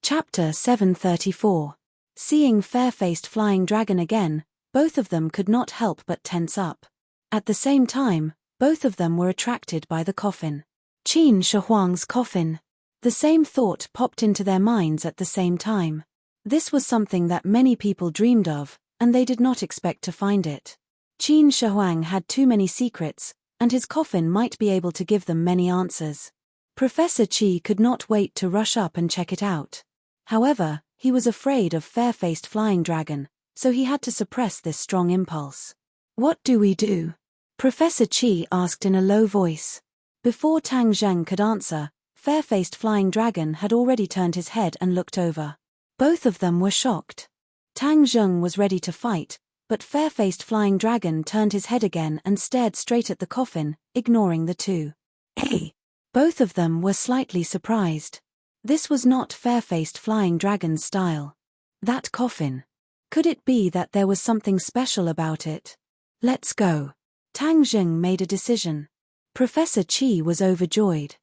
Chapter 734. Seeing fair-faced flying dragon again, both of them could not help but tense up. At the same time, both of them were attracted by the coffin. Qin Shi Huang's coffin. The same thought popped into their minds at the same time. This was something that many people dreamed of, and they did not expect to find it. Qin Shi Huang had too many secrets, and his coffin might be able to give them many answers. Professor Qi could not wait to rush up and check it out. However, he was afraid of fair-faced flying dragon, so he had to suppress this strong impulse. What do we do? Professor Qi asked in a low voice. Before Tang Zheng could answer, fair-faced flying dragon had already turned his head and looked over. Both of them were shocked. Tang Zheng was ready to fight, but fair-faced flying dragon turned his head again and stared straight at the coffin, ignoring the two. Hey! Both of them were slightly surprised. This was not fair-faced flying dragon's style. That coffin. Could it be that there was something special about it? Let's go. Tang Zheng made a decision. Professor Qi was overjoyed.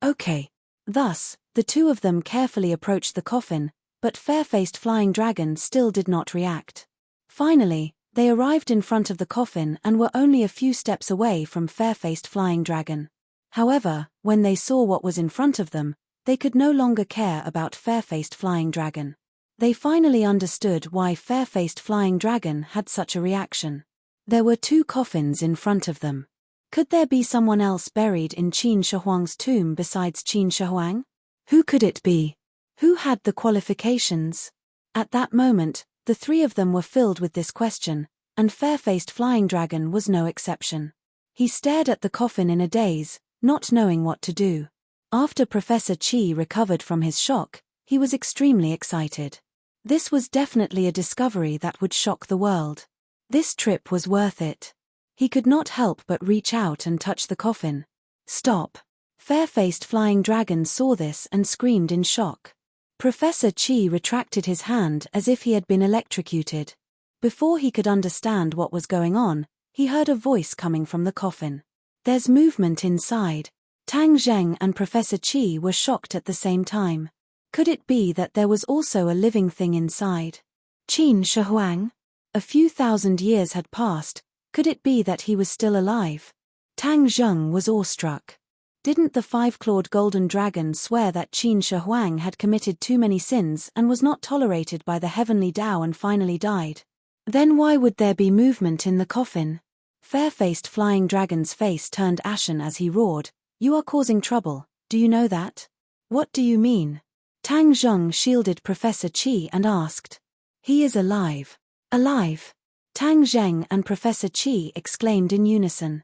Okay. Thus, the two of them carefully approached the coffin, but fair-faced flying dragon still did not react. Finally, they arrived in front of the coffin and were only a few steps away from fair-faced flying dragon. However, when they saw what was in front of them, they could no longer care about fair-faced flying dragon. They finally understood why fair-faced flying dragon had such a reaction. There were two coffins in front of them. Could there be someone else buried in Qin Shi Huang's tomb besides Qin Shi Huang? Who could it be? Who had the qualifications? At that moment, the three of them were filled with this question, and fair-faced flying dragon was no exception. He stared at the coffin in a daze, not knowing what to do. After Professor Qi recovered from his shock, he was extremely excited. This was definitely a discovery that would shock the world. This trip was worth it. He could not help but reach out and touch the coffin. Stop! Fair-faced flying dragon saw this and screamed in shock. Professor Qi retracted his hand as if he had been electrocuted. Before he could understand what was going on, he heard a voice coming from the coffin. There's movement inside. Tang Zheng and Professor Qi were shocked at the same time. Could it be that there was also a living thing inside? Qin Shi Huang? A few thousand years had passed. Could it be that he was still alive? Tang Zheng was awestruck. Didn't the five-clawed golden dragon swear that Qin Shi Huang had committed too many sins and was not tolerated by the heavenly Tao and finally died? Then why would there be movement in the coffin? Fair-faced flying dragon's face turned ashen as he roared, "You are causing trouble, do you know that?" "What do you mean?" Tang Zheng shielded Professor Qi and asked. "He is alive." "Alive?" Tang Zheng and Professor Qi exclaimed in unison.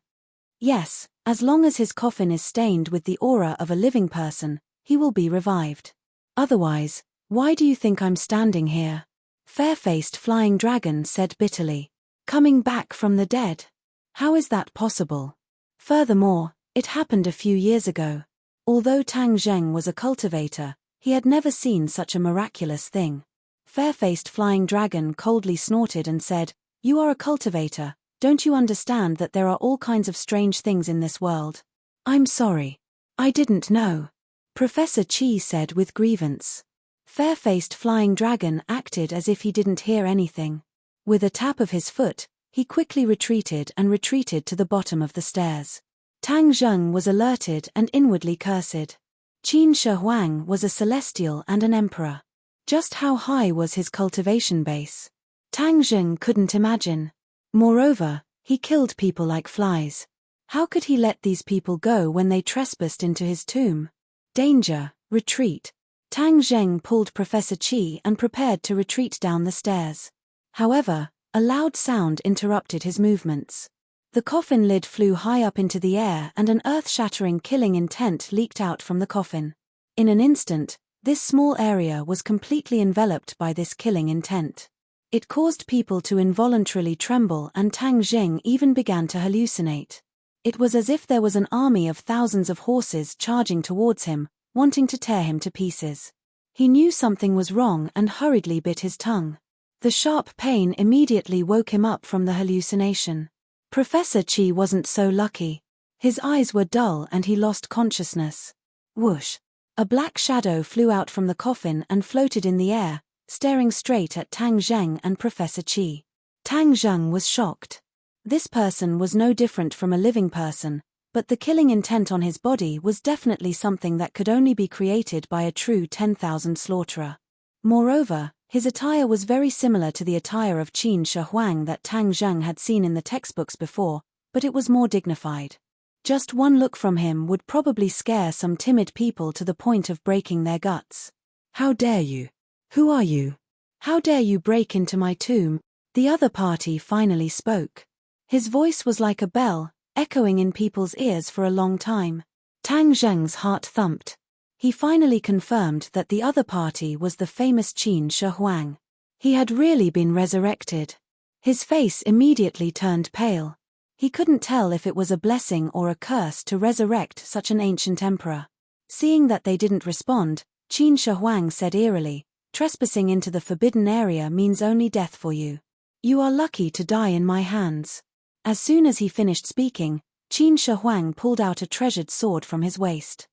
"Yes, as long as his coffin is stained with the aura of a living person, he will be revived. Otherwise, why do you think I'm standing here?" Fair-faced flying dragon said bitterly. "Coming back from the dead? How is that possible? Furthermore, it happened a few years ago." Although Tang Zheng was a cultivator, he had never seen such a miraculous thing. Fair-faced flying dragon coldly snorted and said, "You are a cultivator, don't you understand that there are all kinds of strange things in this world?" "I'm sorry. I didn't know," Professor Qi said with grievance. Fair-faced flying dragon acted as if he didn't hear anything. With a tap of his foot, he quickly retreated to the bottom of the stairs. Tang Zheng was alerted and inwardly cursed. Qin Shi Huang was a celestial and an emperor. Just how high was his cultivation base? Tang Zheng couldn't imagine. Moreover, he killed people like flies. How could he let these people go when they trespassed into his tomb? Danger, retreat. Tang Zheng pulled Professor Qi and prepared to retreat down the stairs. However, a loud sound interrupted his movements. The coffin lid flew high up into the air and an earth-shattering killing intent leaked out from the coffin. In an instant, this small area was completely enveloped by this killing intent. It caused people to involuntarily tremble and Tang Zheng even began to hallucinate. It was as if there was an army of thousands of horses charging towards him, wanting to tear him to pieces. He knew something was wrong and hurriedly bit his tongue. The sharp pain immediately woke him up from the hallucination. Professor Qi wasn't so lucky. His eyes were dull and he lost consciousness. Whoosh! A black shadow flew out from the coffin and floated in the air, staring straight at Tang Zheng and Professor Qi. Tang Zheng was shocked. This person was no different from a living person, but the killing intent on his body was definitely something that could only be created by a true 10,000 slaughterer. Moreover, his attire was very similar to the attire of Qin Shi Huang that Tang Zheng had seen in the textbooks before, but it was more dignified. Just one look from him would probably scare some timid people to the point of breaking their guts. "How dare you? Who are you? How dare you break into my tomb?" The other party finally spoke. His voice was like a bell, echoing in people's ears for a long time. Tang Zheng's heart thumped. He finally confirmed that the other party was the famous Qin Shi Huang. He had really been resurrected. His face immediately turned pale. He couldn't tell if it was a blessing or a curse to resurrect such an ancient emperor. Seeing that they didn't respond, Qin Shi Huang said eerily, "Trespassing into the forbidden area means only death for you. You are lucky to die in my hands." As soon as he finished speaking, Qin Shi Huang pulled out a treasured sword from his waist.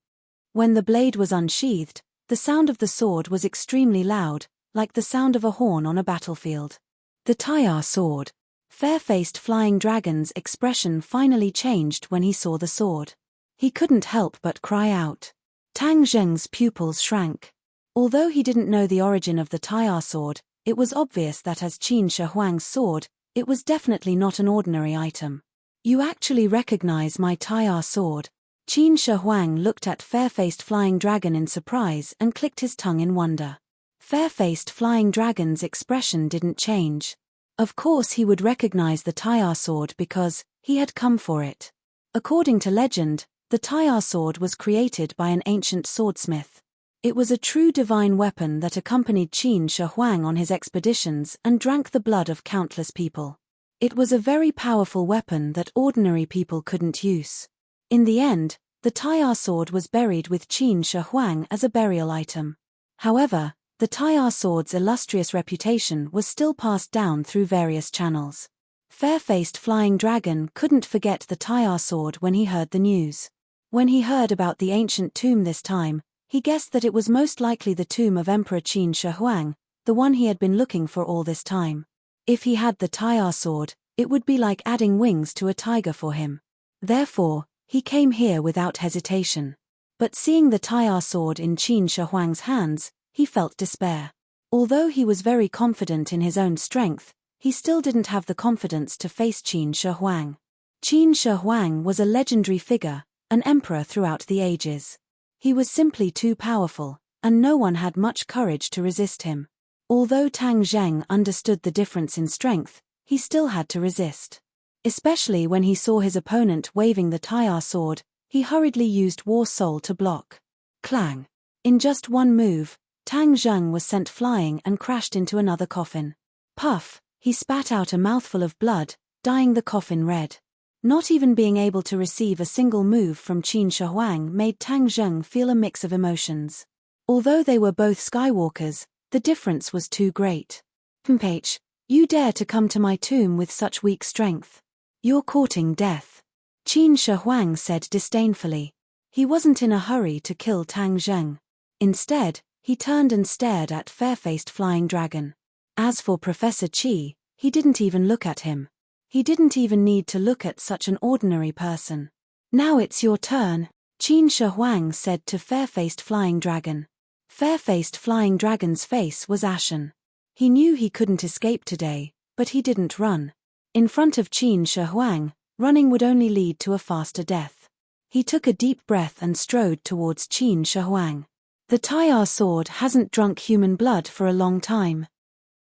When the blade was unsheathed, the sound of the sword was extremely loud, like the sound of a horn on a battlefield. The Tai'ar sword. Fair-faced Flying Dragon's expression finally changed when he saw the sword. He couldn't help but cry out. Tang Zheng's pupils shrank. Although he didn't know the origin of the Tai'ar sword, it was obvious that as Qin Shi Huang's sword, it was definitely not an ordinary item. "You actually recognize my Tai'ar sword?" Qin Shi Huang looked at Fair-faced Flying Dragon in surprise and clicked his tongue in wonder. Fair-faced Flying Dragon's expression didn't change. Of course he would recognize the Tai'ar sword because he had come for it. According to legend, the Tai'ar sword was created by an ancient swordsmith. It was a true divine weapon that accompanied Qin Shi Huang on his expeditions and drank the blood of countless people. It was a very powerful weapon that ordinary people couldn't use. In the end, the Tai'ar sword was buried with Qin Shi Huang as a burial item. However, the Tai'ar sword's illustrious reputation was still passed down through various channels. Fair-faced Flying Dragon couldn't forget the Tai'ar sword when he heard the news. When he heard about the ancient tomb this time, he guessed that it was most likely the tomb of Emperor Qin Shi Huang, the one he had been looking for all this time. If he had the Tai'ar sword, it would be like adding wings to a tiger for him. Therefore, he came here without hesitation. But seeing the Tai'ar sword in Qin Shi Huang's hands, he felt despair. Although he was very confident in his own strength, he still didn't have the confidence to face Qin Shi Huang. Qin Shi Huang was a legendary figure, an emperor throughout the ages. He was simply too powerful, and no one had much courage to resist him. Although Tang Zheng understood the difference in strength, he still had to resist. Especially when he saw his opponent waving the Tai'ar sword, he hurriedly used War Soul to block. Clang! In just one move, Tang Zheng was sent flying and crashed into another coffin. Puff! He spat out a mouthful of blood, dyeing the coffin red. Not even being able to receive a single move from Qin Shi Huang made Tang Zheng feel a mix of emotions. Although they were both Skywalkers, the difference was too great. "Mph, you dare to come to my tomb with such weak strength. You're courting death," Qin Shi Huang said disdainfully. He wasn't in a hurry to kill Tang Zheng. Instead, he turned and stared at Fair-faced Flying Dragon. As for Professor Qi, he didn't even look at him. He didn't even need to look at such an ordinary person. "Now it's your turn," Qin Shi Huang said to Fair-faced Flying Dragon. Fair-faced Flying Dragon's face was ashen. He knew he couldn't escape today, but he didn't run. In front of Qin Shi Huang, running would only lead to a faster death. He took a deep breath and strode towards Qin Shi Huang. "The Tai'ar sword hasn't drunk human blood for a long time.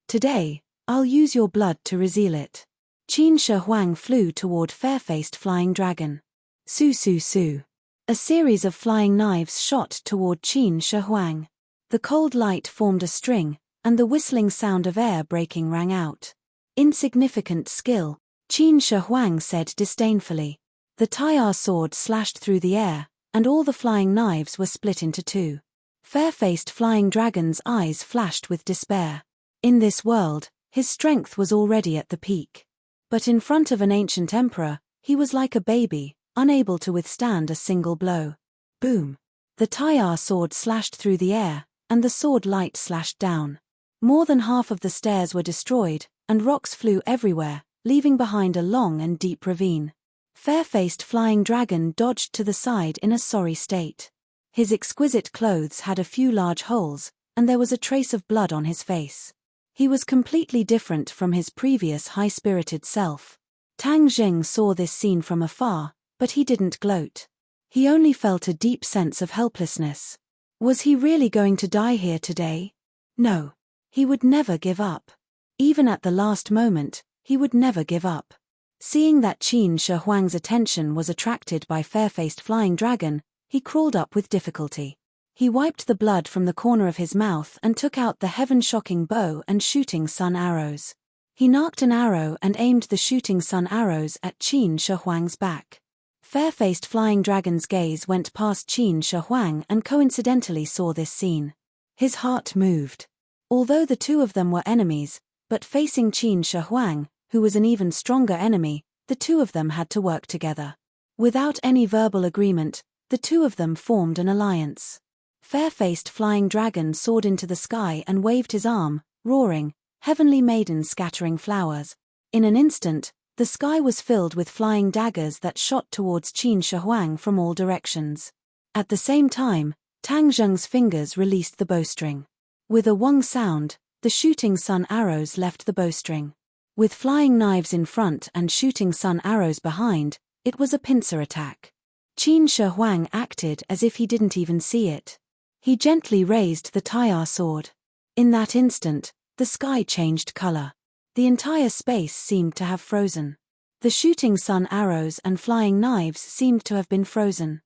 Today, I'll use your blood to reseal it." Qin Shi Huang flew toward Fair-faced Flying Dragon. Su su su. A series of flying knives shot toward Qin Shi Huang. The cold light formed a string, and the whistling sound of air breaking rang out. "Insignificant skill," Qin Shi Huang said disdainfully. The Tai'ar sword slashed through the air, and all the flying knives were split into two. Fair-faced Flying Dragon's eyes flashed with despair. In this world, his strength was already at the peak. But in front of an ancient emperor, he was like a baby, unable to withstand a single blow. Boom! The Tai'ar sword slashed through the air, and the sword light slashed down. More than half of the stairs were destroyed, and rocks flew everywhere, leaving behind a long and deep ravine. Fair-faced flying dragon dodged to the side in a sorry state. His exquisite clothes had a few large holes, and there was a trace of blood on his face. He was completely different from his previous high-spirited self. Tang Zheng saw this scene from afar, but he didn't gloat. He only felt a deep sense of helplessness. Was he really going to die here today? No. He would never give up. Even at the last moment, he would never give up. Seeing that Qin Shi Huang's attention was attracted by fair-faced flying dragon, he crawled up with difficulty. He wiped the blood from the corner of his mouth and took out the heaven-shocking bow and shooting sun arrows. He knocked an arrow and aimed the shooting sun arrows at Qin Shi Huang's back. Fair-faced flying dragon's gaze went past Qin Shi Huang and coincidentally saw this scene. His heart moved. Although the two of them were enemies, but facing Qin Shi Huang, who was an even stronger enemy, the two of them had to work together. Without any verbal agreement, the two of them formed an alliance. Fair-faced flying dragon soared into the sky and waved his arm, roaring, "Heavenly maiden scattering flowers." In an instant, the sky was filled with flying daggers that shot towards Qin Shi Huang from all directions. At the same time, Tang Zheng's fingers released the bowstring. With a wong sound, the shooting sun arrows left the bowstring. With flying knives in front and shooting sun arrows behind, it was a pincer attack. Qin Shi Huang acted as if he didn't even see it. He gently raised the Tai'ar sword. In that instant, the sky changed color. The entire space seemed to have frozen. The shooting sun arrows and flying knives seemed to have been frozen.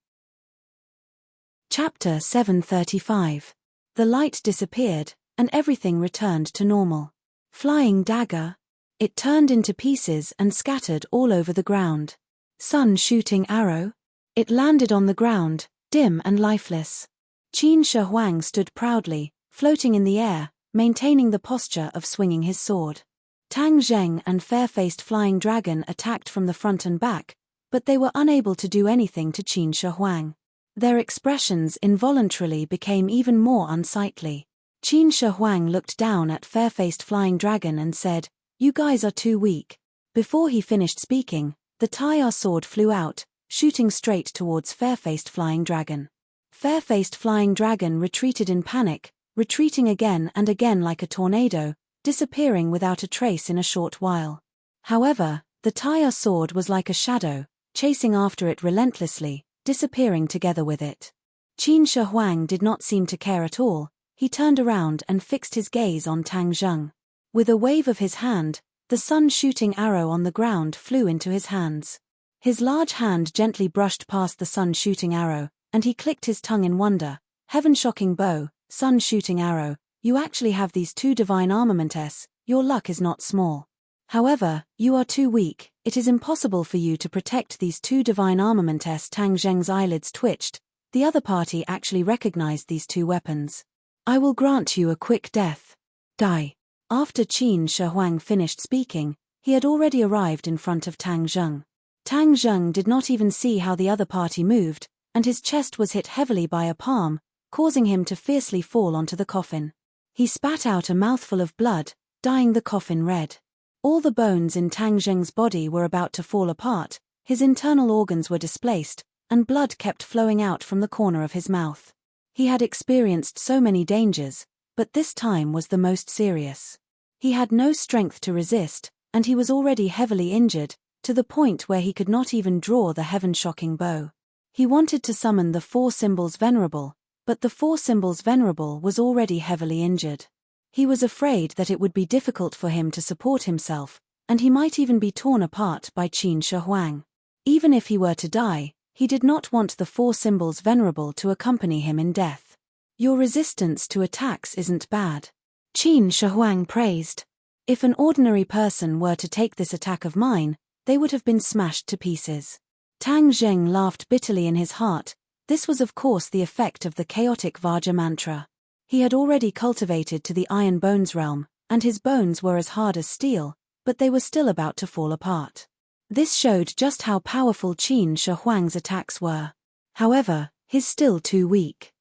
Chapter 735. The light disappeared, and everything returned to normal. Flying dagger. It turned into pieces and scattered all over the ground. Sun shooting arrow. It landed on the ground, dim and lifeless. Qin Shi Huang stood proudly, floating in the air, maintaining the posture of swinging his sword. Tang Zheng and fair-faced flying dragon attacked from the front and back, but they were unable to do anything to Qin Shi Huang. Their expressions involuntarily became even more unsightly. Qin Shi Huang looked down at fair-faced flying dragon and said, "You guys are too weak." Before he finished speaking, the Tai'ar sword flew out, shooting straight towards fair-faced flying dragon. Fair-faced flying dragon retreated in panic, retreating again and again like a tornado, disappearing without a trace in a short while. However, the Tai'ar sword was like a shadow, chasing after it relentlessly, disappearing together with it. Qin Shi Huang did not seem to care at all. He turned around and fixed his gaze on Tang Zheng. With a wave of his hand, the sun-shooting arrow on the ground flew into his hands. His large hand gently brushed past the sun-shooting arrow, and he clicked his tongue in wonder. "Heaven-shocking bow, sun-shooting arrow, you actually have these two divine armaments. Your luck is not small. However, you are too weak. It is impossible for you to protect these two divine armaments." Tang Zheng's eyelids twitched. The other party actually recognized these two weapons. "I will grant you a quick death. Die." After Qin Shi Huang finished speaking, he had already arrived in front of Tang Zheng. Tang Zheng did not even see how the other party moved, and his chest was hit heavily by a palm, causing him to fiercely fall onto the coffin. He spat out a mouthful of blood, dyeing the coffin red. All the bones in Tang Zheng's body were about to fall apart, his internal organs were displaced, and blood kept flowing out from the corner of his mouth. He had experienced so many dangers, but this time was the most serious. He had no strength to resist, and he was already heavily injured, to the point where he could not even draw the heaven-shocking bow. He wanted to summon the four symbols venerable, but the four symbols venerable was already heavily injured. He was afraid that it would be difficult for him to support himself, and he might even be torn apart by Qin Shi Huang. Even if he were to die, he did not want the four symbols venerable to accompany him in death. "Your resistance to attacks isn't bad," Qin Shi Huang praised. "If an ordinary person were to take this attack of mine, they would have been smashed to pieces." Tang Zheng laughed bitterly in his heart. This was of course the effect of the chaotic Vajra mantra. He had already cultivated to the Iron Bones realm, and his bones were as hard as steel, but they were still about to fall apart. This showed just how powerful Qin Shi Huang's attacks were. However, He's still too weak.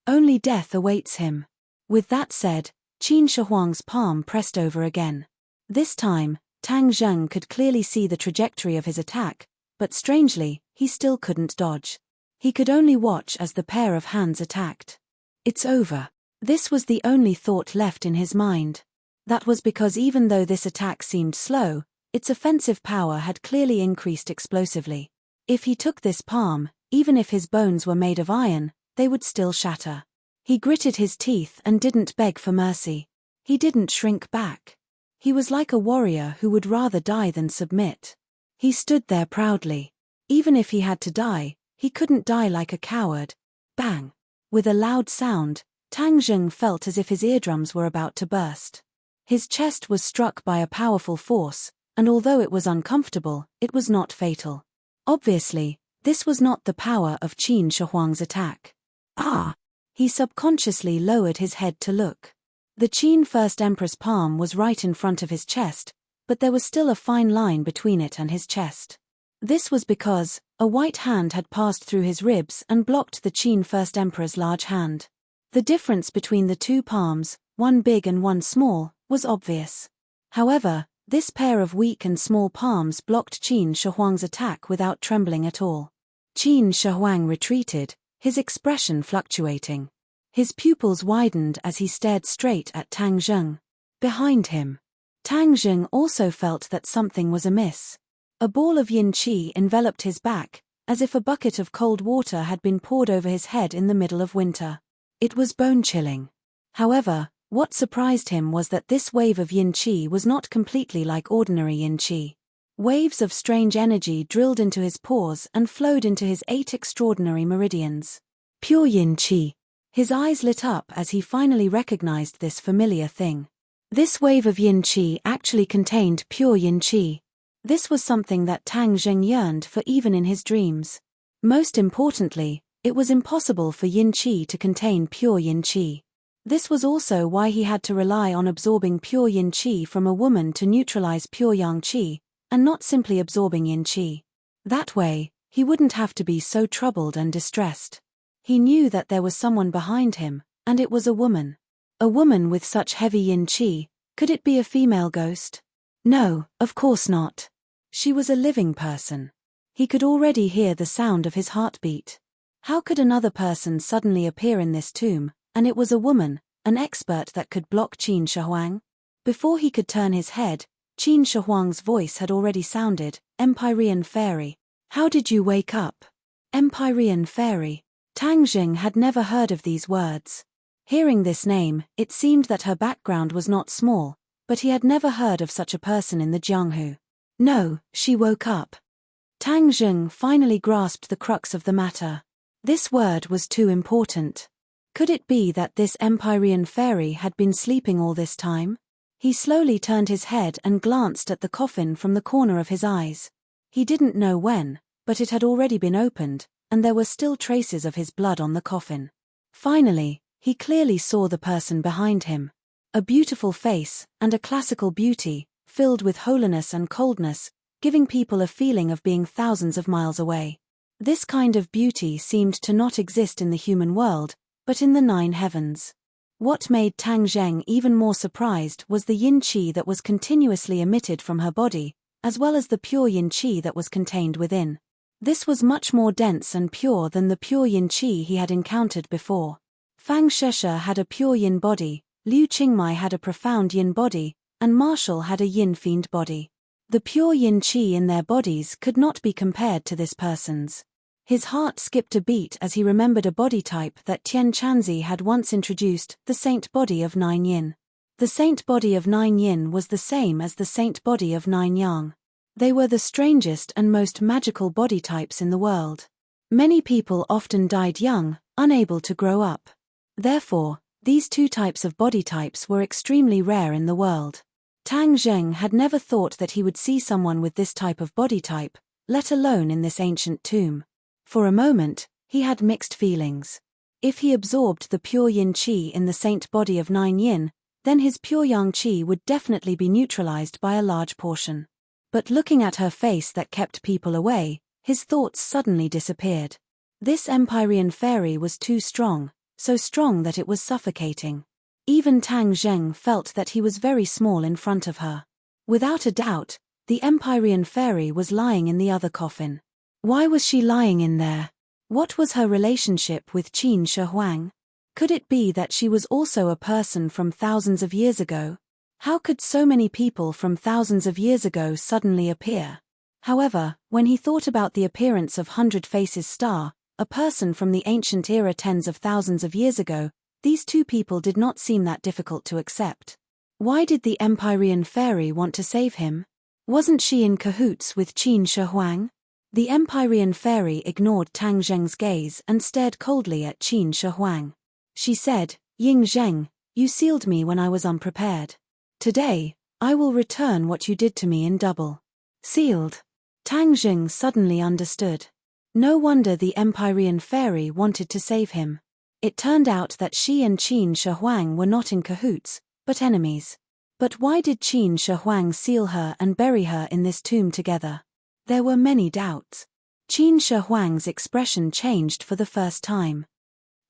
Only death awaits him. With that said, Qin Shi Huang's palm pressed over again. This time, Tang Zheng could clearly see the trajectory of his attack, but strangely, he still couldn't dodge. He could only watch as the pair of hands attacked. It's over. This was the only thought left in his mind. That was because even though this attack seemed slow, its offensive power had clearly increased explosively. If he took this palm, even if his bones were made of iron, they would still shatter. He gritted his teeth and didn't beg for mercy. He didn't shrink back. He was like a warrior who would rather die than submit. He stood there proudly. Even if he had to die, he couldn't die like a coward. Bang! With a loud sound, Tang Zheng felt as if his eardrums were about to burst. His chest was struck by a powerful force, and although it was uncomfortable, it was not fatal. Obviously, this was not the power of Qin Shi Huang's attack. Ah! He subconsciously lowered his head to look. The Qin First Empress palm was right in front of his chest, but there was still a fine line between it and his chest. This was because a white hand had passed through his ribs and blocked the Qin First Emperor's large hand. The difference between the two palms, one big and one small, was obvious. However, this pair of weak and small palms blocked Qin Shi Huang's attack without trembling at all. Qin Shi Huang retreated, his expression fluctuating. His pupils widened as he stared straight at Tang Zheng. Behind him, Tang Zheng also felt that something was amiss. A ball of yin qi enveloped his back, as if a bucket of cold water had been poured over his head in the middle of winter. It was bone-chilling. However, what surprised him was that this wave of yin qi was not completely like ordinary yin qi. Waves of strange energy drilled into his pores and flowed into his 8 extraordinary meridians. Pure yin qi. His eyes lit up as he finally recognized this familiar thing. This wave of yin qi actually contained pure yin qi. This was something that Tang Zheng yearned for even in his dreams. Most importantly, it was impossible for yin qi to contain pure yin qi. This was also why he had to rely on absorbing pure yin qi from a woman to neutralize pure yang qi, and not simply absorbing yin qi. That way, he wouldn't have to be so troubled and distressed. He knew that there was someone behind him, and it was a woman. A woman with such heavy yin qi. Could it be a female ghost? No, of course not. She was a living person. He could already hear the sound of his heartbeat. How could another person suddenly appear in this tomb, and it was a woman, an expert that could block Qin Shi Huang? Before he could turn his head, Qin Shi Huang's voice had already sounded, Empyrean Fairy. How did you wake up? Empyrean Fairy. Tang Zheng had never heard of these words. Hearing this name, it seemed that her background was not small, but he had never heard of such a person in the Jianghu. No, she woke up. Tang Zheng finally grasped the crux of the matter. This word was too important. Could it be that this Empyrean Fairy had been sleeping all this time? He slowly turned his head and glanced at the coffin from the corner of his eyes. He didn't know when, but it had already been opened, and there were still traces of his blood on the coffin. Finally, he clearly saw the person behind him. A beautiful face, and a classical beauty, filled with holiness and coldness, giving people a feeling of being thousands of miles away. This kind of beauty seemed to not exist in the human world, but in the 9 heavens. What made Tang Zheng even more surprised was the yin qi that was continuously emitted from her body, as well as the pure yin qi that was contained within. This was much more dense and pure than the pure yin qi he had encountered before. Fang Sheshe had a pure yin body, Liu Qingmai had a profound yin body, and Marshall had a yin fiend body. The pure yin qi in their bodies could not be compared to this person's. His heart skipped a beat as he remembered a body type that Tian Chanzi had once introduced, the saint body of 9 yin. The saint body of 9 yin was the same as the saint body of 9 yang. They were the strangest and most magical body types in the world. Many people often died young, unable to grow up. Therefore, these two types of body types were extremely rare in the world. Tang Zheng had never thought that he would see someone with this type of body type, let alone in this ancient tomb. For a moment, he had mixed feelings. If he absorbed the pure yin qi in the saint body of 9 yin, then his pure yang qi would definitely be neutralized by a large portion. But looking at her face that kept people away, his thoughts suddenly disappeared. This Empyrean fairy was too strong, so strong that it was suffocating. Even Tang Zheng felt that he was very small in front of her. Without a doubt, the Empyrean fairy was lying in the other coffin. Why was she lying in there? What was her relationship with Qin Shi Huang? Could it be that she was also a person from thousands of years ago? How could so many people from thousands of years ago suddenly appear? However, when he thought about the appearance of Hundred Faces Star, a person from the ancient era tens of thousands of years ago, these two people did not seem that difficult to accept. Why did the Empyrean fairy want to save him? Wasn't she in cahoots with Qin Shi Huang? The Empyrean fairy ignored Tang Zheng's gaze and stared coldly at Qin Shi Huang. She said, "Ying Zheng, you sealed me when I was unprepared. Today, I will return what you did to me in double." Sealed. Tang Zheng suddenly understood. No wonder the Empyrean fairy wanted to save him. It turned out that she and Qin Shi Huang were not in cahoots, but enemies. But why did Qin Shi Huang seal her and bury her in this tomb together? There were many doubts. Qin Shi Huang's expression changed for the first time.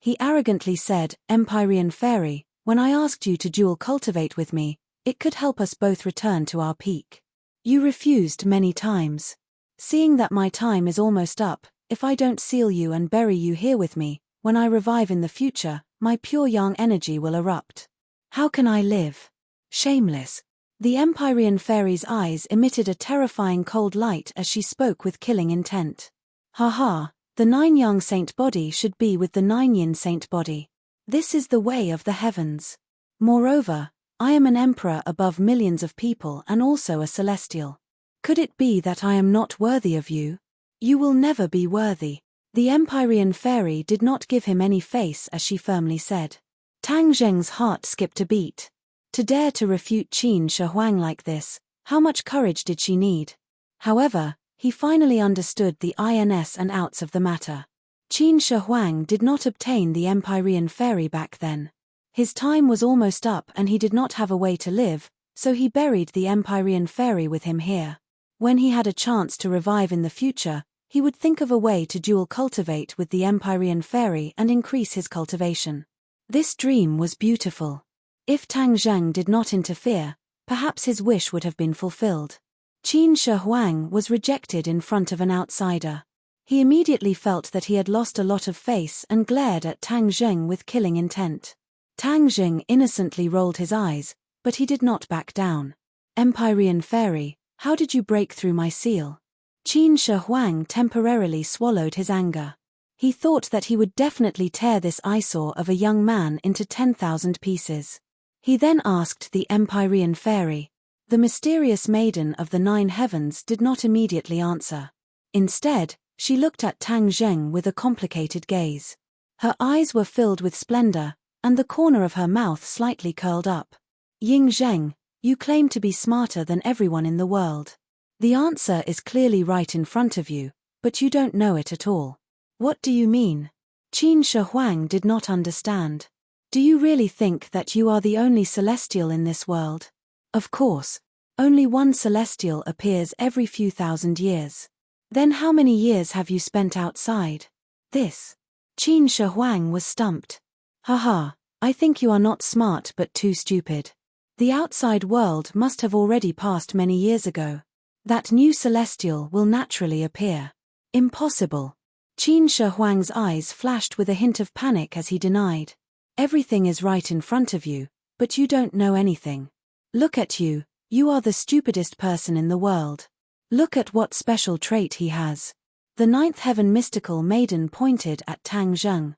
He arrogantly said, "Empyrean fairy, when I asked you to dual cultivate with me, it could help us both return to our peak. You refused many times. Seeing that my time is almost up, if I don't seal you and bury you here with me, when I revive in the future, my pure yang energy will erupt. How can I live? Shameless." The Empyrean fairy's eyes emitted a terrifying cold light as she spoke with killing intent. "Ha, the 9 yang saint body should be with the 9 yin saint body. This is the way of the heavens. Moreover, I am an emperor above millions of people and also a celestial. Could it be that I am not worthy of you? You will never be worthy." The Empyrean fairy did not give him any face as she firmly said. Tang Zheng's heart skipped a beat. To dare to refute Qin Shi Huang like this, how much courage did she need? However, he finally understood the ins and outs of the matter. Qin Shi Huang did not obtain the Empyrean fairy back then. His time was almost up and he did not have a way to live, so he buried the Empyrean fairy with him here. When he had a chance to revive in the future, he would think of a way to dual cultivate with the Empyrean fairy and increase his cultivation. This dream was beautiful. If Tang Zheng did not interfere, perhaps his wish would have been fulfilled. Qin Shi Huang was rejected in front of an outsider. He immediately felt that he had lost a lot of face and glared at Tang Zheng with killing intent. Tang Zheng innocently rolled his eyes, but he did not back down. "Empyrean fairy, how did you break through my seal?" Qin Shi Huang temporarily swallowed his anger. He thought that he would definitely tear this eyesore of a young man into 10,000 pieces. He then asked the Empyrean fairy. The mysterious maiden of the 9 heavens did not immediately answer. Instead, she looked at Tang Zheng with a complicated gaze. Her eyes were filled with splendor, and the corner of her mouth slightly curled up. "Ying Zheng, you claim to be smarter than everyone in the world. The answer is clearly right in front of you, but you don't know it at all. What do you mean?" Qin Shi Huang did not understand. "Do you really think that you are the only celestial in this world? Of course. Only one celestial appears every few thousand years. Then how many years have you spent outside?" This. Qin Shi Huang was stumped. "Haha, I think you are not smart but too stupid. The outside world must have already passed many years ago. That new celestial will naturally appear. Impossible." Qin Shi Huang's eyes flashed with a hint of panic as he denied. "Everything is right in front of you, but you don't know anything. Look at you, you are the stupidest person in the world. Look at what special trait he has." The 9th heaven mystical maiden pointed at Tang Zheng.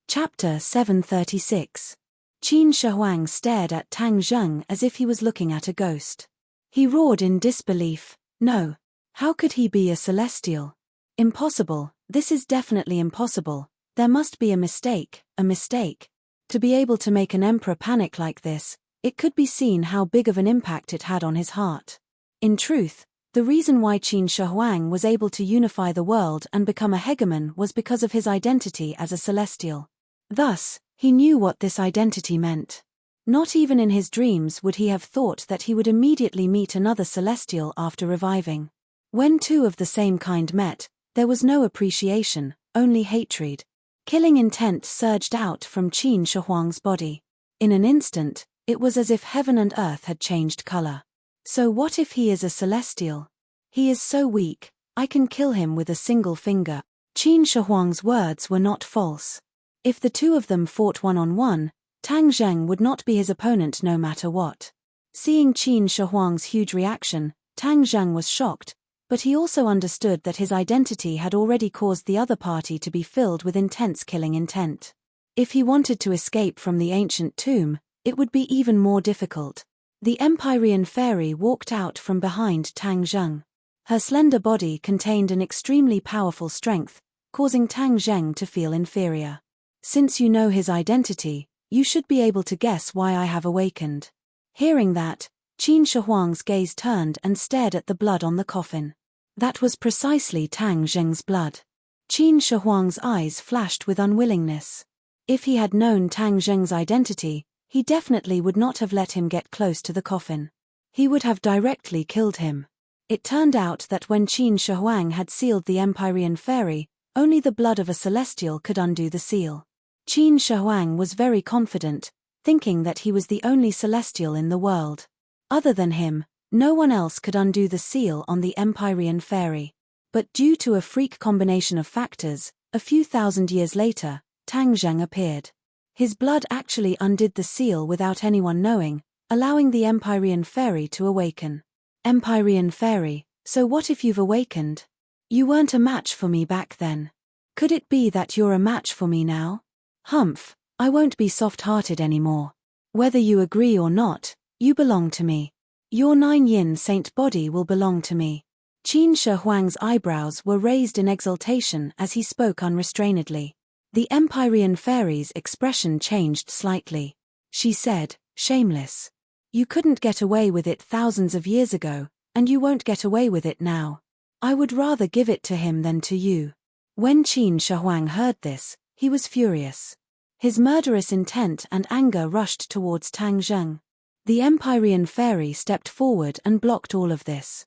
Chapter 736. Qin Shi Huang stared at Tang Zheng as if he was looking at a ghost. He roared in disbelief. "No. How could he be a celestial? Impossible, this is definitely impossible. There must be a mistake, a mistake." To be able to make an emperor panic like this, it could be seen how big of an impact it had on his heart. In truth, the reason why Qin Shi Huang was able to unify the world and become a hegemon was because of his identity as a celestial. Thus, he knew what this identity meant. Not even in his dreams would he have thought that he would immediately meet another celestial after reviving. When two of the same kind met, There was no appreciation, only hatred. Killing intent surged out from Qin Shi Huang's body. In an instant, it was as if heaven and earth had changed color. So what if he is a celestial? He is so weak, I can kill him with a single finger. Qin Shi Huang's words were not false. If the two of them fought one-on-one, Tang Zheng would not be his opponent no matter what. Seeing Qin Shi Huang's huge reaction, Tang Zheng was shocked, but he also understood that his identity had already caused the other party to be filled with intense killing intent. If he wanted to escape from the ancient tomb, it would be even more difficult. The Empyrean fairy walked out from behind Tang Zheng. Her slender body contained an extremely powerful strength, causing Tang Zheng to feel inferior. Since you know his identity, you should be able to guess why I have awakened. Hearing that, Qin Shi Huang's gaze turned and stared at the blood on the coffin. That was precisely Tang Zheng's blood. Qin Shi Huang's eyes flashed with unwillingness. If he had known Tang Zheng's identity, he definitely would not have let him get close to the coffin. He would have directly killed him. It turned out that when Qin Shi Huang had sealed the Empyrean fairy, only the blood of a celestial could undo the seal. Qin Shi Huang was very confident, thinking that he was the only celestial in the world. Other than him, no one else could undo the seal on the Empyrean fairy. But due to a freak combination of factors, a few thousand years later, Tang Zheng appeared. His blood actually undid the seal without anyone knowing, allowing the Empyrean fairy to awaken. Empyrean fairy, so what if you've awakened? You weren't a match for me back then. Could it be that you're a match for me now? Humph, I won't be soft-hearted anymore. Whether you agree or not, you belong to me. Your 9-yin saint body will belong to me. Qin Shi Huang's eyebrows were raised in exultation as he spoke unrestrainedly. The Empyrean fairy's expression changed slightly. She said, shameless. You couldn't get away with it thousands of years ago, and you won't get away with it now. I would rather give it to him than to you. When Qin Shi Huang heard this, he was furious. His murderous intent and anger rushed towards Tang Zheng. The Empyrean fairy stepped forward and blocked all of this.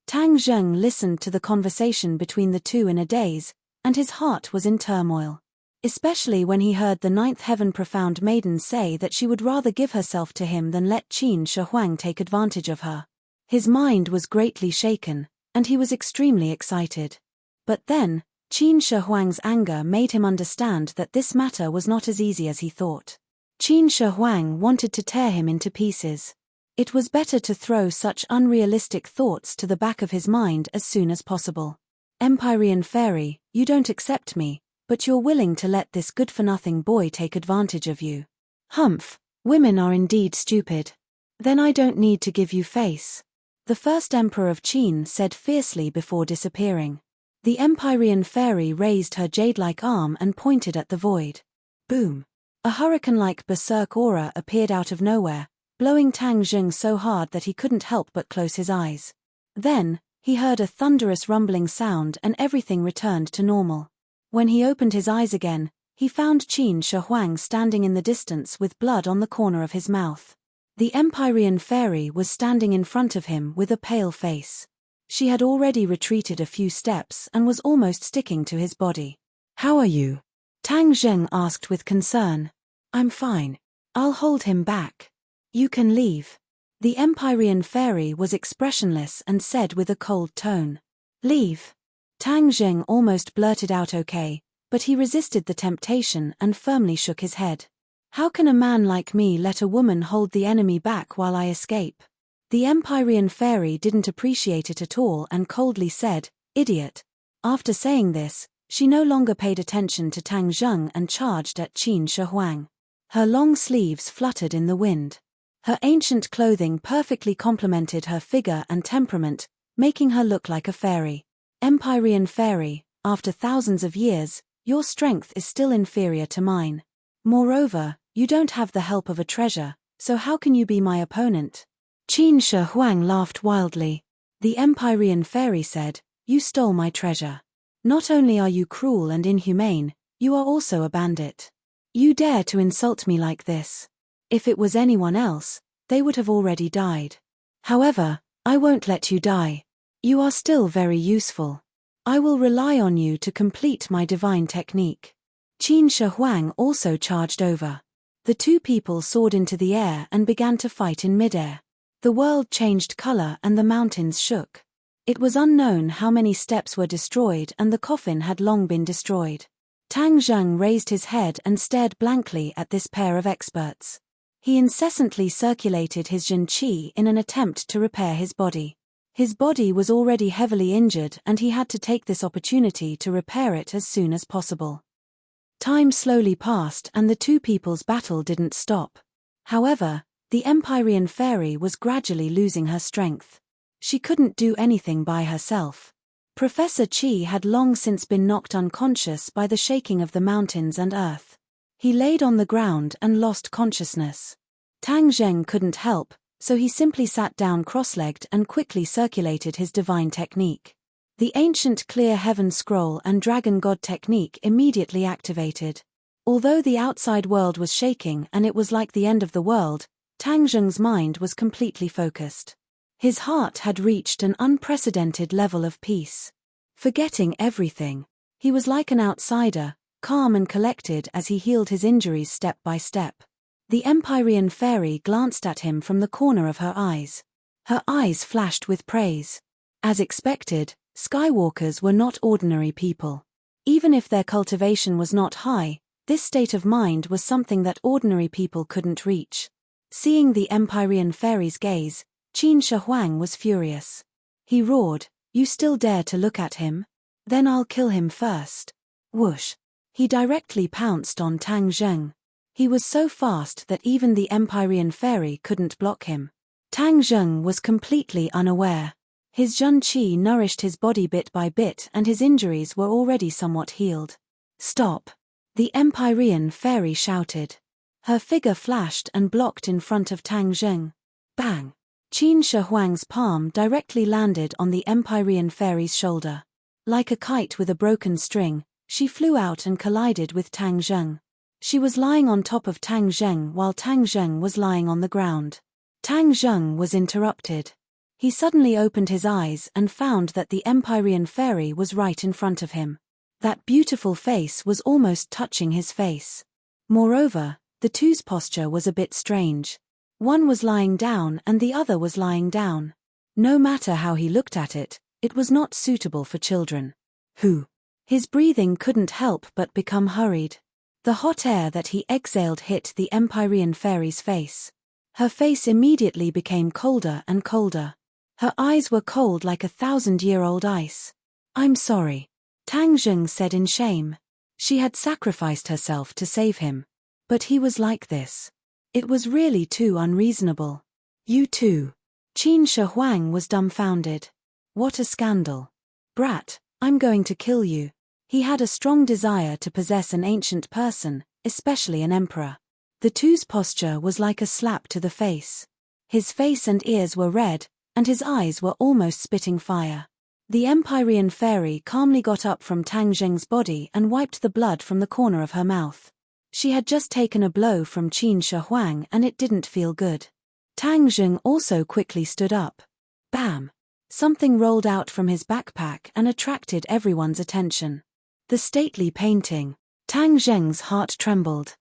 Tang Zheng listened to the conversation between the two in a daze, and his heart was in turmoil. Especially when he heard the ninth heaven profound maiden say that she would rather give herself to him than let Qin Shi Huang take advantage of her. His mind was greatly shaken, and he was extremely excited. But then, Qin Shi Huang's anger made him understand that this matter was not as easy as he thought. Qin Shi Huang wanted to tear him into pieces. It was better to throw such unrealistic thoughts to the back of his mind as soon as possible. Empyrean fairy, you don't accept me, but you're willing to let this good-for-nothing boy take advantage of you. Humph, women are indeed stupid. Then I don't need to give you face. The first emperor of Qin said fiercely before disappearing. The Empyrean fairy raised her jade-like arm and pointed at the void. Boom! A hurricane-like berserk aura appeared out of nowhere, blowing Tang Zheng so hard that he couldn't help but close his eyes. Then, he heard a thunderous rumbling sound and everything returned to normal. When he opened his eyes again, he found Qin Shi Huang standing in the distance with blood on the corner of his mouth. The Empyrean fairy was standing in front of him with a pale face. She had already retreated a few steps and was almost sticking to his body. How are you? Tang Zheng asked with concern. I'm fine. I'll hold him back. You can leave. The Empyrean fairy was expressionless and said with a cold tone. Leave. Tang Zheng almost blurted out okay, but he resisted the temptation and firmly shook his head. How can a man like me let a woman hold the enemy back while I escape? The Empyrean fairy didn't appreciate it at all and coldly said, idiot. After saying this, she no longer paid attention to Tang Zheng and charged at Qin Shi Huang. Her long sleeves fluttered in the wind. Her ancient clothing perfectly complemented her figure and temperament, making her look like a fairy. Empyrean fairy, after thousands of years, your strength is still inferior to mine. Moreover, you don't have the help of a treasure, so how can you be my opponent? Qin Shi Huang laughed wildly. The Empyrean fairy said, you stole my treasure. Not only are you cruel and inhumane, you are also a bandit. You dare to insult me like this. If it was anyone else, they would have already died. However, I won't let you die. You are still very useful. I will rely on you to complete my divine technique. Qin Shi Huang also charged over. The two people soared into the air and began to fight in midair. The world changed color and the mountains shook. It was unknown how many steps were destroyed, and the coffin had long been destroyed. Tang Zheng raised his head and stared blankly at this pair of experts. He incessantly circulated his Jin Qi in an attempt to repair his body. His body was already heavily injured, and he had to take this opportunity to repair it as soon as possible. Time slowly passed and the two people's battle didn't stop. However, the Empyrean fairy was gradually losing her strength. She couldn't do anything by herself. Professor Qi had long since been knocked unconscious by the shaking of the mountains and earth. He laid on the ground and lost consciousness. Tang Zheng couldn't help, so he simply sat down cross-legged and quickly circulated his divine technique. The ancient clear heaven scroll and dragon god technique immediately activated. Although the outside world was shaking and it was like the end of the world, Tang Zheng's mind was completely focused. His heart had reached an unprecedented level of peace. Forgetting everything, he was like an outsider, calm and collected as he healed his injuries step by step. The Empyrean fairy glanced at him from the corner of her eyes. Her eyes flashed with praise. As expected, Skywalkers were not ordinary people. Even if their cultivation was not high, this state of mind was something that ordinary people couldn't reach. Seeing the Empyrean fairy's gaze, Qin Shi Huang was furious. He roared, "You still dare to look at him? Then I'll kill him first." Whoosh! He directly pounced on Tang Zheng. He was so fast that even the Empyrean fairy couldn't block him. Tang Zheng was completely unaware. His Jun Qi nourished his body bit by bit and his injuries were already somewhat healed. "Stop!" the Empyrean fairy shouted. Her figure flashed and blocked in front of Tang Zheng. Bang! Qin Shi Huang's palm directly landed on the Empyrean fairy's shoulder. Like a kite with a broken string, she flew out and collided with Tang Zheng. She was lying on top of Tang Zheng while Tang Zheng was lying on the ground. Tang Zheng was interrupted. He suddenly opened his eyes and found that the Empyrean fairy was right in front of him. That beautiful face was almost touching his face. Moreover, the two's posture was a bit strange. One was lying down and the other was lying down. No matter how he looked at it, it was not suitable for children. His breathing couldn't help but become hurried. The hot air that he exhaled hit the Empyrean fairy's face. Her face immediately became colder and colder. Her eyes were cold like 1,000-year-old ice. "I'm sorry," Tang Zheng said in shame. She had sacrificed herself to save him. But he was like this. It was really too unreasonable. "You too." Qin Shi Huang was dumbfounded. What a scandal. "Brat, I'm going to kill you." He had a strong desire to possess an ancient person, especially an emperor. The two's posture was like a slap to the face. His face and ears were red, and his eyes were almost spitting fire. The Empyrean fairy calmly got up from Tang Zheng's body and wiped the blood from the corner of her mouth. She had just taken a blow from Qin Shi Huang and it didn't feel good. Tang Zheng also quickly stood up. Bam! Something rolled out from his backpack and attracted everyone's attention. The stately painting. Tang Zheng's heart trembled.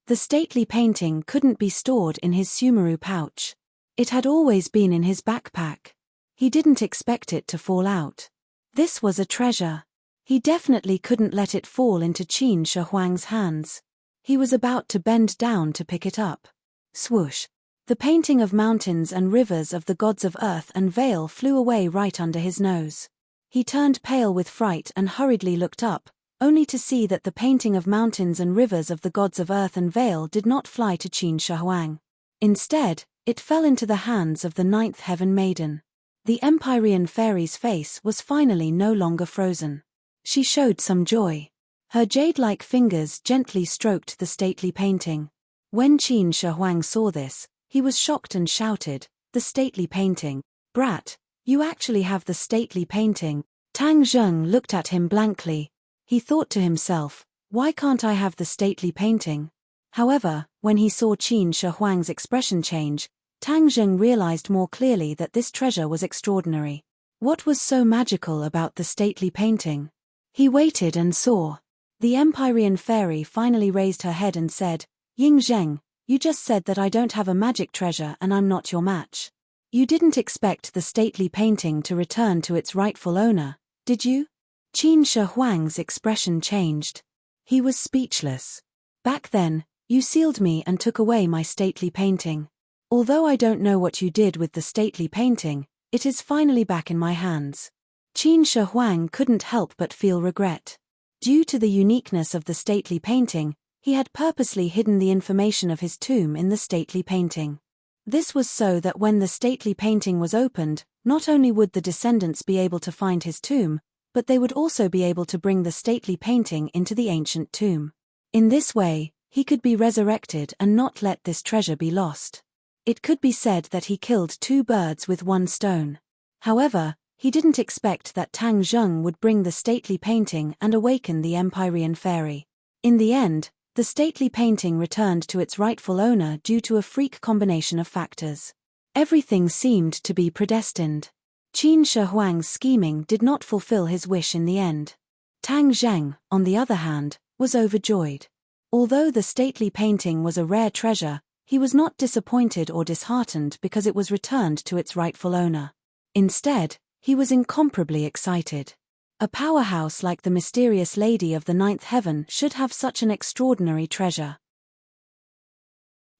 The stately painting couldn't be stored in his Sumeru pouch. It had always been in his backpack. He didn't expect it to fall out. This was a treasure. He definitely couldn't let it fall into Qin Shi Huang's hands. He was about to bend down to pick it up. Swoosh! The painting of mountains and rivers of the gods of earth and veil flew away right under his nose. He turned pale with fright and hurriedly looked up, only to see that the painting of mountains and rivers of the gods of earth and veil did not fly to Qin Shi Huang. Instead, it fell into the hands of the ninth heaven maiden. The Empyrean fairy's face was finally no longer frozen. She showed some joy. Her jade-like fingers gently stroked the stately painting. When Qin Shi Huang saw this, he was shocked and shouted, "The stately painting! Brat, you actually have the stately painting." Tang Zheng looked at him blankly. He thought to himself, "Why can't I have the stately painting?" However, when he saw Qin Shi Huang's expression change, Tang Zheng realized more clearly that this treasure was extraordinary. What was so magical about the stately painting? He waited and saw. The Empyrean fairy finally raised her head and said, "Ying Zheng, you just said that I don't have a magic treasure and I'm not your match. You didn't expect the stately painting to return to its rightful owner, did you?" Qin Shi Huang's expression changed. He was speechless. "Back then, you sealed me and took away my stately painting. Although I don't know what you did with the stately painting, it is finally back in my hands." Qin Shi Huang couldn't help but feel regret. Due to the uniqueness of the stately painting, he had purposely hidden the information of his tomb in the stately painting. This was so that when the stately painting was opened, not only would the descendants be able to find his tomb, but they would also be able to bring the stately painting into the ancient tomb. In this way, he could be resurrected and not let this treasure be lost. It could be said that he killed two birds with one stone. However, he didn't expect that Tang Zheng would bring the stately painting and awaken the Empyrean fairy. In the end, the stately painting returned to its rightful owner due to a freak combination of factors. Everything seemed to be predestined. Qin Shi Huang's scheming did not fulfill his wish in the end. Tang Zheng, on the other hand, was overjoyed. Although the stately painting was a rare treasure, he was not disappointed or disheartened because it was returned to its rightful owner. Instead, he was incomparably excited. A powerhouse like the mysterious Lady of the Ninth Heaven should have such an extraordinary treasure.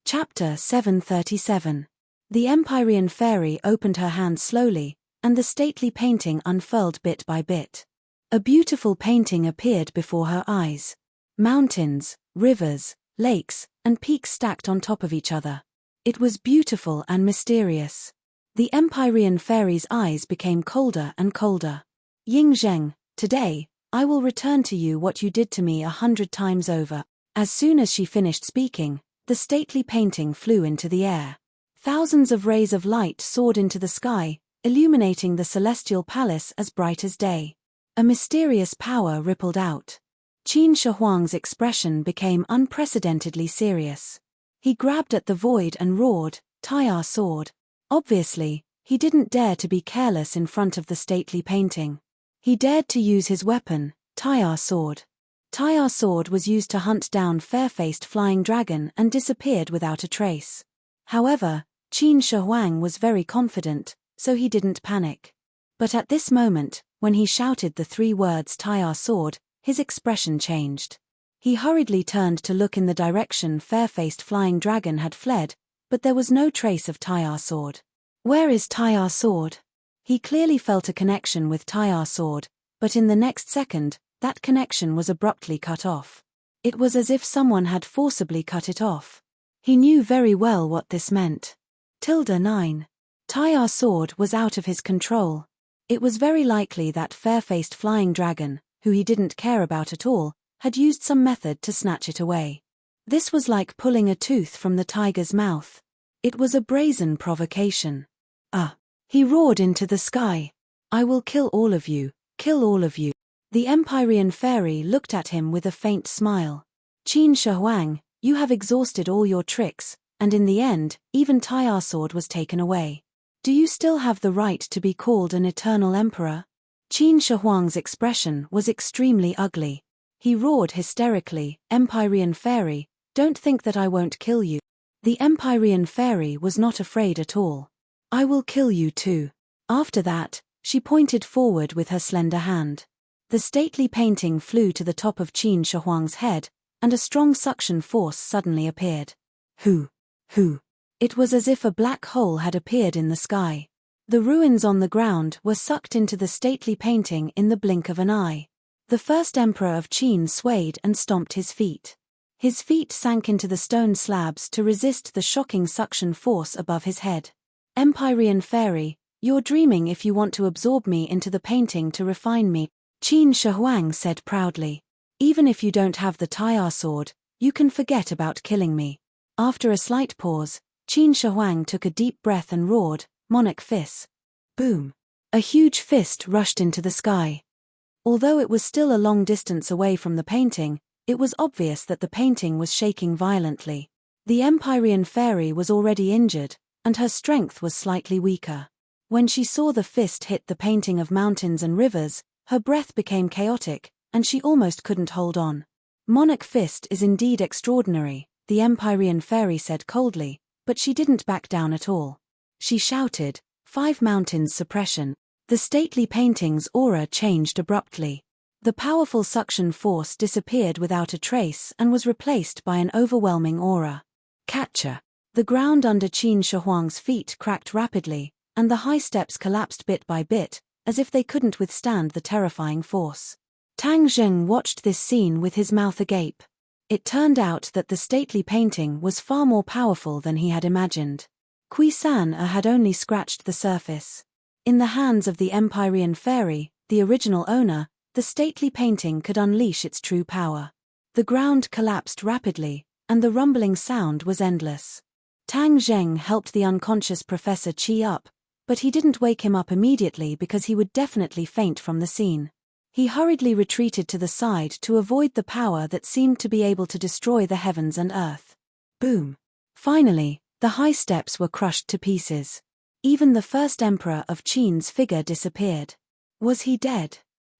Chapter 737. The Empyrean fairy opened her hand slowly, and the stately painting unfurled bit by bit. A beautiful painting appeared before her eyes. Mountains, rivers, lakes, and peaks stacked on top of each other. It was beautiful and mysterious. The Empyrean fairy's eyes became colder and colder. "Ying Zheng, today, I will return to you what you did to me 100 times over." As soon as she finished speaking, the stately painting flew into the air. Thousands of rays of light soared into the sky, illuminating the celestial palace as bright as day. A mysterious power rippled out. Qin Shi Huang's expression became unprecedentedly serious. He grabbed at the void and roared, "Tai our sword!" Obviously, he didn't dare to be careless in front of the stately painting. He dared to use his weapon, Tai our sword. Tai our sword was used to hunt down fair-faced flying dragon and disappeared without a trace. However, Qin Shi Huang was very confident, so he didn't panic. But at this moment, when he shouted the 3 words Tai our sword, his expression changed. He hurriedly turned to look in the direction fair-faced flying dragon had fled, but there was no trace of Tai our sword. Where is Tai our sword? He clearly felt a connection with Tai our sword, but in the next second, that connection was abruptly cut off. It was as if someone had forcibly cut it off. He knew very well what this meant. 9. Tai our sword was out of his control. It was very likely that fair-faced flying dragon, who he didn't care about at all, had used some method to snatch it away. This was like pulling a tooth from the tiger's mouth. It was a brazen provocation. He roared into the sky. "I will kill all of you, kill all of you." The Empyrean fairy looked at him with a faint smile. "Qin Shi Huang, you have exhausted all your tricks, and in the end, even Tai our sword was taken away. Do you still have the right to be called an eternal emperor?" Qin Shi Huang's expression was extremely ugly. He roared hysterically, "Empyrean fairy, don't think that I won't kill you." The Empyrean fairy was not afraid at all. "I will kill you too." After that, she pointed forward with her slender hand. The stately painting flew to the top of Qin Shi Huang's head, and a strong suction force suddenly appeared. Hoo! It was as if a black hole had appeared in the sky. The ruins on the ground were sucked into the stately painting in the blink of an eye. The first emperor of Qin swayed and stomped his feet. His feet sank into the stone slabs to resist the shocking suction force above his head. "Empyrean fairy, you're dreaming if you want to absorb me into the painting to refine me," Qin Shi Huang said proudly. "Even if you don't have the Tai our sword, you can forget about killing me." After a slight pause, Qin Shi Huang took a deep breath and roared, "Monarch fist." Boom! A huge fist rushed into the sky. Although it was still a long distance away from the painting, it was obvious that the painting was shaking violently. The Empyrean fairy was already injured, and her strength was slightly weaker. When she saw the fist hit the painting of mountains and rivers, her breath became chaotic, and she almost couldn't hold on. Monarch fist is indeed extraordinary, the Empyrean fairy said coldly, but she didn't back down at all. She shouted, 5 mountains suppression. The stately painting's aura changed abruptly. The powerful suction force disappeared without a trace and was replaced by an overwhelming aura. Catcher. The ground under Qin Shihuang's feet cracked rapidly, and the high steps collapsed bit by bit, as if they couldn't withstand the terrifying force. Tang Zheng watched this scene with his mouth agape. It turned out that the stately painting was far more powerful than he had imagined. Kui San had only scratched the surface. In the hands of the Empyrean fairy, the original owner, the stately painting could unleash its true power. The ground collapsed rapidly, and the rumbling sound was endless. Tang Zheng helped the unconscious Professor Qi up, but he didn't wake him up immediately because he would definitely faint from the scene. He hurriedly retreated to the side to avoid the power that seemed to be able to destroy the heavens and earth. Boom! Finally, the high steps were crushed to pieces. Even the first emperor of Qin's figure disappeared. Was he dead?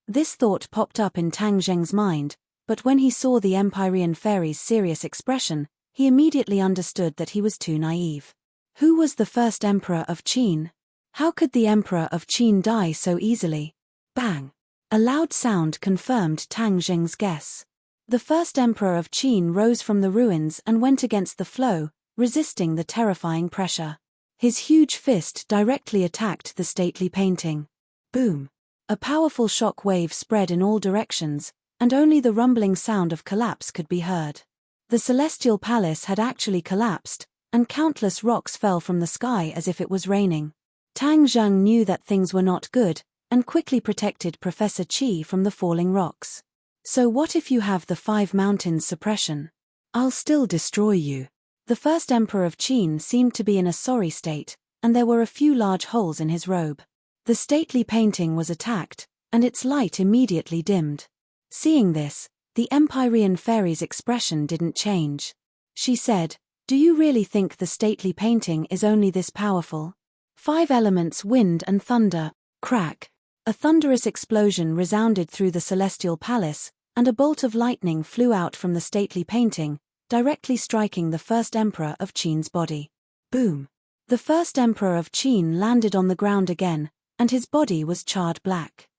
This thought popped up in Tang Zheng's mind, but when he saw the Empyrean fairy's serious expression, he immediately understood that he was too naive. Who was the first emperor of Qin? How could the emperor of Qin die so easily? Bang! A loud sound confirmed Tang Zheng's guess. The first emperor of Qin rose from the ruins and went against the flow, resisting the terrifying pressure. His huge fist directly attacked the stately painting. Boom! A powerful shock wave spread in all directions, and only the rumbling sound of collapse could be heard. The celestial palace had actually collapsed, and countless rocks fell from the sky as if it was raining. Tang Zheng knew that things were not good, and quickly protected Professor Qi from the falling rocks. So what if you have the 5 mountains suppression? I'll still destroy you. The first emperor of Qin seemed to be in a sorry state, and there were a few large holes in his robe. The stately painting was attacked, and its light immediately dimmed. Seeing this, the Empyrean fairy's expression didn't change. She said, "Do you really think the stately painting is only this powerful? 5 elements, wind and thunder." Crack! A thunderous explosion resounded through the celestial palace, and a bolt of lightning flew out from the stately painting, directly striking the first emperor of Qin's body. Boom! The first emperor of Qin landed on the ground again, and his body was charred black.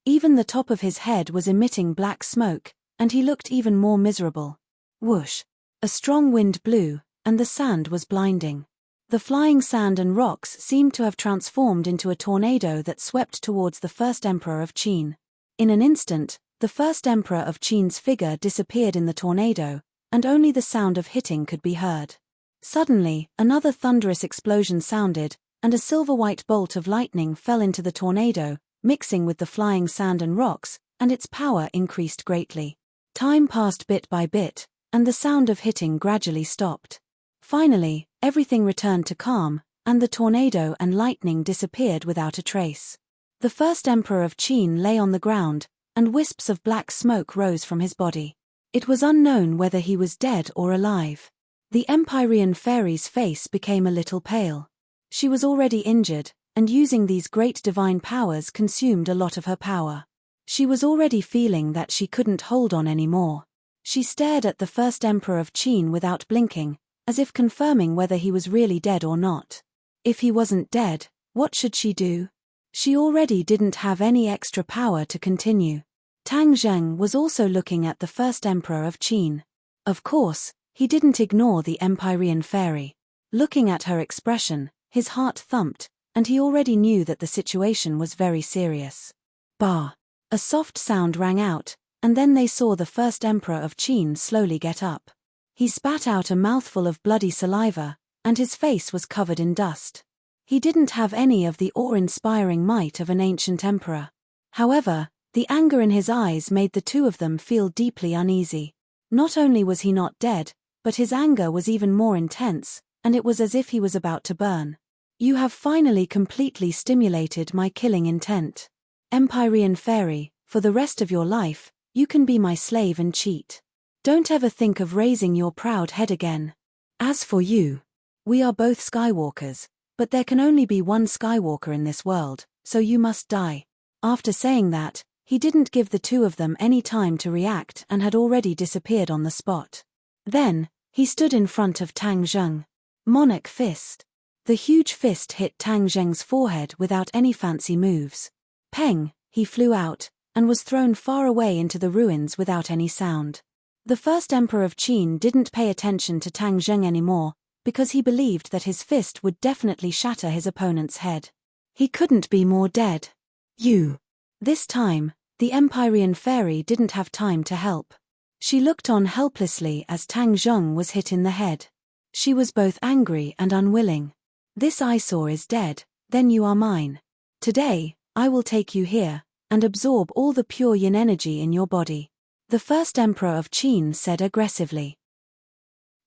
Even the top of his head was emitting black smoke, and he looked even more miserable. Whoosh! A strong wind blew, and the sand was blinding. The flying sand and rocks seemed to have transformed into a tornado that swept towards the first emperor of Qin. In an instant, the first emperor of Qin's figure disappeared in the tornado, and only the sound of hitting could be heard. Suddenly, another thunderous explosion sounded, and a silver-white bolt of lightning fell into the tornado, mixing with the flying sand and rocks, and its power increased greatly. Time passed bit by bit, and the sound of hitting gradually stopped. Finally, everything returned to calm, and the tornado and lightning disappeared without a trace. The first emperor of Qin lay on the ground, and wisps of black smoke rose from his body. It was unknown whether he was dead or alive. The Empyrean fairy's face became a little pale. She was already injured, and using these great divine powers consumed a lot of her power. She was already feeling that she couldn't hold on anymore. She stared at the first emperor of Qin without blinking, as if confirming whether he was really dead or not. If he wasn't dead, what should she do? She already didn't have any extra power to continue. Tang Zheng was also looking at the first emperor of Qin. Of course, he didn't ignore the Empyrean fairy. Looking at her expression, his heart thumped, and he already knew that the situation was very serious. Bah! A soft sound rang out, and then they saw the first emperor of Qin slowly get up. He spat out a mouthful of bloody saliva, and his face was covered in dust. He didn't have any of the awe-inspiring might of an ancient emperor. However, the anger in his eyes made the two of them feel deeply uneasy. Not only was he not dead, but his anger was even more intense, and it was as if he was about to burn. "You have finally completely stimulated my killing intent. Empyrean fairy, for the rest of your life, you can be my slave and cheat. Don't ever think of raising your proud head again. As for you, we are both Skywalkers, But there can only be one Skywalker in this world, so you must die. After saying that, he didn't give the two of them any time to react and had already disappeared on the spot. Then, he stood in front of Tang Zheng. Monarch fist. The huge fist hit Tang Zheng's forehead without any fancy moves. Peng, he flew out, and was thrown far away into the ruins without any sound. The first emperor of Qin didn't pay attention to Tang Zheng anymore, because he believed that his fist would definitely shatter his opponent's head. He couldn't be more dead. You. This time, the Empyrean fairy didn't have time to help. She looked on helplessly as Tang Zheng was hit in the head. She was both angry and unwilling. This eyesore is dead, then you are mine. Today, I will take you here, and absorb all the pure yin energy in your body. The first emperor of Qin said aggressively.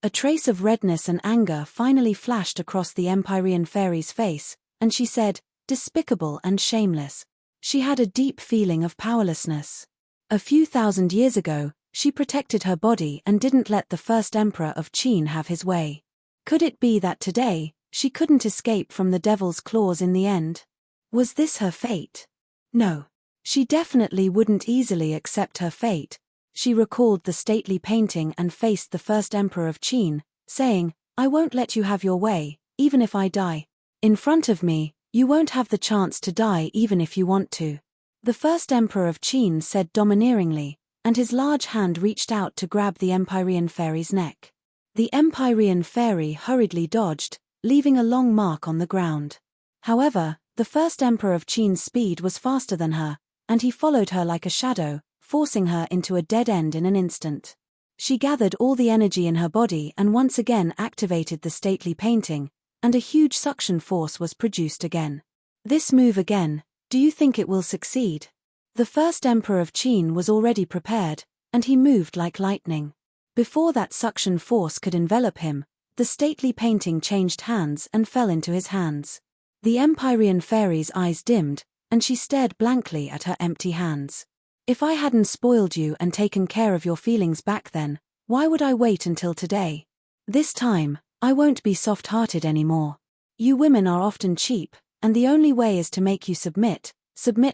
A trace of redness and anger finally flashed across the Empyrean fairy's face, and she said, despicable and shameless. She had a deep feeling of powerlessness. A few thousand years ago, she protected her body and didn't let the first emperor of Qin have his way. Could it be that today, she couldn't escape from the devil's claws in the end? Was this her fate? No. She definitely wouldn't easily accept her fate. She recalled the stately painting and faced the first emperor of Qin, saying, I won't let you have your way, even if I die. In front of me, you won't have the chance to die even if you want to. The first emperor of Qin said domineeringly, and his large hand reached out to grab the Empyrean fairy's neck. The Empyrean fairy hurriedly dodged, leaving a long mark on the ground. However, the first emperor of Qin's speed was faster than her, and he followed her like a shadow, forcing her into a dead end in an instant. She gathered all the energy in her body and once again activated the stately painting, and a huge suction force was produced again. This move again, do you think it will succeed? The first emperor of Qin was already prepared, and he moved like lightning. Before that suction force could envelop him, the stately painting changed hands and fell into his hands. The Empyrean fairy's eyes dimmed, and she stared blankly at her empty hands. If I hadn't spoiled you and taken care of your feelings back then, why would I wait until today? This time, I won't be soft-hearted anymore. You women are often cheap, and the only way is to make you submit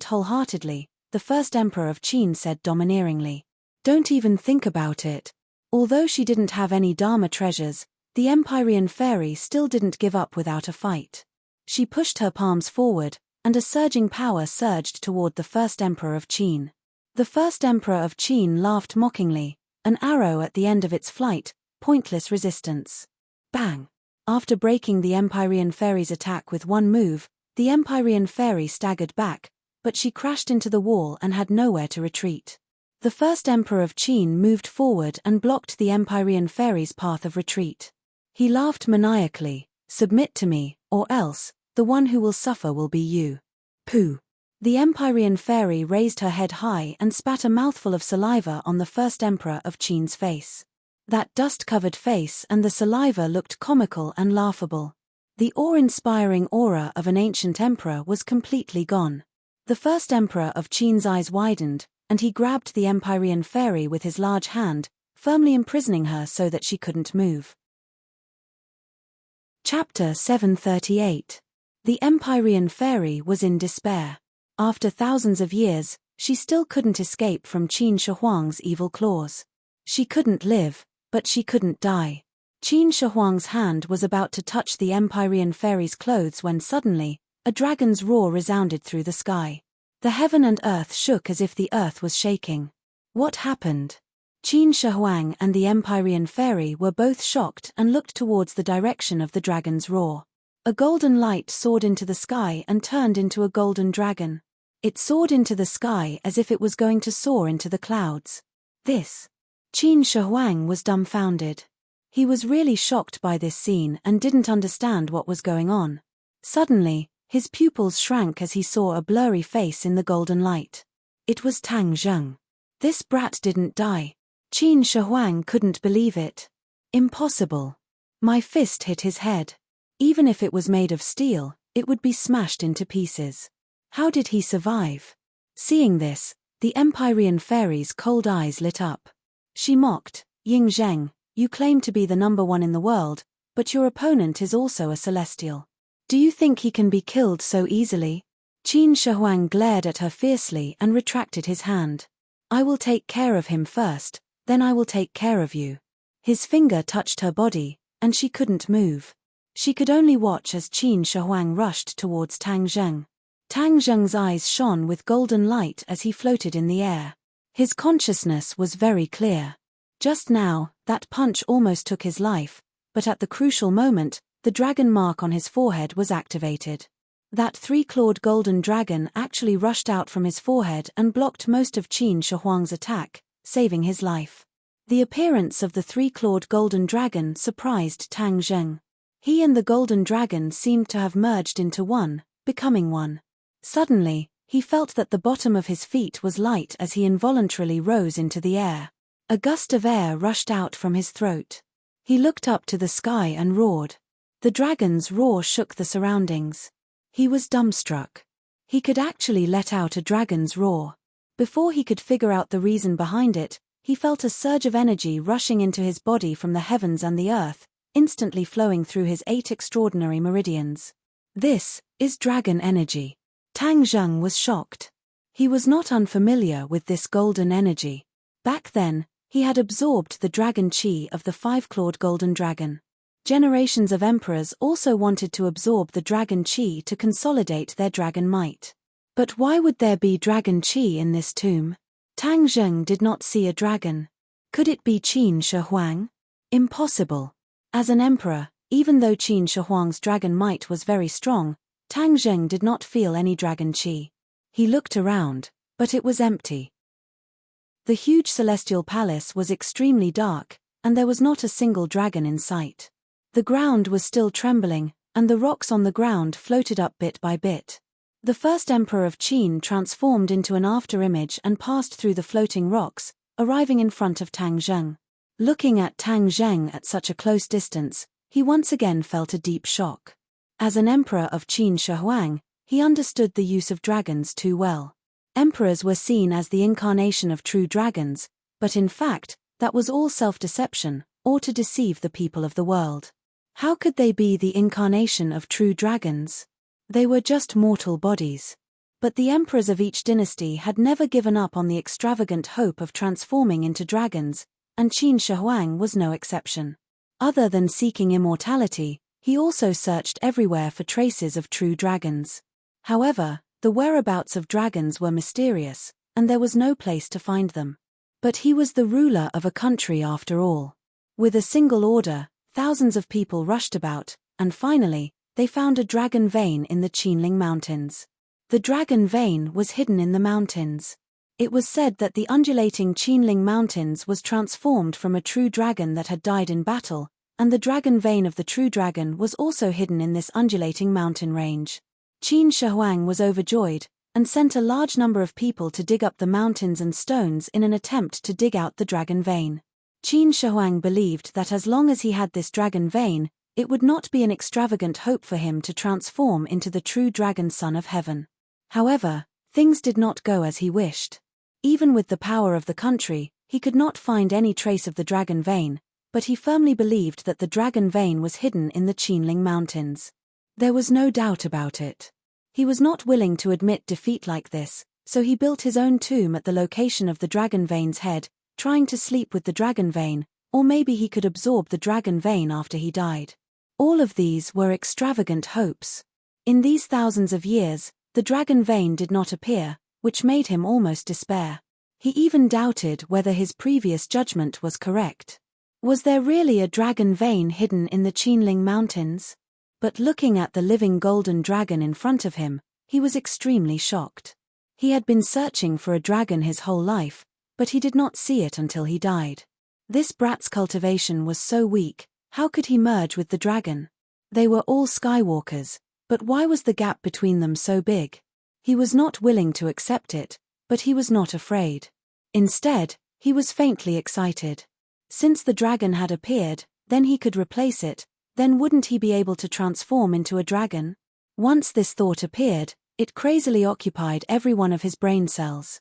wholeheartedly, the first emperor of Qin said domineeringly. Don't even think about it. Although she didn't have any Dharma treasures, the Empyrean fairy still didn't give up without a fight. She pushed her palms forward, and a surging power surged toward the first emperor of Qin. The first emperor of Qin laughed mockingly, an arrow at the end of its flight, pointless resistance. Bang! After breaking the Empyrean fairy's attack with one move, the Empyrean fairy staggered back, but she crashed into the wall and had nowhere to retreat. The first emperor of Qin moved forward and blocked the Empyrean fairy's path of retreat. He laughed maniacally, submit to me, or else, the one who will suffer will be you. Pooh! The Empyrean fairy raised her head high and spat a mouthful of saliva on the first emperor of Qin's face. That dust-covered face and the saliva looked comical and laughable. The awe-inspiring aura of an ancient emperor was completely gone. The first emperor of Qin's eyes widened, and he grabbed the Empyrean fairy with his large hand, firmly imprisoning her so that she couldn't move. Chapter 738. The Empyrean fairy was in despair. After thousands of years, she still couldn't escape from Qin Shi Huang's evil claws. She couldn't live, but she couldn't die. Qin Shi Huang's hand was about to touch the Empyrean fairy's clothes when suddenly, a dragon's roar resounded through the sky. The heaven and earth shook as if the earth was shaking. What happened? Qin Shi Huang and the Empyrean fairy were both shocked and looked towards the direction of the dragon's roar. A golden light soared into the sky and turned into a golden dragon. It soared into the sky as if it was going to soar into the clouds. Qin Shi Huang was dumbfounded. He was really shocked by this scene and didn't understand what was going on. Suddenly, his pupils shrank as he saw a blurry face in the golden light. It was Tang Zheng. This brat didn't die. Qin Shi Huang couldn't believe it. Impossible. My fist hit his head. Even if it was made of steel, it would be smashed into pieces. How did he survive? Seeing this, the Empyrean fairy's cold eyes lit up. She mocked, Ying Zheng, you claim to be the number one in the world, but your opponent is also a celestial. Do you think he can be killed so easily? Qin Shi Huang glared at her fiercely and retracted his hand. I will take care of him first, then I will take care of you. His finger touched her body, and she couldn't move. She could only watch as Qin Shi Huang rushed towards Tang Zheng. Tang Zheng's eyes shone with golden light as he floated in the air. His consciousness was very clear. Just now, that punch almost took his life, but at the crucial moment, the dragon mark on his forehead was activated. That three-clawed golden dragon actually rushed out from his forehead and blocked most of Qin Shi Huang's attack, saving his life. The appearance of the three-clawed golden dragon surprised Tang Zheng. He and the golden dragon seemed to have merged into one, becoming one. Suddenly, he felt that the bottom of his feet was light as he involuntarily rose into the air. A gust of air rushed out from his throat. He looked up to the sky and roared. The dragon's roar shook the surroundings. He was dumbstruck. He could actually let out a dragon's roar. Before he could figure out the reason behind it, he felt a surge of energy rushing into his body from the heavens and the earth, instantly flowing through his 8 extraordinary meridians. This is dragon energy. Tang Zheng was shocked. He was not unfamiliar with this golden energy. Back then, he had absorbed the dragon chi of the 5-clawed golden dragon. Generations of emperors also wanted to absorb the dragon chi to consolidate their dragon might. But why would there be dragon chi in this tomb? Tang Zheng did not see a dragon. Could it be Qin Shi Huang? Impossible. As an emperor, even though Qin Shi Huang's dragon might was very strong, Tang Zheng did not feel any dragon chi. He looked around, but it was empty. The huge celestial palace was extremely dark, and there was not a single dragon in sight. The ground was still trembling, and the rocks on the ground floated up bit by bit. The first emperor of Qin transformed into an afterimage and passed through the floating rocks, arriving in front of Tang Zheng. Looking at Tang Zheng at such a close distance, he once again felt a deep shock. As an emperor of Qin Shi Huang, he understood the use of dragons too well. Emperors were seen as the incarnation of true dragons, but in fact, that was all self-deception, or to deceive the people of the world. How could they be the incarnation of true dragons? They were just mortal bodies. But the emperors of each dynasty had never given up on the extravagant hope of transforming into dragons, and Qin Shi Huang was no exception. Other than seeking immortality, he also searched everywhere for traces of true dragons. However, the whereabouts of dragons were mysterious, and there was no place to find them. But he was the ruler of a country after all. With a single order, thousands of people rushed about, and finally, they found a dragon vein in the Qinling Mountains. The dragon vein was hidden in the mountains. It was said that the undulating Qinling Mountains was transformed from a true dragon that had died in battle, and the dragon vein of the true dragon was also hidden in this undulating mountain range. Qin Shi Huang was overjoyed, and sent a large number of people to dig up the mountains and stones in an attempt to dig out the dragon vein. Qin Shi Huang believed that as long as he had this dragon vein, it would not be an extravagant hope for him to transform into the true dragon son of heaven. However, things did not go as he wished. Even with the power of the country, he could not find any trace of the dragon vein, but he firmly believed that the dragon vein was hidden in the Qinling Mountains. There was no doubt about it. He was not willing to admit defeat like this, so he built his own tomb at the location of the dragon vein's head, trying to sleep with the dragon vein, or maybe he could absorb the dragon vein after he died. All of these were extravagant hopes. In these thousands of years, the dragon vein did not appear, which made him almost despair. He even doubted whether his previous judgment was correct. Was there really a dragon vein hidden in the Qinling Mountains? But looking at the living golden dragon in front of him, he was extremely shocked. He had been searching for a dragon his whole life, but he did not see it until he died. This brat's cultivation was so weak, how could he merge with the dragon? They were all skywalkers, but why was the gap between them so big? He was not willing to accept it, but he was not afraid. Instead, he was faintly excited. Since the dragon had appeared, then he could replace it, then wouldn't he be able to transform into a dragon? Once this thought appeared, it crazily occupied every one of his brain cells.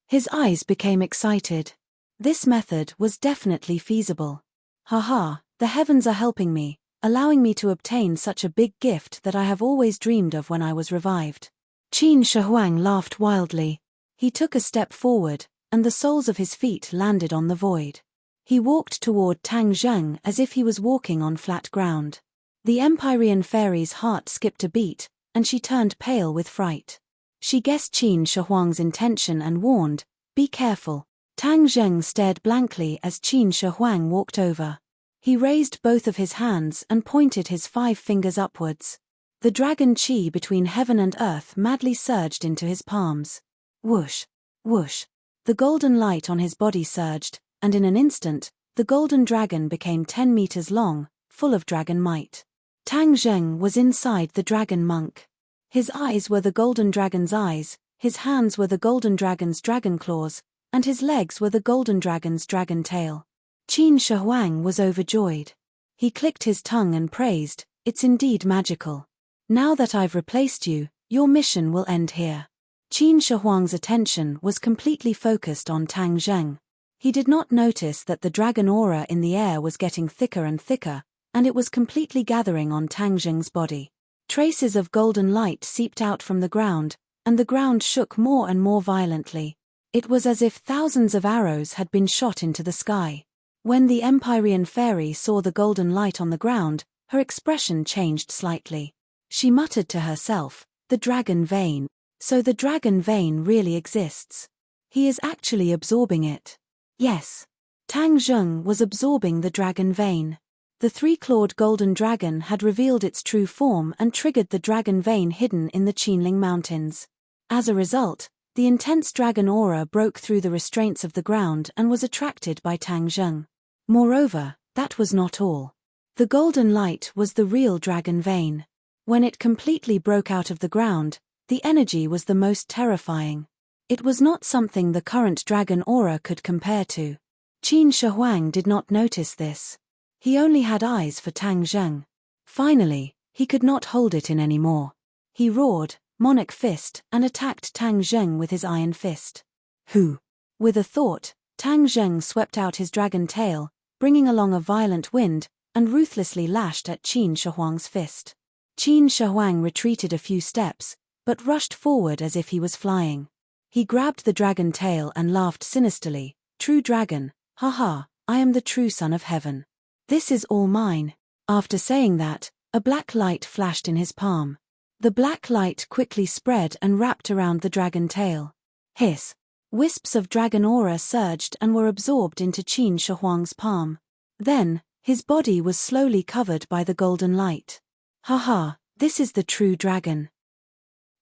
His eyes became excited. This method was definitely feasible. Haha, the heavens are helping me, allowing me to obtain such a big gift that I have always dreamed of when I was revived." Qin Shi Huang laughed wildly. He took a step forward, and the soles of his feet landed on the void. He walked toward Tang Zheng as if he was walking on flat ground. The Empyrean fairy's heart skipped a beat, and she turned pale with fright. She guessed Qin Shi Huang's intention and warned, "Be careful." Tang Zheng stared blankly as Qin Shi Huang walked over. He raised both of his hands and pointed his 5 fingers upwards. The dragon chi between heaven and earth madly surged into his palms. Whoosh! Whoosh! The golden light on his body surged, and in an instant, the golden dragon became 10 meters long, full of dragon might. Tang Zheng was inside the dragon monk. His eyes were the golden dragon's eyes, his hands were the golden dragon's dragon claws, and his legs were the golden dragon's dragon tail. Qin Shi Huang was overjoyed. He clicked his tongue and praised, "It's indeed magical. Now that I've replaced you, your mission will end here." Qin Shi Huang's attention was completely focused on Tang Zheng. He did not notice that the dragon aura in the air was getting thicker and thicker, and it was completely gathering on Tang Zheng's body. Traces of golden light seeped out from the ground, and the ground shook more and more violently. It was as if thousands of arrows had been shot into the sky. When the Empyrean fairy saw the golden light on the ground, her expression changed slightly. She muttered to herself, "The dragon vein. So the dragon vein really exists. He is actually absorbing it." Yes. Tang Zheng was absorbing the dragon vein. The 3-clawed golden dragon had revealed its true form and triggered the dragon vein hidden in the Qinling Mountains. As a result, the intense dragon aura broke through the restraints of the ground and was attracted by Tang Zheng. Moreover, that was not all. The golden light was the real dragon vein. When it completely broke out of the ground, the energy was the most terrifying. It was not something the current dragon aura could compare to. Qin Shi Huang did not notice this. He only had eyes for Tang Zheng. Finally, he could not hold it in anymore. He roared, "Monarch fist," and attacked Tang Zheng with his iron fist. Who? With a thought, Tang Zheng swept out his dragon tail, bringing along a violent wind, and ruthlessly lashed at Qin Shi Huang's fist. Qin Shi Huang retreated a few steps, but rushed forward as if he was flying. He grabbed the dragon tail and laughed sinisterly, "True dragon, haha, I am the true son of heaven. This is all mine." After saying that, a black light flashed in his palm. The black light quickly spread and wrapped around the dragon tail. Hiss! Wisps of dragon aura surged and were absorbed into Qin Shi Huang's palm. Then, his body was slowly covered by the golden light. "Haha, this is the true dragon.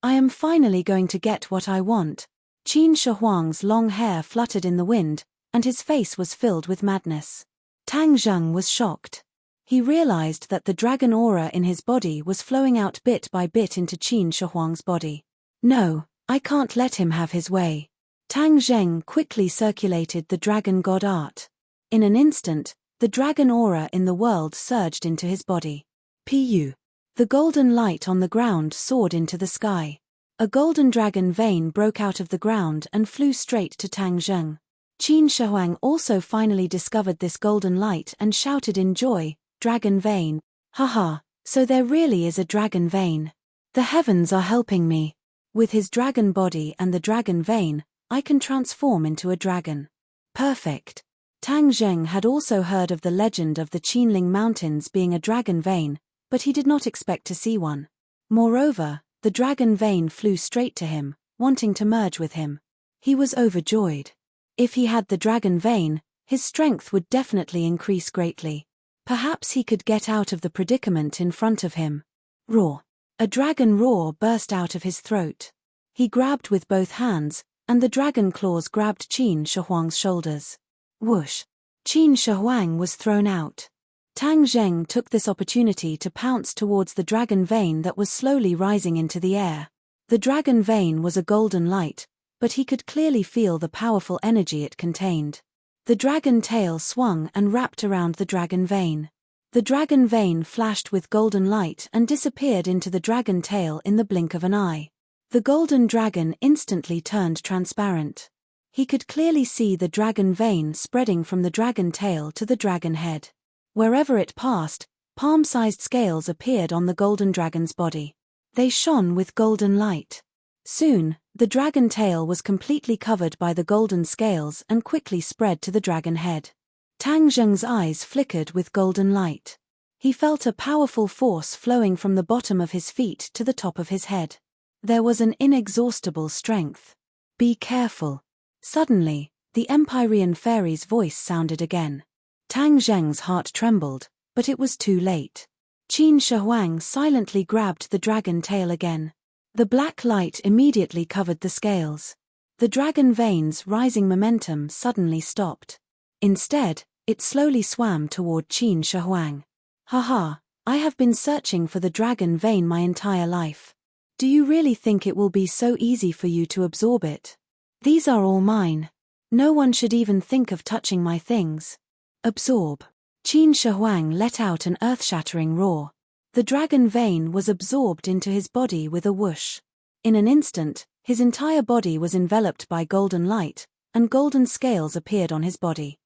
I am finally going to get what I want." Qin Shi Huang's long hair fluttered in the wind, and his face was filled with madness. Tang Zheng was shocked. He realized that the dragon aura in his body was flowing out bit by bit into Qin Shi Huang's body. "No, I can't let him have his way." Tang Zheng quickly circulated the dragon god art. In an instant, the dragon aura in the world surged into his body. Pu. The golden light on the ground soared into the sky. A golden dragon vein broke out of the ground and flew straight to Tang Zheng. Qin Shi Huang also finally discovered this golden light and shouted in joy, "Dragon vein. Haha, so there really is a dragon vein. The heavens are helping me. With his dragon body and the dragon vein, I can transform into a dragon. Perfect." Tang Zheng had also heard of the legend of the Qinling Mountains being a dragon vein, but he did not expect to see one. Moreover, the dragon vein flew straight to him, wanting to merge with him. He was overjoyed. If he had the dragon vein, his strength would definitely increase greatly. Perhaps he could get out of the predicament in front of him. Roar! A dragon roar burst out of his throat. He grabbed with both hands, and the dragon claws grabbed Qin Shi Huang's shoulders. Whoosh! Qin Shi Huang was thrown out. Tang Zheng took this opportunity to pounce towards the dragon vein that was slowly rising into the air. The dragon vein was a golden light, but he could clearly feel the powerful energy it contained. The dragon tail swung and wrapped around the dragon vein. The dragon vein flashed with golden light and disappeared into the dragon tail in the blink of an eye. The golden dragon instantly turned transparent. He could clearly see the dragon vein spreading from the dragon tail to the dragon head. Wherever it passed, Palm-sized scales appeared on the golden dragon's body. They shone with golden light. Soon, the dragon tail was completely covered by the golden scales and quickly spread to the dragon head. Tang Zheng's eyes flickered with golden light. He felt a powerful force flowing from the bottom of his feet to the top of his head. There was an inexhaustible strength. Be careful. Suddenly, the Empyrean fairy's voice sounded again. Tang Zheng's heart trembled, but it was too late. Qin Shi Huang silently grabbed the dragon tail again. The black light immediately covered the scales. The dragon veins' rising momentum suddenly stopped. Instead, it slowly swam toward Qin Shi Huang. Haha, I have been searching for the dragon vein my entire life. Do you really think it will be so easy for you to absorb it? These are all mine. No one should even think of touching my things. Absorb. Qin Shi Huang let out an earth-shattering roar. The dragon vein was absorbed into his body with a whoosh. In an instant, his entire body was enveloped by golden light, and golden scales appeared on his body.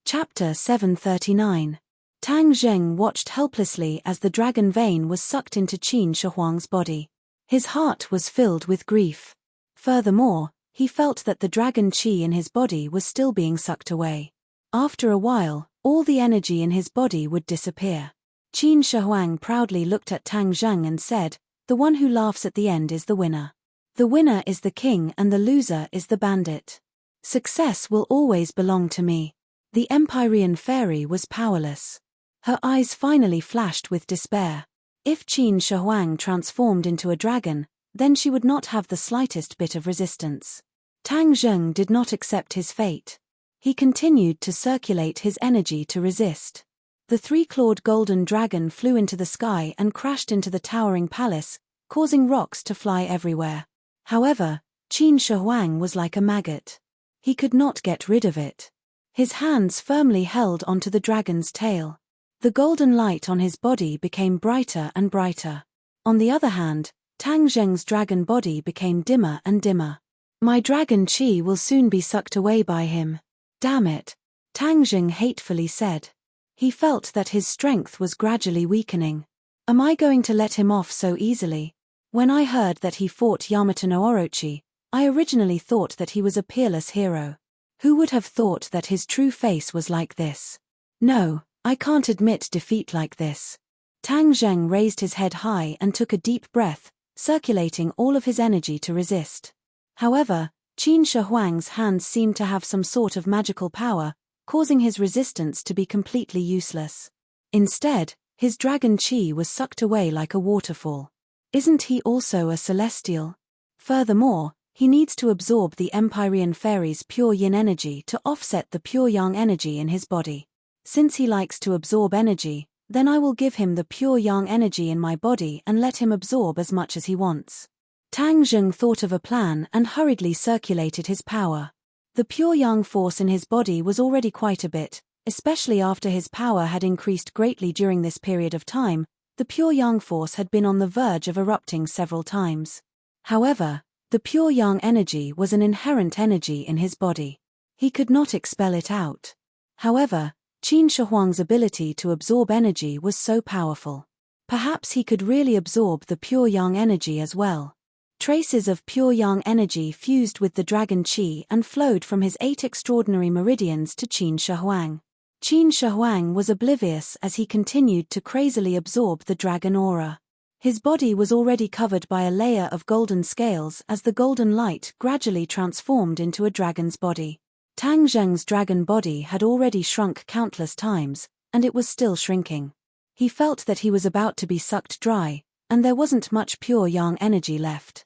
Chapter 739. Tang Zheng watched helplessly as the dragon vein was sucked into Qin Shi Huang's body. His heart was filled with grief. Furthermore, he felt that the dragon qi in his body was still being sucked away. After a while, all the energy in his body would disappear. Qin Shi Huang proudly looked at Tang Zheng and said, "The one who laughs at the end is the winner. The winner is the king and the loser is the bandit. Success will always belong to me." The Empyrean fairy was powerless. Her eyes finally flashed with despair. If Qin Shi Huang transformed into a dragon, then she would not have the slightest bit of resistance. Tang Zheng did not accept his fate. He continued to circulate his energy to resist. The three-clawed golden dragon flew into the sky and crashed into the towering palace, causing rocks to fly everywhere. However, Qin Shi Huang was like a maggot. He could not get rid of it. His hands firmly held onto the dragon's tail. The golden light on his body became brighter and brighter. On the other hand, Tang Zheng's dragon body became dimmer and dimmer. My dragon qi will soon be sucked away by him. Damn it, Tang Zheng hatefully said. He felt that his strength was gradually weakening. Am I going to let him off so easily? When I heard that he fought Yamato no Orochi, I originally thought that he was a peerless hero. Who would have thought that his true face was like this? No, I can't admit defeat like this. Tang Zheng raised his head high and took a deep breath, circulating all of his energy to resist. However, Qin Shi Huang's hands seemed to have some sort of magical power, causing his resistance to be completely useless. Instead, his dragon qi was sucked away like a waterfall. Isn't he also a celestial? Furthermore, he needs to absorb the Empyrean fairy's pure yin energy to offset the pure yang energy in his body. Since he likes to absorb energy, then I will give him the pure yang energy in my body and let him absorb as much as he wants. Tang Zheng thought of a plan and hurriedly circulated his power. The pure yang force in his body was already quite a bit, especially after his power had increased greatly during this period of time. The pure yang force had been on the verge of erupting several times. However, the pure yang energy was an inherent energy in his body. He could not expel it out. However, Qin Shi Huang's ability to absorb energy was so powerful. Perhaps he could really absorb the pure yang energy as well. Traces of pure yang energy fused with the dragon qi and flowed from his 8 extraordinary meridians to Qin Shi Huang. Qin Shi Huang was oblivious as he continued to crazily absorb the dragon aura. His body was already covered by a layer of golden scales as the golden light gradually transformed into a dragon's body. Tang Zheng's dragon body had already shrunk countless times, and it was still shrinking. He felt that he was about to be sucked dry, and there wasn't much pure yang energy left.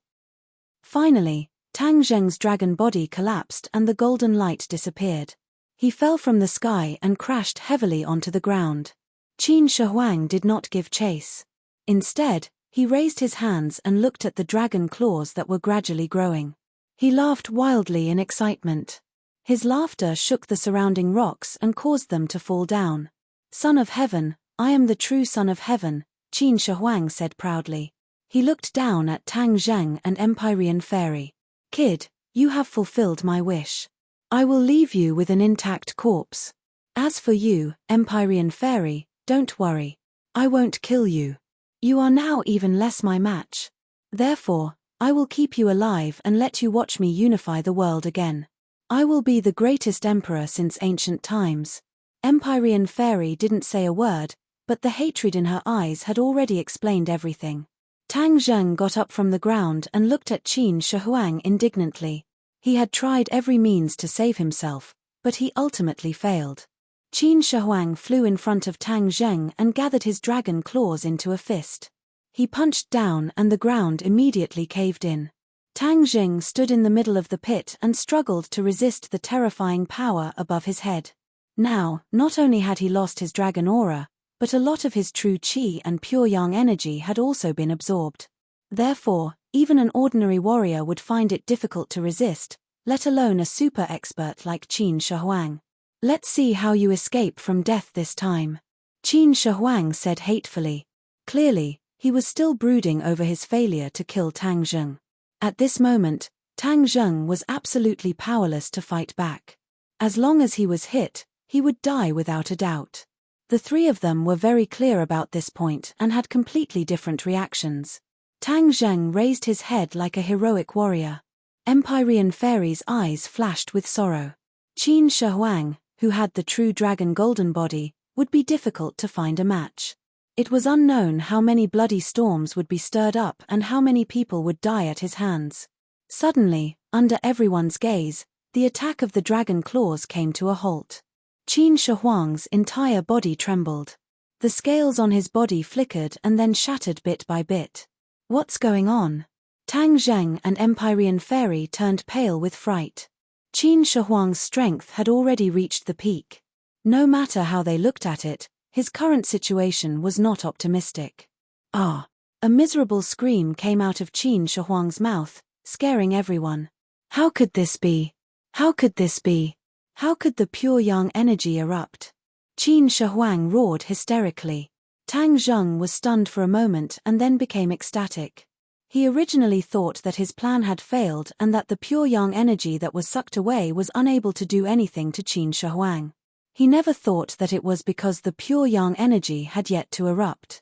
Finally, Tang Zheng's dragon body collapsed and the golden light disappeared. He fell from the sky and crashed heavily onto the ground. Qin Shi Huang did not give chase. Instead, he raised his hands and looked at the dragon claws that were gradually growing. He laughed wildly in excitement. His laughter shook the surrounding rocks and caused them to fall down. Son of Heaven, I am the true Son of Heaven, Qin Shi Huang said proudly. He looked down at Tang Zheng and Empyrean Fairy. Kid, you have fulfilled my wish. I will leave you with an intact corpse. As for you, Empyrean Fairy, don't worry. I won't kill you. You are now even less my match. Therefore, I will keep you alive and let you watch me unify the world again. I will be the greatest emperor since ancient times. Empyrean Fairy didn't say a word, but the hatred in her eyes had already explained everything. Tang Zheng got up from the ground and looked at Qin Shi Huang indignantly. He had tried every means to save himself, but he ultimately failed. Qin Shi Huang flew in front of Tang Zheng and gathered his dragon claws into a fist. He punched down and the ground immediately caved in. Tang Zheng stood in the middle of the pit and struggled to resist the terrifying power above his head. Now, not only had he lost his dragon aura, but a lot of his true qi and pure yang energy had also been absorbed. Therefore, even an ordinary warrior would find it difficult to resist, let alone a super expert like Qin Shi Huang. Let's see how you escape from death this time. Qin Shi Huang said hatefully. Clearly, he was still brooding over his failure to kill Tang Zheng. At this moment, Tang Zheng was absolutely powerless to fight back. As long as he was hit, he would die without a doubt. The three of them were very clear about this point and had completely different reactions. Tang Zheng raised his head like a heroic warrior. Empyrean Fairy's eyes flashed with sorrow. Qin Shi Huang, who had the true dragon golden body, would be difficult to find a match. It was unknown how many bloody storms would be stirred up and how many people would die at his hands. Suddenly, under everyone's gaze, the attack of the dragon claws came to a halt. Qin Shi Huang's entire body trembled. The scales on his body flickered and then shattered bit by bit. What's going on? Tang Zheng and Empyrean Fairy turned pale with fright. Qin Shi Huang's strength had already reached the peak. No matter how they looked at it, his current situation was not optimistic. Ah! A miserable scream came out of Qin Shi Huang's mouth, scaring everyone. How could this be? How could this be? How could the pure yang energy erupt? Qin Shi Huang roared hysterically. Tang Zheng was stunned for a moment and then became ecstatic. He originally thought that his plan had failed and that the pure yang energy that was sucked away was unable to do anything to Qin Shi Huang. He never thought that it was because the pure yang energy had yet to erupt.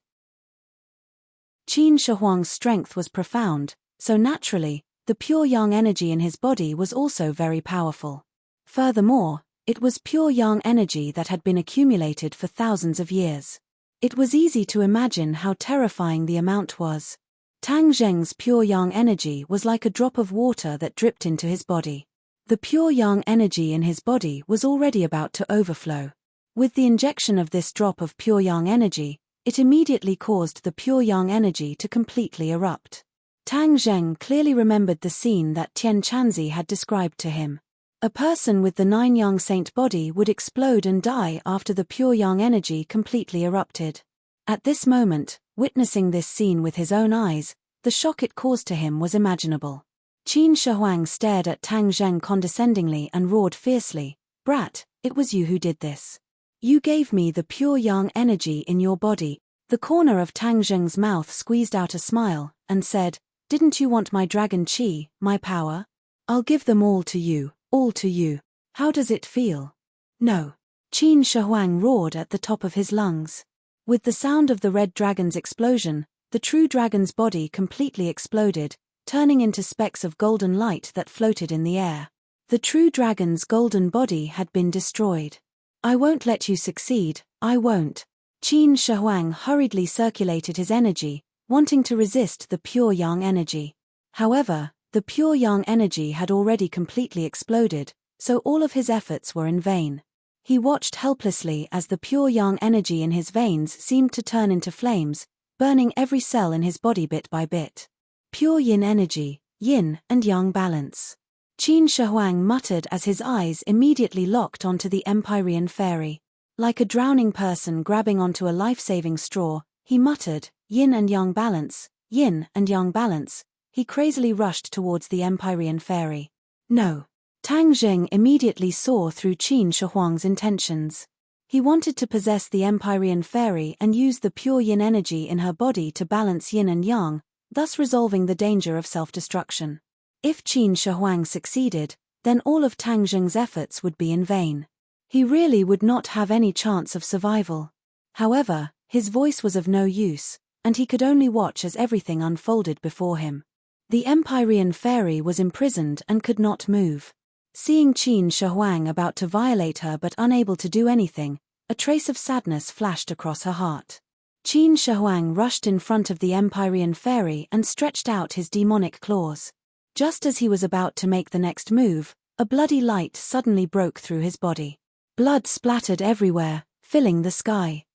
Qin Shi Huang's strength was profound, so naturally, the pure yang energy in his body was also very powerful. Furthermore, it was pure yang energy that had been accumulated for thousands of years. It was easy to imagine how terrifying the amount was. Tang Zheng's pure yang energy was like a drop of water that dripped into his body. The pure yang energy in his body was already about to overflow. With the injection of this drop of pure yang energy, it immediately caused the pure yang energy to completely erupt. Tang Zheng clearly remembered the scene that Tian Chanzi had described to him. A person with the 9 yang saint body would explode and die after the pure yang energy completely erupted. At this moment, witnessing this scene with his own eyes, the shock it caused to him was imaginable. Qin Shi Huang stared at Tang Zheng condescendingly and roared fiercely, "Brat, it was you who did this. You gave me the pure yang energy in your body." The corner of Tang Zheng's mouth squeezed out a smile, and said, "Didn't you want my dragon qi, my power? I'll give them all to you. All to you. How does it feel?" "No." Qin Shi Huang roared at the top of his lungs. With the sound of the red dragon's explosion, the true dragon's body completely exploded, turning into specks of golden light that floated in the air. The true dragon's golden body had been destroyed. "I won't let you succeed, I won't." Qin Shi Huang hurriedly circulated his energy, wanting to resist the pure yang energy. However, the pure yang energy had already completely exploded, so all of his efforts were in vain. He watched helplessly as the pure yang energy in his veins seemed to turn into flames, burning every cell in his body bit by bit. Pure yin energy, yin and yang balance. Qin Shi Huang muttered as his eyes immediately locked onto the Empyrean Fairy. Like a drowning person grabbing onto a life-saving straw, he muttered, "Yin and yang balance, yin and yang balance." He crazily rushed towards the Empyrean Fairy. No. Tang Zheng immediately saw through Qin Shi Huang's intentions. He wanted to possess the Empyrean Fairy and use the pure yin energy in her body to balance yin and yang, thus resolving the danger of self-destruction. If Qin Shi Huang succeeded, then all of Tang Zheng's efforts would be in vain. He really would not have any chance of survival. However, his voice was of no use, and he could only watch as everything unfolded before him. The Empyrean fairy was imprisoned and could not move. Seeing Qin Shi Huang about to violate her but unable to do anything, a trace of sadness flashed across her heart. Qin Shi Huang rushed in front of the Empyrean fairy and stretched out his demonic claws. Just as he was about to make the next move, a bloody light suddenly broke through his body. Blood splattered everywhere, filling the sky.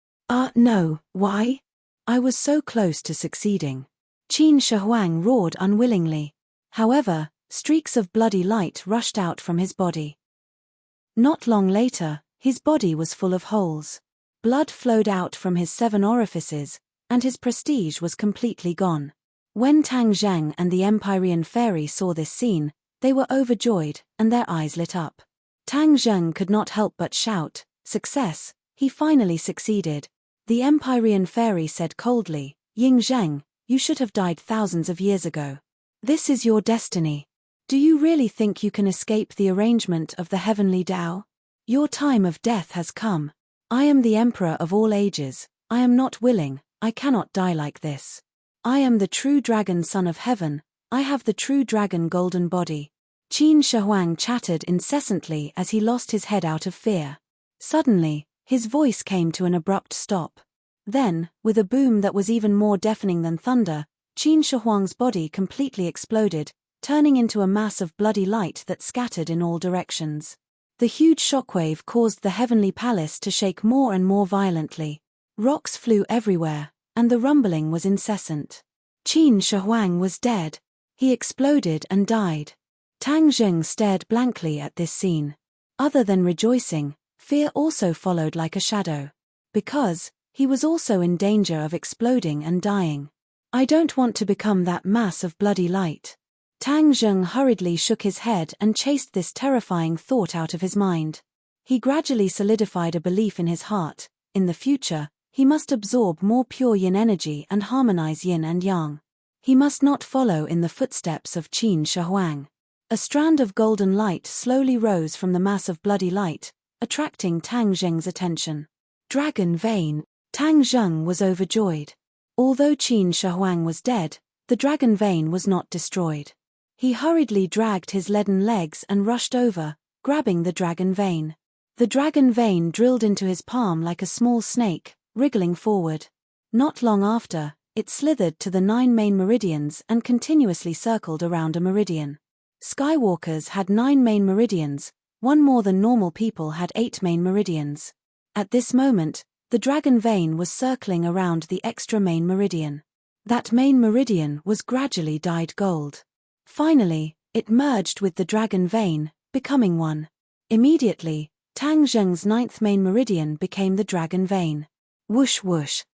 No, why? I was so close to succeeding. Qin Shi Huang roared unwillingly. However, streaks of bloody light rushed out from his body. Not long later, his body was full of holes. Blood flowed out from his 7 orifices, and his prestige was completely gone. When Tang Zheng and the Empyrean fairy saw this scene, they were overjoyed, and their eyes lit up. Tang Zheng could not help but shout, "Success, he finally succeeded." The Empyrean fairy said coldly, "Ying Zheng, you should have died thousands of years ago. This is your destiny. Do you really think you can escape the arrangement of the heavenly Tao? Your time of death has come. I am the emperor of all ages. I am not willing, I cannot die like this. I am the true dragon son of heaven, I have the true dragon golden body." Qin Shi Huang chattered incessantly as he lost his head out of fear. Suddenly, his voice came to an abrupt stop. Then, with a boom that was even more deafening than thunder, Qin Shi Huang's body completely exploded, turning into a mass of bloody light that scattered in all directions. The huge shockwave caused the heavenly palace to shake more and more violently. Rocks flew everywhere, and the rumbling was incessant. Qin Shi Huang was dead. He exploded and died. Tang Zheng stared blankly at this scene. Other than rejoicing, fear also followed like a shadow. Because he was also in danger of exploding and dying. "I don't want to become that mass of bloody light." Tang Zheng hurriedly shook his head and chased this terrifying thought out of his mind. He gradually solidified a belief in his heart: in the future, he must absorb more pure yin energy and harmonize yin and yang. He must not follow in the footsteps of Qin Shi Huang. A strand of golden light slowly rose from the mass of bloody light, attracting Tang Zheng's attention. Dragon vein. Tang Zheng was overjoyed. Although Qin Shi Huang was dead, the dragon vein was not destroyed. He hurriedly dragged his leaden legs and rushed over, grabbing the dragon vein. The dragon vein drilled into his palm like a small snake, wriggling forward. Not long after, it slithered to the 9 main meridians and continuously circled around a meridian. Skywalkers had 9 main meridians, one more than normal people had 8 main meridians. At this moment, the dragon vein was circling around the extra main meridian. That main meridian was gradually dyed gold. Finally, it merged with the dragon vein, becoming one. Immediately, Tang Zheng's 9th main meridian became the dragon vein. Whoosh whoosh.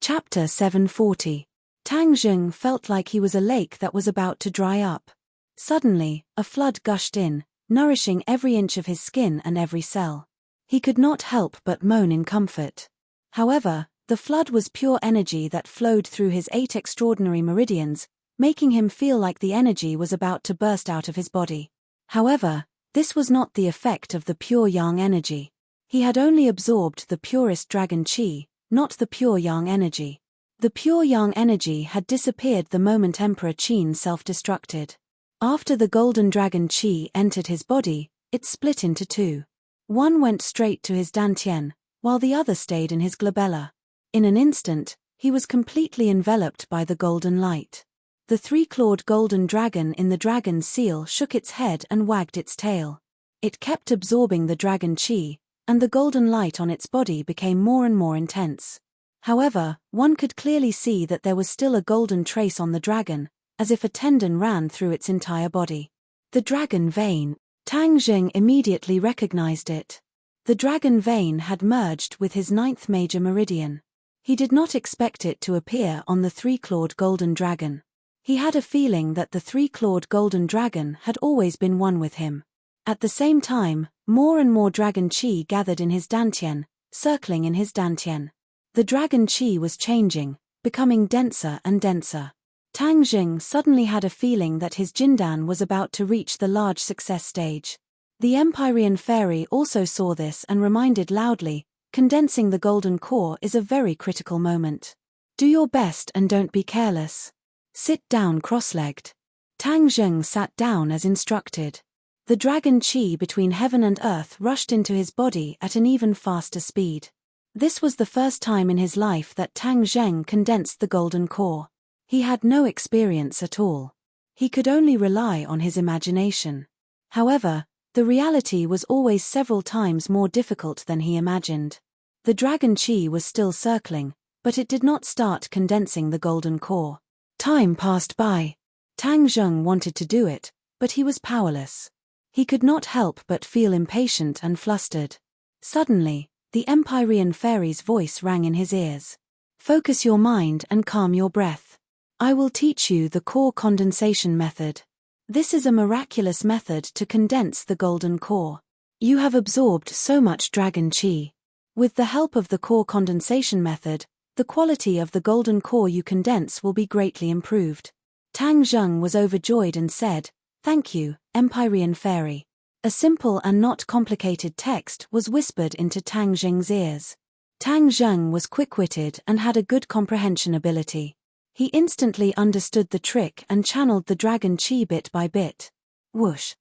Chapter 740. Tang Zheng felt like he was a lake that was about to dry up. Suddenly, a flood gushed in, nourishing every inch of his skin and every cell. He could not help but moan in comfort. However, the flood was pure energy that flowed through his 8 extraordinary meridians, making him feel like the energy was about to burst out of his body. However, this was not the effect of the pure yang energy. He had only absorbed the purest dragon qi, not the pure yang energy. The pure yang energy had disappeared the moment Emperor Qin self-destructed. After the golden dragon qi entered his body, it split into 2. One went straight to his dantian, while the other stayed in his glabella. In an instant, he was completely enveloped by the golden light. The 3-clawed golden dragon in the dragon's seal shook its head and wagged its tail. It kept absorbing the dragon qi, and the golden light on its body became more and more intense. However, one could clearly see that there was still a golden trace on the dragon, as if a tendon ran through its entire body. The dragon vein. Tang Zheng immediately recognized it. The dragon vein had merged with his 9th major meridian. He did not expect it to appear on the 3-clawed golden dragon. He had a feeling that the 3-clawed golden dragon had always been one with him. At the same time, more and more dragon qi gathered in his dantian, circling in his dantian. The dragon qi was changing, becoming denser and denser. Tang Zheng suddenly had a feeling that his jindan was about to reach the large success stage. The Empyrean fairy also saw this and reminded loudly, condensing the golden core is a very critical moment. Do your best and don't be careless. Sit down cross-legged. Tang Zheng sat down as instructed. The dragon qi between heaven and earth rushed into his body at an even faster speed. This was the first time in his life that Tang Zheng condensed the golden core. He had no experience at all. He could only rely on his imagination. However, the reality was always several times more difficult than he imagined. The dragon qi was still circling, but it did not start condensing the golden core. Time passed by. Tang Zheng wanted to do it, but he was powerless. He could not help but feel impatient and flustered. Suddenly, the Empyrean fairy's voice rang in his ears. Focus your mind and calm your breath. I will teach you the core condensation method. This is a miraculous method to condense the golden core. You have absorbed so much dragon qi. With the help of the core condensation method, the quality of the golden core you condense will be greatly improved. Tang Zheng was overjoyed and said, Thank you, Empyrean fairy. A simple and not complicated text was whispered into Tang Zheng's ears. Tang Zheng was quick-witted and had a good comprehension ability. He instantly understood the trick and channeled the dragon qi bit by bit. Whoosh!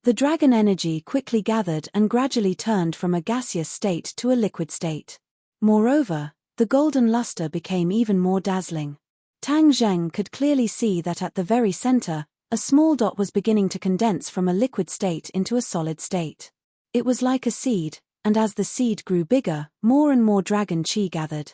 The dragon energy quickly gathered and gradually turned from a gaseous state to a liquid state. Moreover, the golden luster became even more dazzling. Tang Zheng could clearly see that at the very center, a small dot was beginning to condense from a liquid state into a solid state. It was like a seed, and as the seed grew bigger, more and more dragon qi gathered.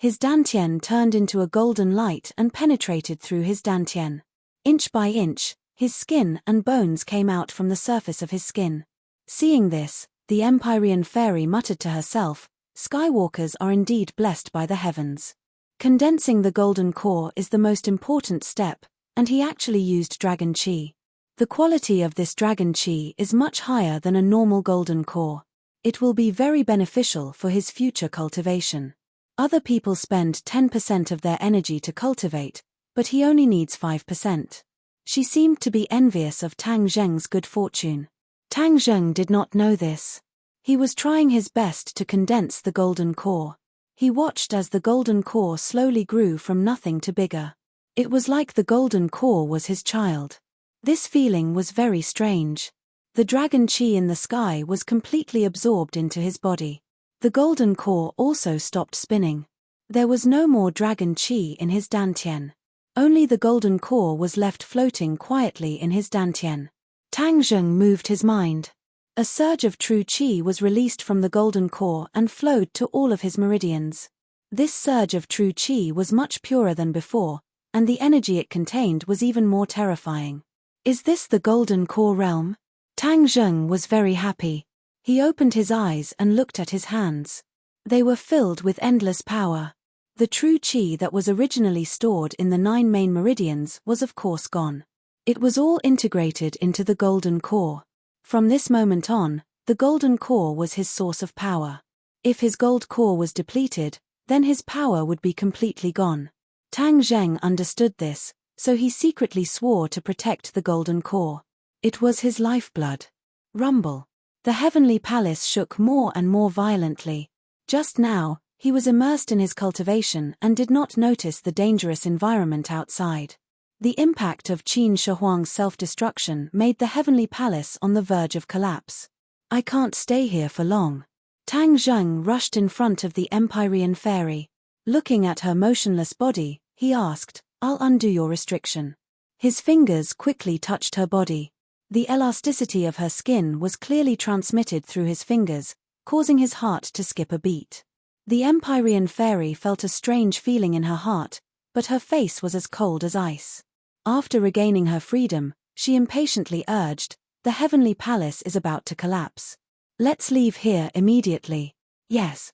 His dantian turned into a golden light and penetrated through his dantian. Inch by inch, his skin and bones came out from the surface of his skin. Seeing this, the Empyrean fairy muttered to herself, Skywalkers are indeed blessed by the heavens. Condensing the golden core is the most important step, and he actually used dragon qi. The quality of this dragon qi is much higher than a normal golden core. It will be very beneficial for his future cultivation. Other people spend 10% of their energy to cultivate, but he only needs 5%. She seemed to be envious of Tang Zheng's good fortune. Tang Zheng did not know this. He was trying his best to condense the golden core. He watched as the golden core slowly grew from nothing to bigger. It was like the golden core was his child. This feeling was very strange. The dragon qi in the sky was completely absorbed into his body. The golden core also stopped spinning. There was no more dragon qi in his dantian. Only the golden core was left floating quietly in his dantian. Tang Zheng moved his mind. A surge of true qi was released from the golden core and flowed to all of his meridians. This surge of true qi was much purer than before, and the energy it contained was even more terrifying. Is this the golden core realm? Tang Zheng was very happy. He opened his eyes and looked at his hands. They were filled with endless power. The true qi that was originally stored in the 9 main meridians was of course gone. It was all integrated into the golden core. From this moment on, the golden core was his source of power. If his gold core was depleted, then his power would be completely gone. Tang Zheng understood this, so he secretly swore to protect the golden core. It was his lifeblood. Rumble. The heavenly palace shook more and more violently. Just now, he was immersed in his cultivation and did not notice the dangerous environment outside. The impact of Qin Shi Huang's self-destruction made the heavenly palace on the verge of collapse. I can't stay here for long. Tang Zheng rushed in front of the Empyrean fairy. Looking at her motionless body, he asked, I'll undo your restriction. His fingers quickly touched her body. The elasticity of her skin was clearly transmitted through his fingers, causing his heart to skip a beat. The Empyrean fairy felt a strange feeling in her heart, but her face was as cold as ice. After regaining her freedom, she impatiently urged, the heavenly palace is about to collapse. Let's leave here immediately. Yes.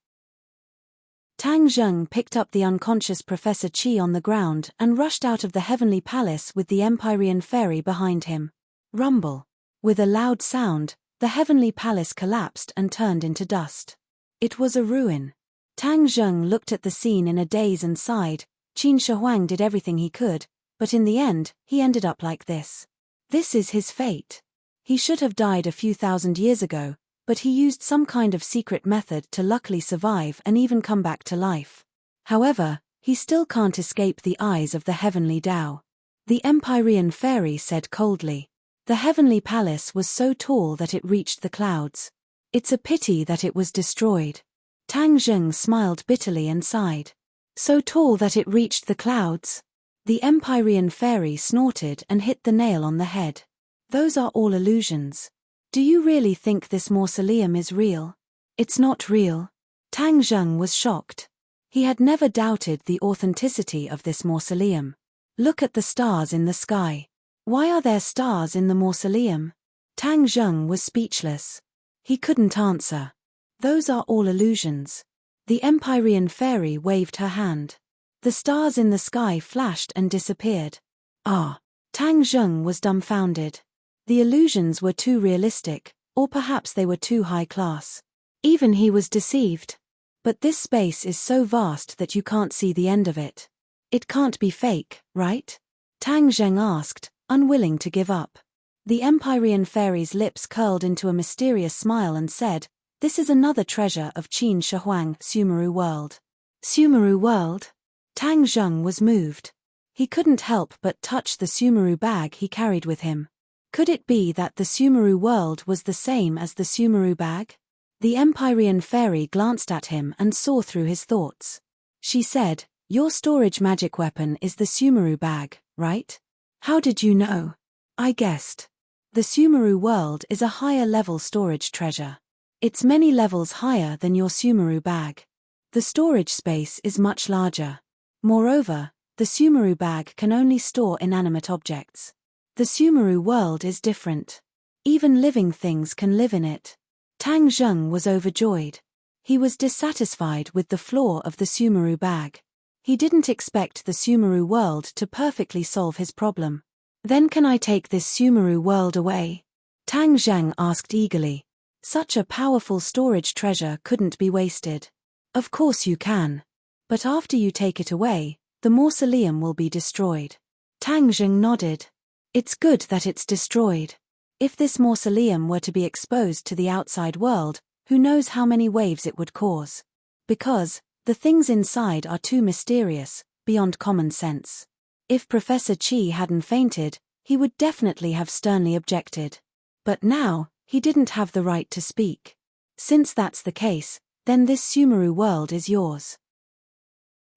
Tang Zheng picked up the unconscious Professor Qi on the ground and rushed out of the heavenly palace with the Empyrean fairy behind him. Rumble. With a loud sound, the heavenly palace collapsed and turned into dust. It was a ruin. Tang Zheng looked at the scene in a daze and sighed. Qin Shi Huang did everything he could, but in the end, he ended up like this. This is his fate. He should have died a few thousand years ago, but he used some kind of secret method to luckily survive and even come back to life. However, he still can't escape the eyes of the heavenly Tao. The Empyrean fairy said coldly. The heavenly palace was so tall that it reached the clouds. It's a pity that it was destroyed. Tang Zheng smiled bitterly and sighed. So tall that it reached the clouds? The Empyrean fairy snorted and hit the nail on the head. Those are all illusions. Do you really think this mausoleum is real? It's not real. Tang Zheng was shocked. He had never doubted the authenticity of this mausoleum. Look at the stars in the sky. Why are there stars in the mausoleum? Tang Zheng was speechless. He couldn't answer. Those are all illusions. The Empyrean fairy waved her hand. The stars in the sky flashed and disappeared. Ah! Tang Zheng was dumbfounded. The illusions were too realistic, or perhaps they were too high class. Even he was deceived. But this space is so vast that you can't see the end of it. It can't be fake, right? Tang Zheng asked, unwilling to give up. The Empyrean fairy's lips curled into a mysterious smile and said, "This is another treasure of Qin Shi Huang, Sumeru world." Sumeru world? Tang Zheng was moved. He couldn't help but touch the Sumeru bag he carried with him. Could it be that the Sumeru world was the same as the Sumeru bag? The Empyrean fairy glanced at him and saw through his thoughts. She said, "Your storage magic weapon is the Sumeru bag, right?" "How did you know?" "I guessed. The Sumeru world is a higher level storage treasure. It's many levels higher than your Sumeru bag. The storage space is much larger. Moreover, the Sumeru bag can only store inanimate objects. The Sumeru world is different. Even living things can live in it." Tang Zheng was overjoyed. He was dissatisfied with the flaw of the Sumeru bag. He didn't expect the Sumeru world to perfectly solve his problem. "Then can I take this Sumeru world away?" Tang Zheng asked eagerly. Such a powerful storage treasure couldn't be wasted. "Of course you can. But after you take it away, the mausoleum will be destroyed." Tang Zheng nodded. "It's good that it's destroyed. If this mausoleum were to be exposed to the outside world, who knows how many waves it would cause? Because the things inside are too mysterious, beyond common sense. If Professor Qi hadn't fainted, he would definitely have sternly objected. But now, he didn't have the right to speak. Since that's the case, then this Sumeru world is yours."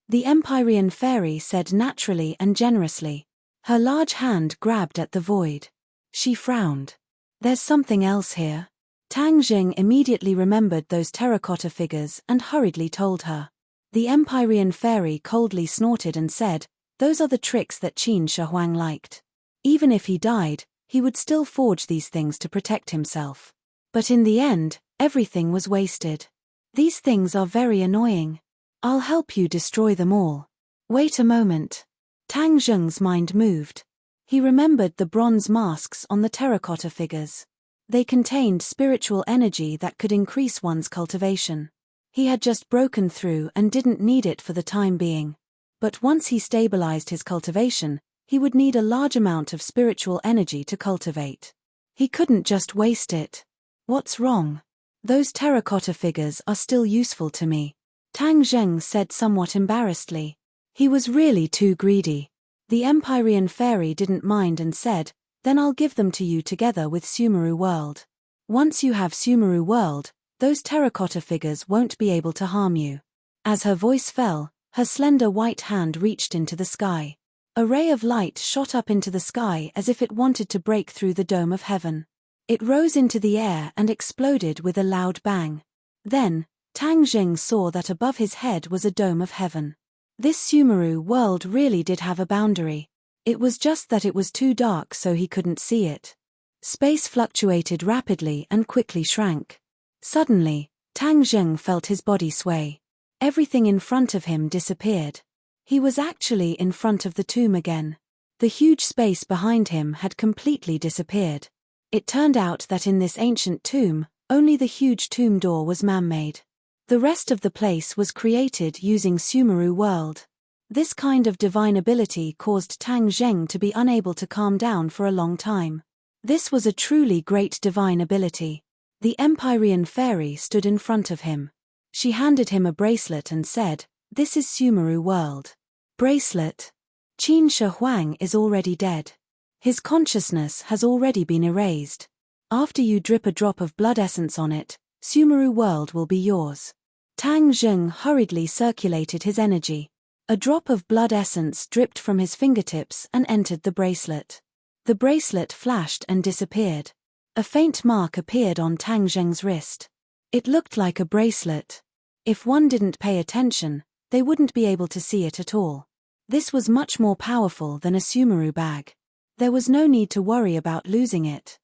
The Empyrean fairy said naturally and generously. Her large hand grabbed at the void. She frowned. "There's something else here." Tang Zheng immediately remembered those terracotta figures and hurriedly told her. The Empyrean fairy coldly snorted and said, "Those are the tricks that Qin Shi Huang liked. Even if he died, he would still forge these things to protect himself. But in the end, everything was wasted. These things are very annoying. I'll help you destroy them all." "Wait a moment." Tang Zheng's mind moved. He remembered the bronze masks on the terracotta figures. They contained spiritual energy that could increase one's cultivation. He had just broken through and didn't need it for the time being. But once he stabilized his cultivation, he would need a large amount of spiritual energy to cultivate. He couldn't just waste it. "What's wrong?" "Those terracotta figures are still useful to me," Tang Zheng said somewhat embarrassedly. He was really too greedy. The Empyrean fairy didn't mind and said, "Then I'll give them to you together with Sumeru world. Once you have Sumeru world, those terracotta figures won't be able to harm you." As her voice fell, her slender white hand reached into the sky. A ray of light shot up into the sky as if it wanted to break through the dome of heaven. It rose into the air and exploded with a loud bang. Then, Tang Zheng saw that above his head was a dome of heaven. This Sumeru world really did have a boundary. It was just that it was too dark so he couldn't see it. Space fluctuated rapidly and quickly shrank. Suddenly, Tang Zheng felt his body sway. Everything in front of him disappeared. He was actually in front of the tomb again. The huge space behind him had completely disappeared. It turned out that in this ancient tomb, only the huge tomb door was man-made. The rest of the place was created using Sumeru world. This kind of divine ability caused Tang Zheng to be unable to calm down for a long time. This was a truly great divine ability. The Empyrean fairy stood in front of him. She handed him a bracelet and said, "This is Sumeru world." Bracelet. Qin Shi Huang is already dead. His consciousness has already been erased. After you drip a drop of blood essence on it, Sumeru world will be yours. Tang Zheng hurriedly circulated his energy. A drop of blood essence dripped from his fingertips and entered the bracelet. The bracelet flashed and disappeared. A faint mark appeared on Tang Zheng's wrist. It looked like a bracelet. If one didn't pay attention, they wouldn't be able to see it at all. This was much more powerful than a Sumeru bag. There was no need to worry about losing it.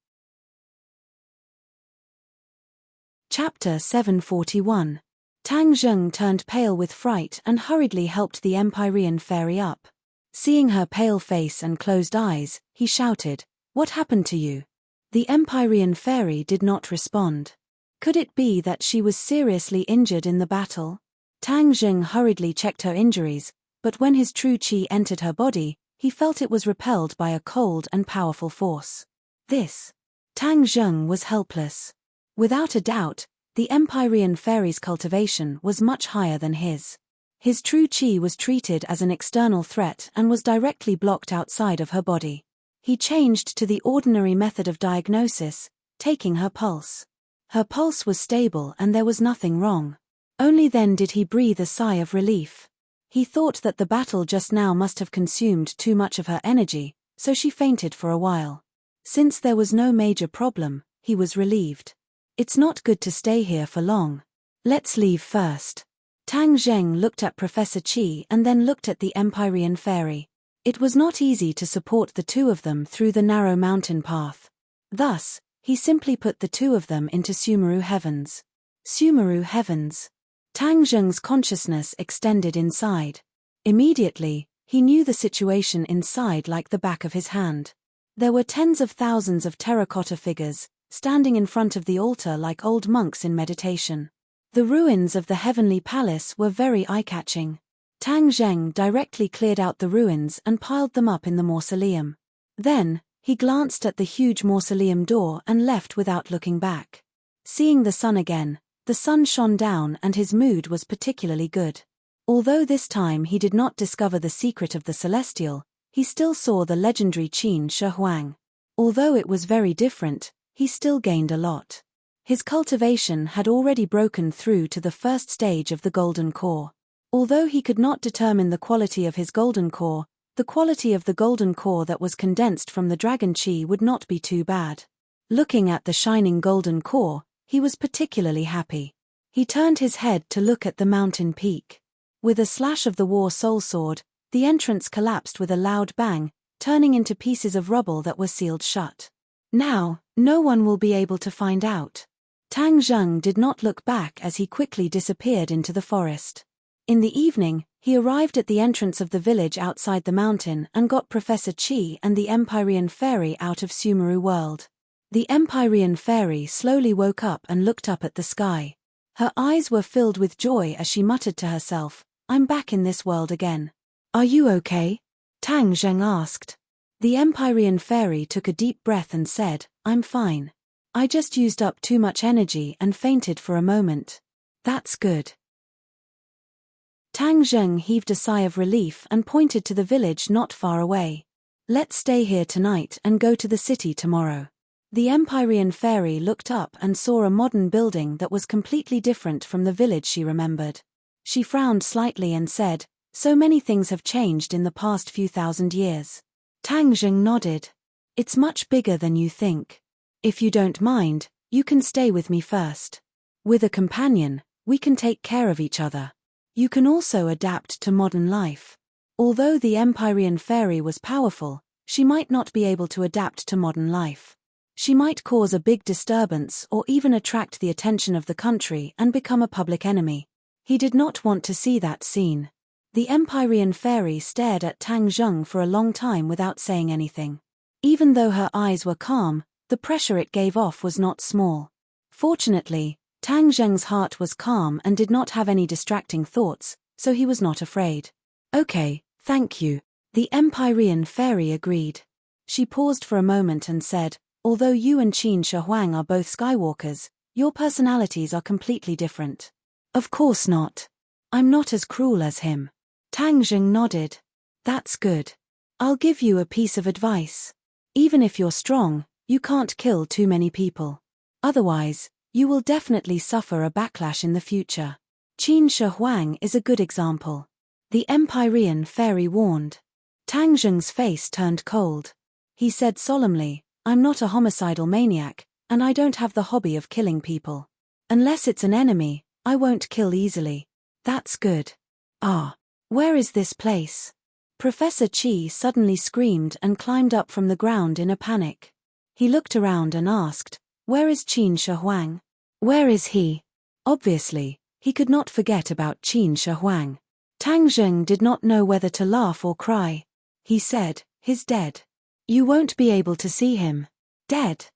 Chapter 741. Tang Zheng turned pale with fright and hurriedly helped the Empyrean fairy up. Seeing her pale face and closed eyes, he shouted, "What happened to you?" The Empyrean fairy did not respond. Could it be that she was seriously injured in the battle? Tang Zheng hurriedly checked her injuries, but when his true qi entered her body, he felt it was repelled by a cold and powerful force. Tang Zheng was helpless. Without a doubt, the Empyrean fairy's cultivation was much higher than his. His true qi was treated as an external threat and was directly blocked outside of her body. He changed to the ordinary method of diagnosis, taking her pulse. Her pulse was stable and there was nothing wrong. Only then did he breathe a sigh of relief. He thought that the battle just now must have consumed too much of her energy, so she fainted for a while. Since there was no major problem, he was relieved. It's not good to stay here for long. Let's leave first. Tang Zheng looked at Professor Qi and then looked at the Empyrean fairy. It was not easy to support the two of them through the narrow mountain path. Thus, he simply put the two of them into Sumeru heavens. Sumeru heavens. Tang Zheng's consciousness extended inside. Immediately, he knew the situation inside like the back of his hand. There were tens of thousands of terracotta figures, standing in front of the altar like old monks in meditation. The ruins of the heavenly palace were very eye-catching. Tang Zheng directly cleared out the ruins and piled them up in the mausoleum. Then, he glanced at the huge mausoleum door and left without looking back. Seeing the sun again, the sun shone down and his mood was particularly good. Although this time he did not discover the secret of the celestial, he still saw the legendary Qin Shi Huang. Although it was very different, he still gained a lot. His cultivation had already broken through to the first stage of the golden core. Although he could not determine the quality of his golden core, the quality of the golden core that was condensed from the dragon qi would not be too bad. Looking at the shining golden core, he was particularly happy. He turned his head to look at the mountain peak. With a slash of the war soul sword, the entrance collapsed with a loud bang, turning into pieces of rubble that were sealed shut. Now, no one will be able to find out. Tang Zheng did not look back as he quickly disappeared into the forest. In the evening, he arrived at the entrance of the village outside the mountain and got Professor Qi and the Empyrean fairy out of Sumeru world. The Empyrean fairy slowly woke up and looked up at the sky. Her eyes were filled with joy as she muttered to herself, "I'm back in this world again." "Are you okay?" Tang Zheng asked. The Empyrean fairy took a deep breath and said, "I'm fine. I just used up too much energy and fainted for a moment." "That's good." Tang Zheng heaved a sigh of relief and pointed to the village not far away. "Let's stay here tonight and go to the city tomorrow." The Empyrean fairy looked up and saw a modern building that was completely different from the village she remembered. She frowned slightly and said, "So many things have changed in the past few thousand years." Tang Zheng nodded. "It's much bigger than you think. If you don't mind, you can stay with me first. With a companion, we can take care of each other. You can also adapt to modern life." Although the Empyrean fairy was powerful, she might not be able to adapt to modern life. She might cause a big disturbance or even attract the attention of the country and become a public enemy. He did not want to see that scene. The Empyrean fairy stared at Tang Zheng for a long time without saying anything. Even though her eyes were calm, the pressure it gave off was not small. Fortunately, Tang Zheng's heart was calm and did not have any distracting thoughts, so he was not afraid. "Okay, thank you." The Empyrean fairy agreed. She paused for a moment and said, Although you and Qin Shi Huang are both Skywalkers, your personalities are completely different. Of course not. I'm not as cruel as him. Tang Zheng nodded. That's good. I'll give you a piece of advice. Even if you're strong, you can't kill too many people. Otherwise, you will definitely suffer a backlash in the future. Qin Shi Huang is a good example. The Empyrean fairy warned. Tang Zheng's face turned cold. He said solemnly, I'm not a homicidal maniac, and I don't have the hobby of killing people. Unless it's an enemy, I won't kill easily. That's good. Ah. Where is this place? Professor Qi suddenly screamed and climbed up from the ground in a panic. He looked around and asked, where is Qin Shi Huang? Where is he? Obviously, he could not forget about Qin Shi Huang. Tang Zheng did not know whether to laugh or cry. He said, he's dead. You won't be able to see him. Dead?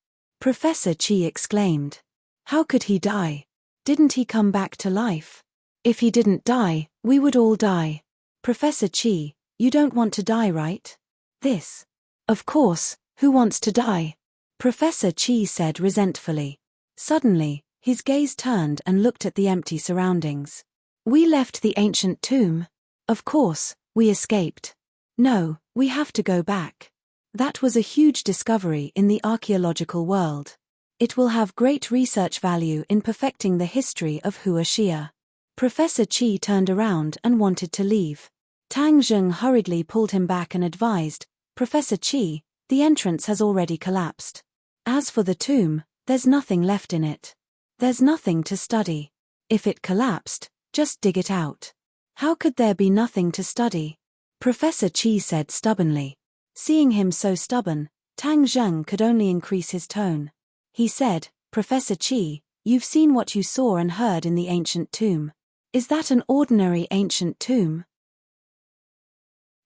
Professor Qi exclaimed. How could he die? Didn't he come back to life? If he didn't die, we would all die. Professor Qi, you don't want to die, right? This. Of course, who wants to die? Professor Qi said resentfully. Suddenly, his gaze turned and looked at the empty surroundings. We left the ancient tomb. Of course, we escaped. No, we have to go back. That was a huge discovery in the archaeological world. It will have great research value in perfecting the history of Hua Xia. Professor Qi turned around and wanted to leave. Tang Zheng hurriedly pulled him back and advised, Professor Qi, the entrance has already collapsed. As for the tomb, there's nothing left in it. There's nothing to study. If it collapsed, just dig it out. How could there be nothing to study? Professor Qi said stubbornly. Seeing him so stubborn, Tang Zheng could only increase his tone. He said, Professor Qi, you've seen what you saw and heard in the ancient tomb. Is that an ordinary ancient tomb?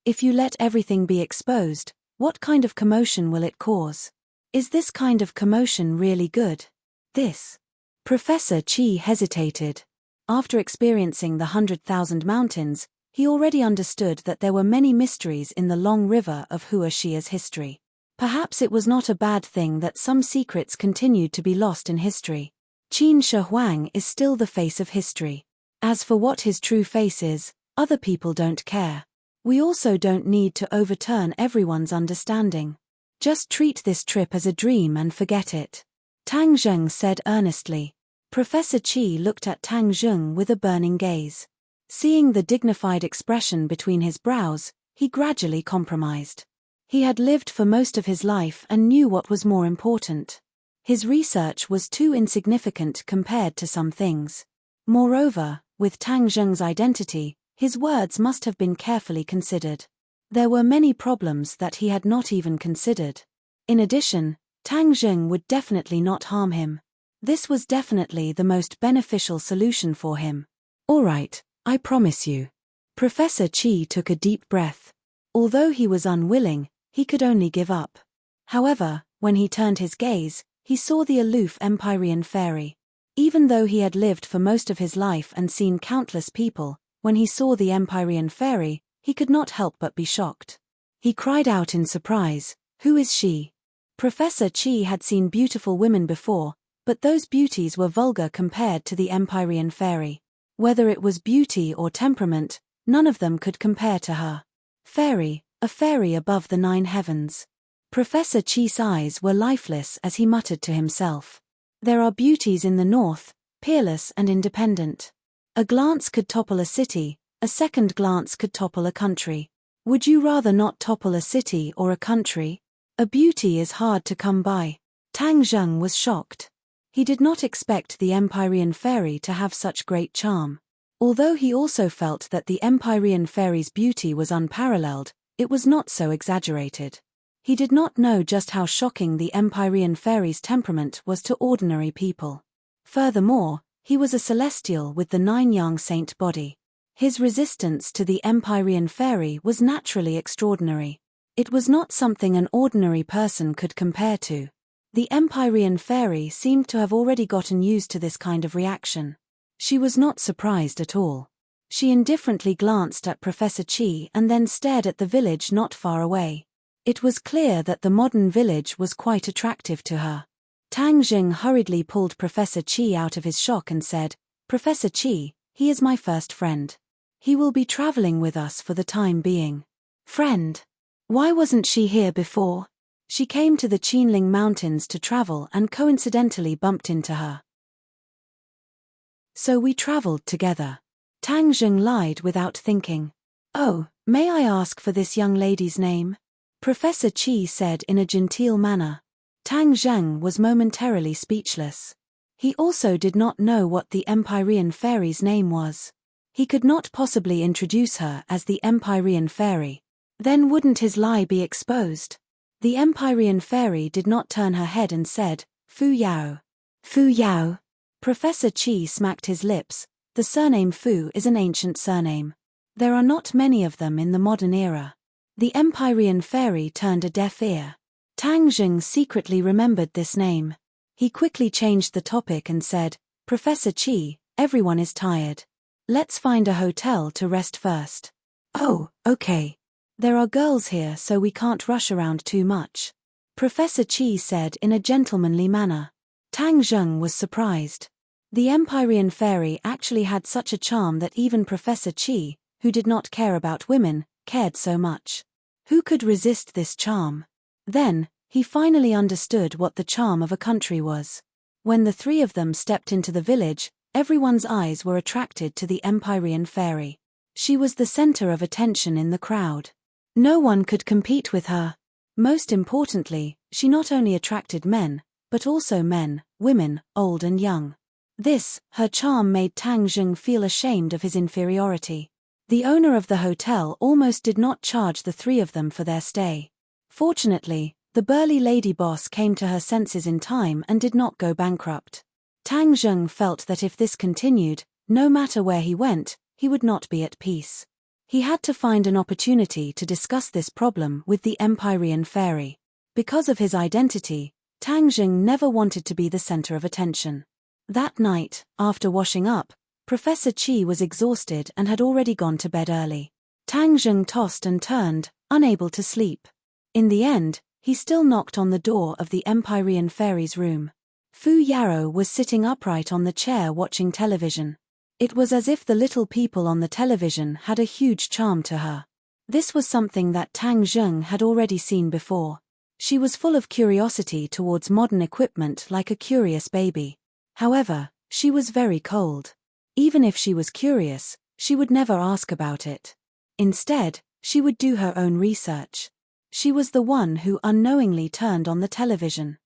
If you let everything be exposed, what kind of commotion will it cause? Is this kind of commotion really good? This. Professor Qi hesitated. After experiencing the 100,000 mountains, he already understood that there were many mysteries in the long river of Hua Xia's history. Perhaps it was not a bad thing that some secrets continued to be lost in history. Qin Shi Huang is still the face of history. As for what his true face is, other people don't care. We also don't need to overturn everyone's understanding. Just treat this trip as a dream and forget it. Tang Zheng said earnestly. Professor Qi looked at Tang Zheng with a burning gaze. Seeing the dignified expression between his brows, he gradually compromised. He had lived for most of his life and knew what was more important. His research was too insignificant compared to some things. Moreover, with Tang Zheng's identity, his words must have been carefully considered. There were many problems that he had not even considered. In addition, Tang Zheng would definitely not harm him. This was definitely the most beneficial solution for him. All right, I promise you. Professor Qi took a deep breath. Although he was unwilling, he could only give up. However, when he turned his gaze, he saw the aloof Empyrean fairy. Even though he had lived for most of his life and seen countless people, when he saw the Empyrean fairy, he could not help but be shocked. He cried out in surprise, "Who is she?" Professor Qi had seen beautiful women before, but those beauties were vulgar compared to the Empyrean fairy. Whether it was beauty or temperament, none of them could compare to her. Fairy, a fairy above the 9 heavens. Professor Qi's eyes were lifeless as he muttered to himself. There are beauties in the north, peerless and independent. A glance could topple a city, a second glance could topple a country. Would you rather not topple a city or a country? A beauty is hard to come by. Tang Zheng was shocked. He did not expect the Empyrean fairy to have such great charm. Although he also felt that the Empyrean fairy's beauty was unparalleled, it was not so exaggerated. He did not know just how shocking the Empyrean fairy's temperament was to ordinary people. Furthermore, he was a celestial with the 9-yang saint body. His resistance to the Empyrean fairy was naturally extraordinary. It was not something an ordinary person could compare to. The Empyrean fairy seemed to have already gotten used to this kind of reaction. She was not surprised at all. She indifferently glanced at Professor Qi and then stared at the village not far away. It was clear that the modern village was quite attractive to her. Tang Jing hurriedly pulled Professor Qi out of his shock and said, "Professor Qi, he is my first friend. He will be traveling with us for the time being." Friend? Why wasn't she here before? She came to the Qinling Mountains to travel and coincidentally bumped into her. So we traveled together. Tang Jing lied without thinking. "Oh, may I ask for this young lady's name?" Professor Qi said in a genteel manner. Tang Zheng was momentarily speechless. He also did not know what the Empyrean fairy's name was. He could not possibly introduce her as the Empyrean fairy. Then wouldn't his lie be exposed? The Empyrean fairy did not turn her head and said, "Fu Yao." Fu Yao. Professor Qi smacked his lips. The surname Fu is an ancient surname. There are not many of them in the modern era. The Empyrean fairy turned a deaf ear. Tang Jing secretly remembered this name. He quickly changed the topic and said, "Professor Qi, everyone is tired. Let's find a hotel to rest first." "Oh, okay. There are girls here so we can't rush around too much," Professor Qi said in a gentlemanly manner. Tang Zheng was surprised. The Empyrean fairy actually had such a charm that even Professor Qi, who did not care about women, cared so much. Who could resist this charm? Then, he finally understood what the charm of a country was. When the three of them stepped into the village, everyone's eyes were attracted to the Empyrean fairy. She was the center of attention in the crowd. No one could compete with her. Most importantly, she not only attracted men, but also men, women, old and young. This, her charm made Tang Jing feel ashamed of his inferiority. The owner of the hotel almost did not charge the three of them for their stay. Fortunately, the burly lady boss came to her senses in time and did not go bankrupt. Tang Jing felt that if this continued, no matter where he went, he would not be at peace. He had to find an opportunity to discuss this problem with the Empyrean fairy. Because of his identity, Tang Jing never wanted to be the center of attention. That night, after washing up, Professor Qi was exhausted and had already gone to bed early. Tang Jing tossed and turned, unable to sleep. In the end, he still knocked on the door of the Empyrean fairy's room. Fu Yarrow was sitting upright on the chair watching television. It was as if the little people on the television had a huge charm to her. This was something that Tang Jing had already seen before. She was full of curiosity towards modern equipment like a curious baby. However, she was very cold. Even if she was curious, she would never ask about it. Instead, she would do her own research. She was the one who unknowingly turned on the television.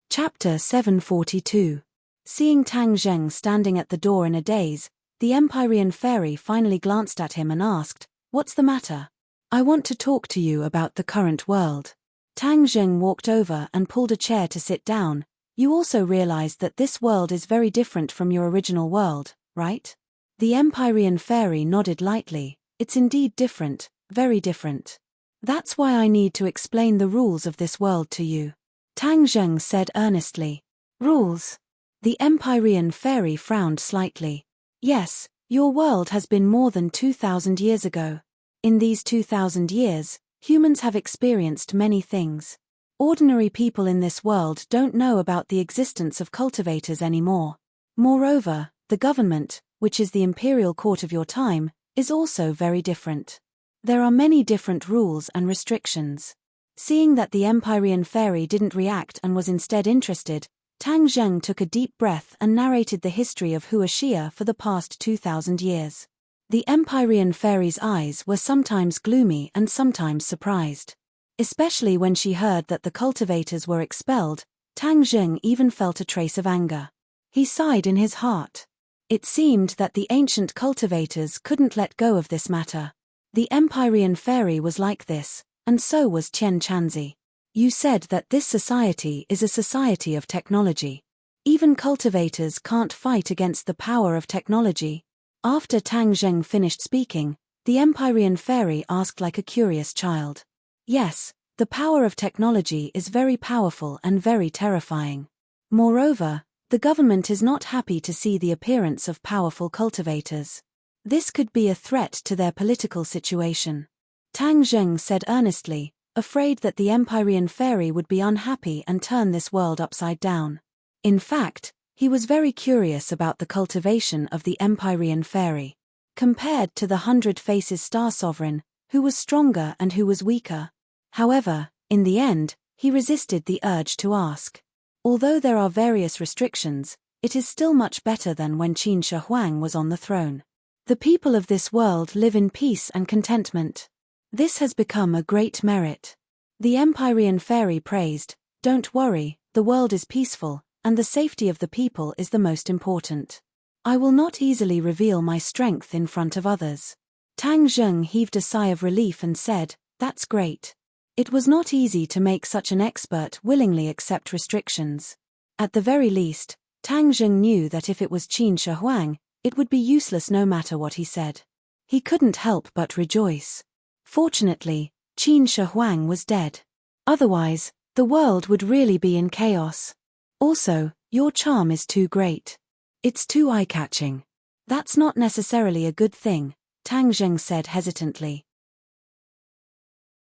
Chapter 742. Seeing Tang Zheng standing at the door in a daze, the Empyrean fairy finally glanced at him and asked, "What's the matter?" "I want to talk to you about the current world." Tang Zheng walked over and pulled a chair to sit down. "You also realized that this world is very different from your original world, right?" The Empyrean fairy nodded lightly. "It's indeed different, very different. That's why I need to explain the rules of this world to you," Tang Zheng said earnestly. "Rules?" The Empyrean fairy frowned slightly. "Yes, your world has been more than 2,000 years ago. In these 2,000 years, humans have experienced many things. Ordinary people in this world don't know about the existence of cultivators anymore. Moreover, the government, which is the imperial court of your time, is also very different. There are many different rules and restrictions." Seeing that the Empyrean fairy didn't react and was instead interested, Tang Zheng took a deep breath and narrated the history of Huaxia for the past 2,000 years. The Empyrean fairy's eyes were sometimes gloomy and sometimes surprised. Especially when she heard that the cultivators were expelled, Tang Zheng even felt a trace of anger. He sighed in his heart. It seemed that the ancient cultivators couldn't let go of this matter. The Empyrean fairy was like this, and so was Qian Chanzi. "You said that this society is a society of technology. Even cultivators can't fight against the power of technology." After Tang Zheng finished speaking, the Empyrean fairy asked like a curious child. "Yes, the power of technology is very powerful and very terrifying. Moreover, the government is not happy to see the appearance of powerful cultivators. This could be a threat to their political situation. Tang Zheng said earnestly, afraid that the Empyrean fairy would be unhappy and turn this world upside down. In fact, he was very curious about the cultivation of the Empyrean fairy. Compared to the 100 Faces Star Sovereign, who was stronger and who was weaker. However, in the end, he resisted the urge to ask. Although there are various restrictions, it is still much better than when Qin Shi Huang was on the throne. The people of this world live in peace and contentment. This has become a great merit. The Empyrean fairy praised, "Don't worry, the world is peaceful, and the safety of the people is the most important. I will not easily reveal my strength in front of others." Tang Zheng heaved a sigh of relief and said, "That's great." It was not easy to make such an expert willingly accept restrictions. At the very least, Tang Zheng knew that if it was Qin Shi Huang, it would be useless no matter what he said. He couldn't help but rejoice. Fortunately, Qin Shi Huang was dead. Otherwise, the world would really be in chaos. Also, your charm is too great. It's too eye-catching. That's not necessarily a good thing, Tang Zheng said hesitantly.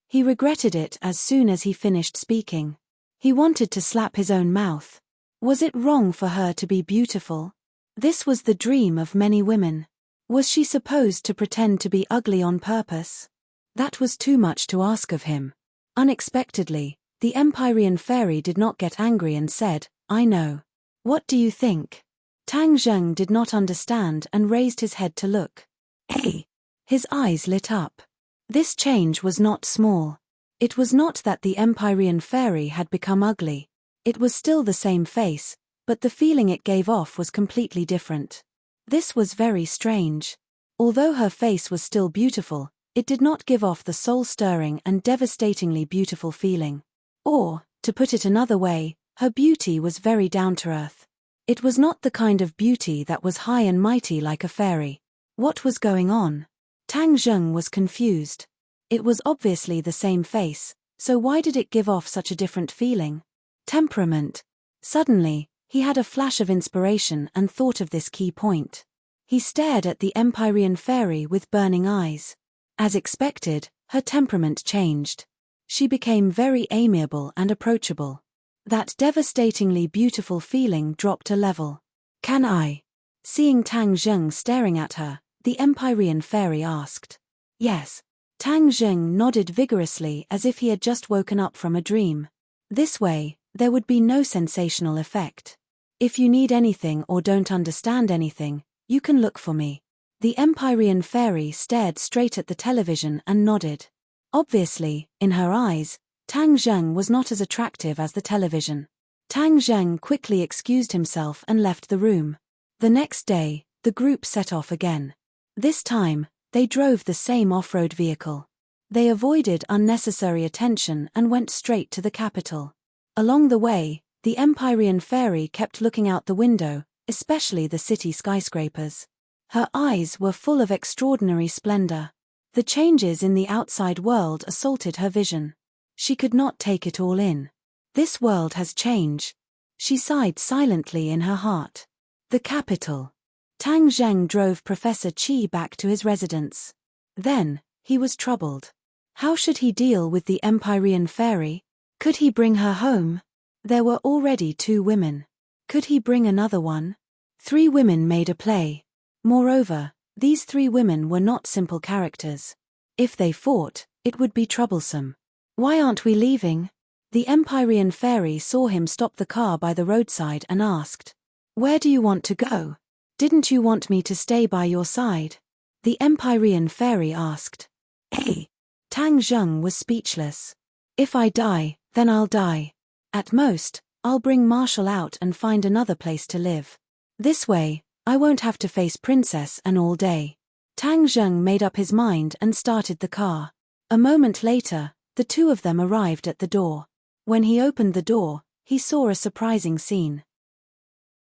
He regretted it as soon as he finished speaking. He wanted to slap his own mouth. Was it wrong for her to be beautiful? This was the dream of many women. Was she supposed to pretend to be ugly on purpose? That was too much to ask of him. Unexpectedly, the Empyrean fairy did not get angry and said, "I know. What do you think?" Tang Zheng did not understand and raised his head to look. Hey! His eyes lit up. This change was not small. It was not that the Empyrean fairy had become ugly. It was still the same face, but the feeling it gave off was completely different. This was very strange. Although her face was still beautiful, it did not give off the soul-stirring and devastatingly beautiful feeling. Or, to put it another way, her beauty was very down-to-earth. It was not the kind of beauty that was high and mighty like a fairy. What was going on? Tang Zheng was confused. It was obviously the same face, so why did it give off such a different feeling? Temperament. Suddenly, he had a flash of inspiration and thought of this key point. He stared at the Empyrean fairy with burning eyes. As expected, her temperament changed. She became very amiable and approachable. That devastatingly beautiful feeling dropped a level. "Can I?" Seeing Tang Zheng staring at her, the Empyrean fairy asked. "Yes." Tang Zheng nodded vigorously as if he had just woken up from a dream. This way, there would be no sensational effect. "If you need anything or don't understand anything, you can look for me." The Empyrean fairy stared straight at the television and nodded. Obviously, in her eyes, Tang Zheng was not as attractive as the television. Tang Zheng quickly excused himself and left the room. The next day, the group set off again. This time, they drove the same off-road vehicle. They avoided unnecessary attention and went straight to the capital. Along the way, the Empyrean fairy kept looking out the window, especially the city skyscrapers. Her eyes were full of extraordinary splendor. The changes in the outside world assaulted her vision. She could not take it all in. This world has changed. She sighed silently in her heart. The capital. Tang Zheng drove Professor Qi back to his residence. Then, he was troubled. How should he deal with the Empyrean fairy? Could he bring her home? There were already 2 women. Could he bring another one? 3 women made a play. Moreover, these 3 women were not simple characters. If they fought, it would be troublesome. "Why aren't we leaving?" The Empyrean fairy saw him stop the car by the roadside and asked. "Where do you want to go? Didn't you want me to stay by your side?" The Empyrean fairy asked. Hey! Tang Zheng was speechless. "If I die, then I'll die. At most, I'll bring Marshall out and find another place to live. This way, I won't have to face Princess An all day." Tang Zheng made up his mind and started the car. A moment later, the 2 of them arrived at the door. When he opened the door, he saw a surprising scene.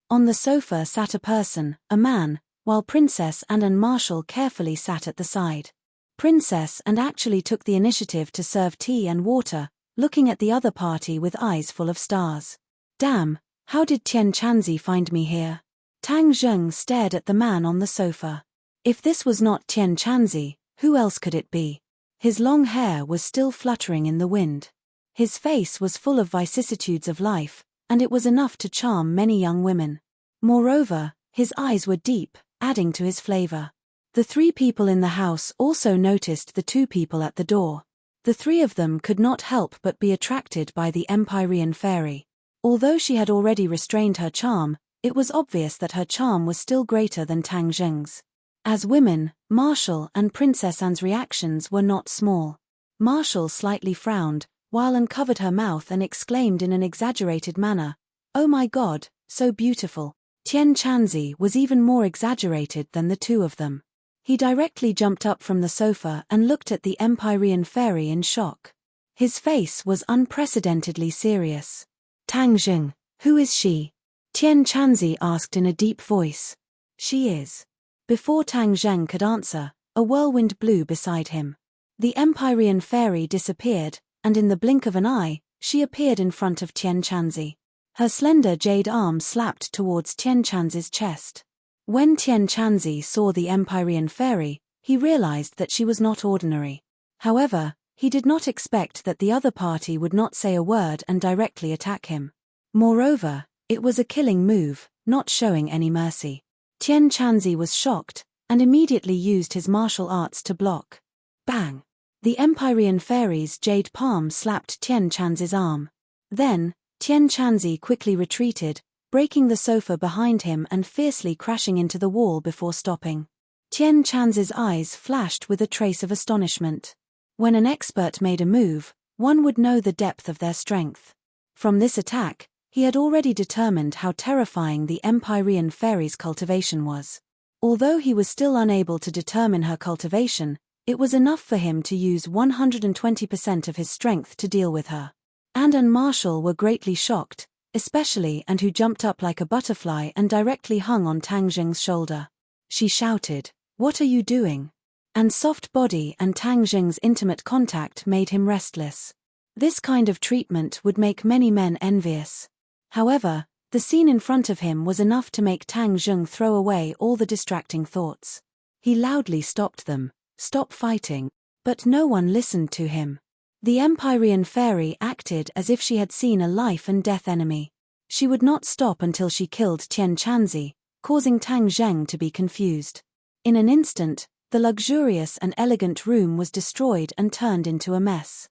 On the sofa sat a person, a man, while Princess Anne and Marshall carefully sat at the side. Princess Anne actually took the initiative to serve tea and water, looking at the other party with eyes full of stars. "Damn, how did Tian Chanzi find me here?" Tang Zheng stared at the man on the sofa. If this was not Tian Chanzi, who else could it be? His long hair was still fluttering in the wind. His face was full of vicissitudes of life, and it was enough to charm many young women. Moreover, his eyes were deep, adding to his flavor. The three people in the house also noticed the two people at the door. The three of them could not help but be attracted by the Empyrean fairy. Although she had already restrained her charm, it was obvious that her charm was still greater than Tang Zheng's. As women, Marshall and Princess Anne's reactions were not small. Marshall slightly frowned, while Anne covered her mouth and exclaimed in an exaggerated manner, "Oh my God, so beautiful." Tian Chanzi was even more exaggerated than the two of them. He directly jumped up from the sofa and looked at the Empyrean fairy in shock. His face was unprecedentedly serious. "Tang Zheng, who is she?" Tian Chanzi asked in a deep voice. "She is." Before Tang Zheng could answer, a whirlwind blew beside him. The Empyrean fairy disappeared, and in the blink of an eye, she appeared in front of Tian Chanzi. Her slender jade arm slapped towards Tian Chanzi's chest. When Tian Chanzi saw the Empyrean fairy, he realized that she was not ordinary. However, he did not expect that the other party would not say a word and directly attack him. Moreover, it was a killing move, not showing any mercy. Tian Chanzi was shocked, and immediately used his martial arts to block. Bang! The Empyrean fairy's jade palm slapped Tian Chanzi's arm. Then, Tian Chanzi quickly retreated, breaking the sofa behind him and fiercely crashing into the wall before stopping. Tian Chanzi's eyes flashed with a trace of astonishment. When an expert made a move, one would know the depth of their strength. From this attack, he had already determined how terrifying the Empyrean fairy's cultivation was. Although he was still unable to determine her cultivation, it was enough for him to use 120% of his strength to deal with her. Anne and Marshall were greatly shocked, especially Anne, who jumped up like a butterfly and directly hung on Tang Zheng's shoulder. She shouted, "What are you doing?" Anne's soft body and Tang Zheng's intimate contact made him restless. This kind of treatment would make many men envious. However, the scene in front of him was enough to make Tang Zheng throw away all the distracting thoughts. He loudly stopped them, "Stop fighting," but no one listened to him. The Empyrean fairy acted as if she had seen a life and death enemy. She would not stop until she killed Tian Chanzi, causing Tang Zheng to be confused. In an instant, the luxurious and elegant room was destroyed and turned into a mess.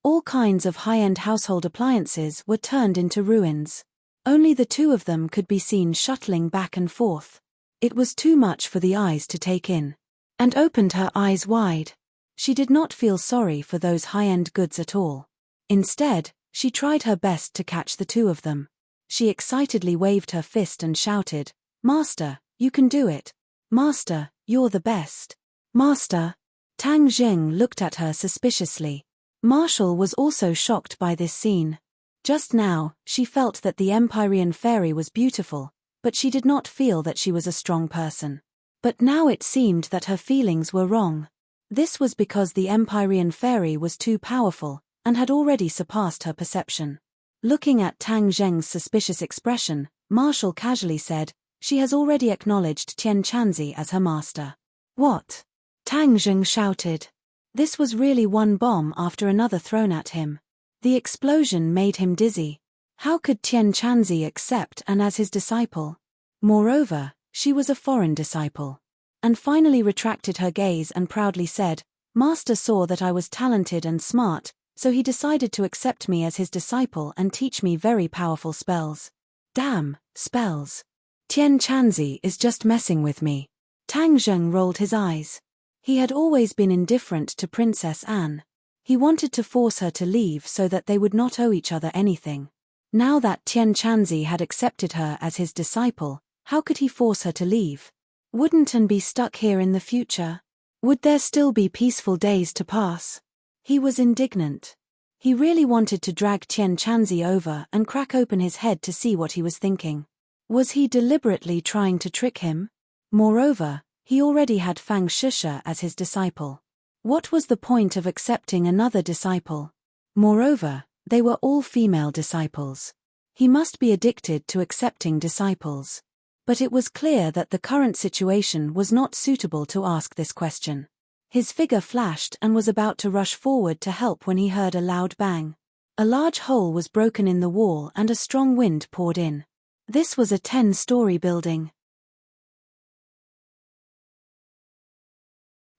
All kinds of high-end household appliances were turned into ruins. Only the two of them could be seen shuttling back and forth. It was too much for the eyes to take in. And opened her eyes wide. She did not feel sorry for those high-end goods at all. Instead, she tried her best to catch the two of them. She excitedly waved her fist and shouted, "Master, you can do it. Master, you're the best. Master." Tang Zheng looked at her suspiciously. Marshall was also shocked by this scene. Just now, she felt that the Empyrean fairy was beautiful, but she did not feel that she was a strong person. But now it seemed that her feelings were wrong. This was because the Empyrean fairy was too powerful, and had already surpassed her perception. Looking at Tang Zheng's suspicious expression, Marshall casually said, "She has already acknowledged Tian Chanzi as her master." "What?" Tang Zheng shouted. This was really one bomb after another thrown at him. The explosion made him dizzy. How could Tian Chanzi accept Anne as his disciple? Moreover, she was a foreign disciple. And finally retracted her gaze and proudly said, "Master saw that I was talented and smart, so he decided to accept me as his disciple and teach me very powerful spells." Damn, spells. Tian Chanzi is just messing with me. Tang Zheng rolled his eyes. He had always been indifferent to Princess Anne. He wanted to force her to leave so that they would not owe each other anything. Now that Tian Chanzi had accepted her as his disciple, how could he force her to leave? Wouldn't Anne be stuck here in the future? Would there still be peaceful days to pass? He was indignant. He really wanted to drag Tian Chanzi over and crack open his head to see what he was thinking. Was he deliberately trying to trick him? Moreover, he already had Fang Shisha as his disciple. What was the point of accepting another disciple? Moreover, they were all female disciples. He must be addicted to accepting disciples. But it was clear that the current situation was not suitable to ask this question. His figure flashed and was about to rush forward to help when he heard a loud bang. A large hole was broken in the wall and a strong wind poured in. This was a 10-story building.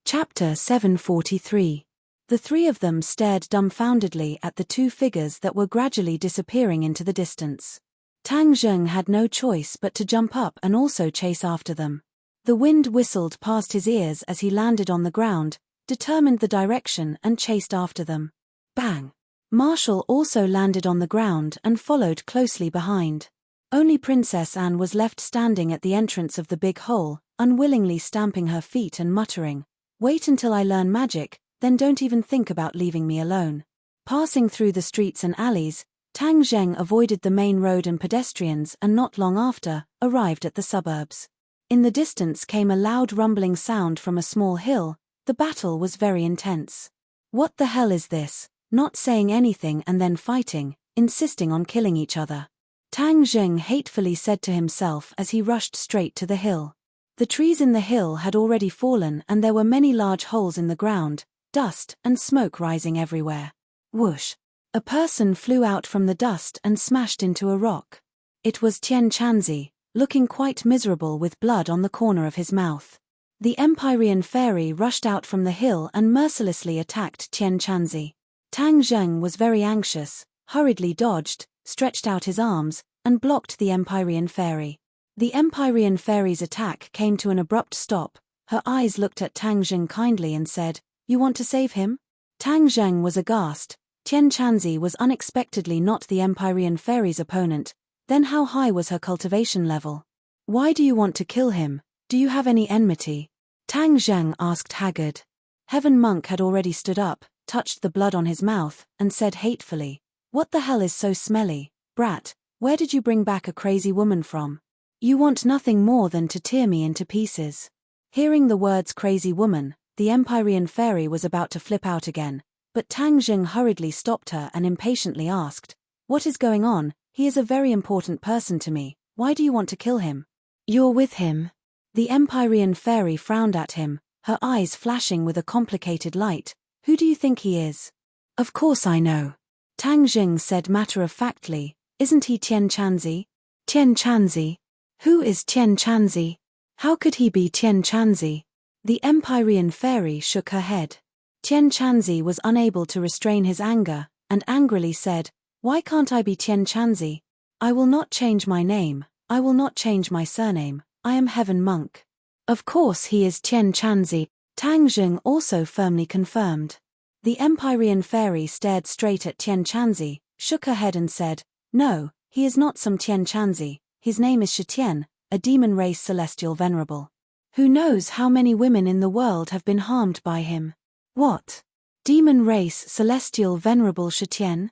Chapter 743. The three of them stared dumbfoundedly at the two figures that were gradually disappearing into the distance. Tang Zheng had no choice but to jump up and also chase after them. The wind whistled past his ears as he landed on the ground, determined the direction and chased after them. Bang! Marshall also landed on the ground and followed closely behind. Only Princess Anne was left standing at the entrance of the big hole, unwillingly stamping her feet and muttering, "Wait until I learn magic, then don't even think about leaving me alone." Passing through the streets and alleys, Tang Zheng avoided the main road and pedestrians and not long after, arrived at the suburbs. In the distance came a loud rumbling sound from a small hill. The battle was very intense. What the hell is this? Not saying anything and then fighting, insisting on killing each other. Tang Zheng hatefully said to himself as he rushed straight to the hill. The trees in the hill had already fallen and there were many large holes in the ground, dust and smoke rising everywhere. Whoosh! A person flew out from the dust and smashed into a rock. It was Tian Chanzi, looking quite miserable with blood on the corner of his mouth. The Empyrean fairy rushed out from the hill and mercilessly attacked Tian Chanzi. Tang Zheng was very anxious, hurriedly dodged, stretched out his arms, and blocked the Empyrean fairy. The Empyrean fairy's attack came to an abrupt stop. Her eyes looked at Tang Zheng kindly and said, "You want to save him?" Tang Zheng was aghast. Tian Chanzi was unexpectedly not the Empyrean fairy's opponent. Then how high was her cultivation level? "Why do you want to kill him? Do you have any enmity?" Tang Zheng asked haggard. Heaven Monk had already stood up, touched the blood on his mouth, and said hatefully, "What the hell is so smelly, brat? Where did you bring back a crazy woman from? You want nothing more than to tear me into pieces." Hearing the words crazy woman, the Empyrean fairy was about to flip out again, but Tang Zheng hurriedly stopped her and impatiently asked, "What is going on? He is a very important person to me. Why do you want to kill him?" "You're with him." The Empyrean fairy frowned at him, her eyes flashing with a complicated light. "Who do you think he is?" "Of course I know." Tang Zheng said matter-of-factly, "Isn't he Tian Chanzi?" "Tian Chanzi? Who is Tian Chanzi? How could he be Tian Chanzi?" The Empyrean fairy shook her head. Tian Chanzi was unable to restrain his anger, and angrily said, "Why can't I be Tian Chanzi? I will not change my name, I will not change my surname, I am Heaven Monk." "Of course he is Tian Chanzi," Tang Zheng also firmly confirmed. The Empyrean fairy stared straight at Tian Chanzi, shook her head and said, "No, he is not some Tian Chanzi, his name is Shitian, a demon race celestial venerable. Who knows how many women in the world have been harmed by him?" "What? Demon race celestial venerable Shitian?"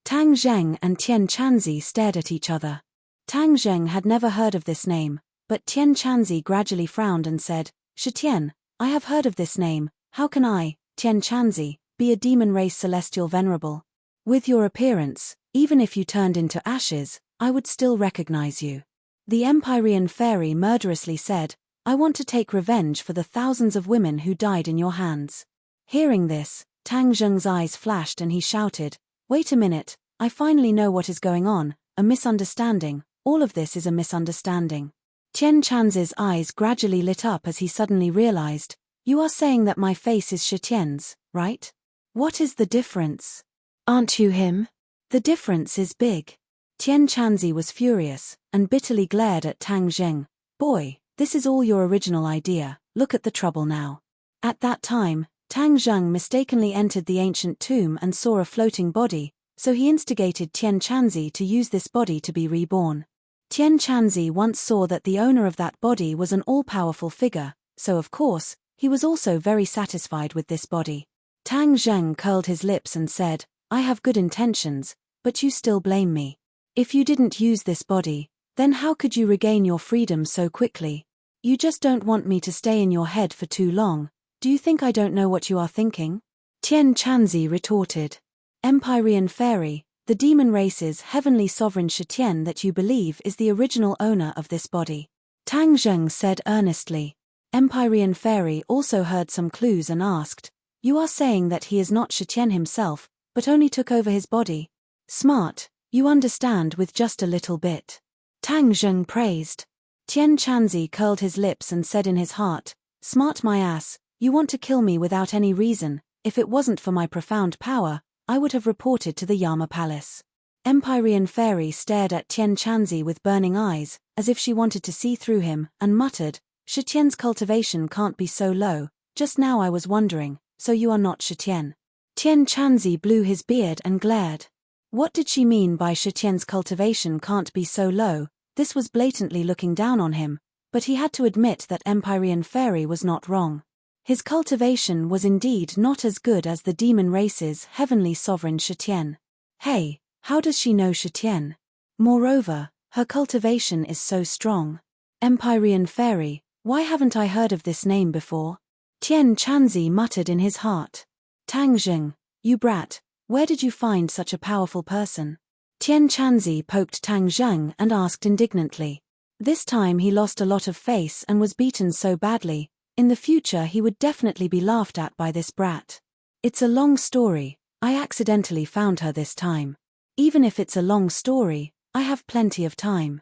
Tang Zheng and Tian Chanzi stared at each other. Tang Zheng had never heard of this name, but Tian Chanzi gradually frowned and said, "Shitian, I have heard of this name. How can I, Tian Chanzi, be a demon race celestial venerable? With your appearance, even if you turned into ashes, I would still recognize you." The Empyrean fairy murderously said, "I want to take revenge for the thousands of women who died in your hands." Hearing this, Tang Zheng's eyes flashed and he shouted, "Wait a minute, I finally know what is going on, a misunderstanding, all of this is a misunderstanding." Tian Chanzi's eyes gradually lit up as he suddenly realized, "You are saying that my face is Shitian's, right? What is the difference? Aren't you him? The difference is big." Tian Chanzi was furious, and bitterly glared at Tang Zheng. "Boy, this is all your original idea, look at the trouble now." At that time, Tang Zheng mistakenly entered the ancient tomb and saw a floating body, so he instigated Tian Chanzi to use this body to be reborn. Tian Chanzi once saw that the owner of that body was an all-powerful figure, so of course, he was also very satisfied with this body. Tang Zheng curled his lips and said, "I have good intentions, but you still blame me. If you didn't use this body, then how could you regain your freedom so quickly? You just don't want me to stay in your head for too long. Do you think I don't know what you are thinking?" Tian Chanzi retorted. "Empyrean fairy, The demon race's heavenly sovereign Shitian that you believe is the original owner of this body. Tang Zheng said earnestly. Empyrean Fairy also heard some clues and asked, "You are saying that he is not Shitian himself, but only took over his body? Smart, you understand with just a little bit." Tang Zheng praised. Tian Chanzi curled his lips and said in his heart, "Smart my ass, you want to kill me without any reason. If it wasn't for my profound power, I would have reported to the Yama Palace." Empyrean Fairy stared at Tian Chanzi with burning eyes, as if she wanted to see through him, and muttered, "Shitian's cultivation can't be so low. Just now I was wondering, so you are not Shitian?" Tian Chanzi blew his beard and glared. What did she mean by Shitian's cultivation can't be so low? This was blatantly looking down on him, but he had to admit that Empyrean Fairy was not wrong. His cultivation was indeed not as good as the demon race's heavenly sovereign Shitian. Hey, how does she know Shitian? Moreover, her cultivation is so strong. Empyrean Fairy, why haven't I heard of this name before? Tian Chanzi muttered in his heart. Tang Zheng, you brat, where did you find such a powerful person? Tian Chanzi poked Tang Zheng and asked indignantly. This time he lost a lot of face and was beaten so badly. In the future he would definitely be laughed at by this brat. It's a long story, I accidentally found her this time. Even if it's a long story, I have plenty of time.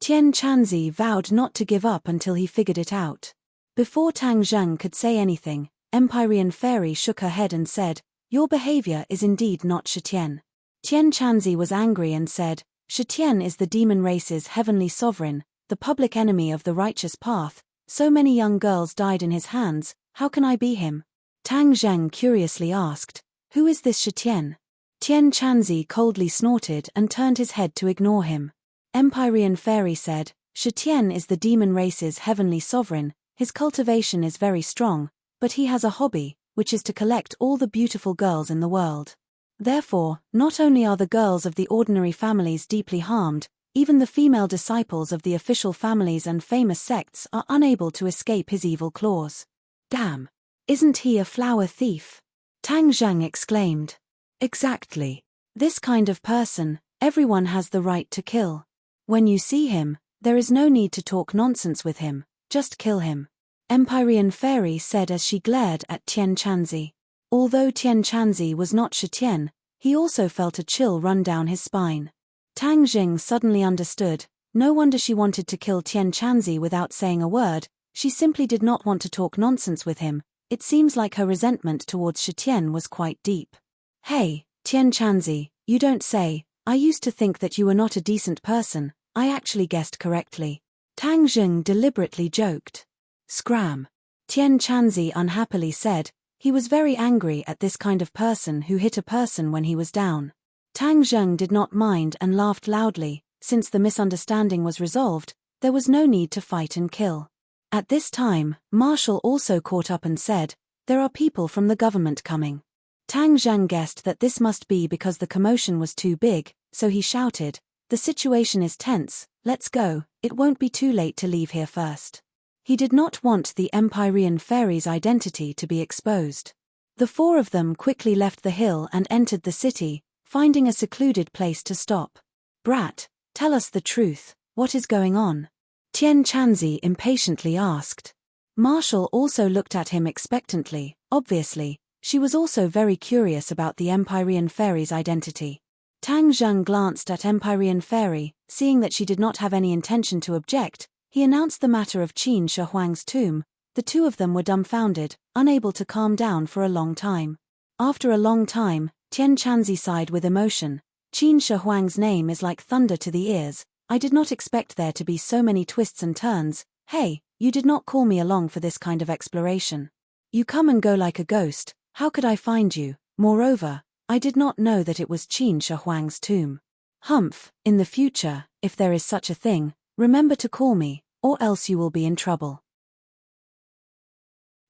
Tian Chanzi vowed not to give up until he figured it out. Before Tang Zheng could say anything, Empyrean Fairy shook her head and said, "Your behavior is indeed not Shitian." Tian Chanzi was angry and said, "Shitian is the demon race's heavenly sovereign, the public enemy of the righteous path. So many young girls died in his hands, how can I be him?" Tang Zheng curiously asked, "Who is this Shitian?" Tian Chanzi coldly snorted and turned his head to ignore him. Empyrean Fairy said, "Shitian is the demon race's heavenly sovereign. His cultivation is very strong, but he has a hobby, which is to collect all the beautiful girls in the world. Therefore, not only are the girls of the ordinary families deeply harmed, even the female disciples of the official families and famous sects are unable to escape his evil claws." Damn! Isn't he a flower thief? Tang Zheng exclaimed. Exactly. This kind of person, everyone has the right to kill. When you see him, there is no need to talk nonsense with him, just kill him. Empyrean Fairy said as she glared at Tian Chanzi. Although Tian Chanzi was not Shitian, he also felt a chill run down his spine. Tang Zheng suddenly understood. No wonder she wanted to kill Tian Chanzi without saying a word. She simply did not want to talk nonsense with him. It seems like her resentment towards Shitian was quite deep. "Hey, Tian Chanzi, you don't say. I used to think that you were not a decent person. I actually guessed correctly." Tang Zheng deliberately joked. Scram. Tian Chanzi unhappily said. He was very angry at this kind of person who hit a person when he was down. Tang Zheng did not mind and laughed loudly. Since the misunderstanding was resolved, there was no need to fight and kill. At this time, Marshall also caught up and said, "There are people from the government coming." Tang Zheng guessed that this must be because the commotion was too big, so he shouted, "The situation is tense, let's go, it won't be too late to leave here first." He did not want the Empyrean Fairy's identity to be exposed. The four of them quickly left the hill and entered the city, finding a secluded place to stop. "Brat, tell us the truth, what is going on?" Tian Chanzi impatiently asked. Marshall also looked at him expectantly. Obviously, she was also very curious about the Empyrean Fairy's identity. Tang Zheng glanced at Empyrean Fairy, seeing that she did not have any intention to object. He announced the matter of Qin Shi Huang's tomb. The two of them were dumbfounded, unable to calm down for a long time. After a long time, Tian Chanzi sighed with emotion. "Qin Shi Huang's name is like thunder to the ears. I did not expect there to be so many twists and turns. Hey, you did not call me along for this kind of exploration. You come and go like a ghost, how could I find you? Moreover, I did not know that it was Qin Shi Huang's tomb. Humph, in the future, if there is such a thing, remember to call me, or else you will be in trouble."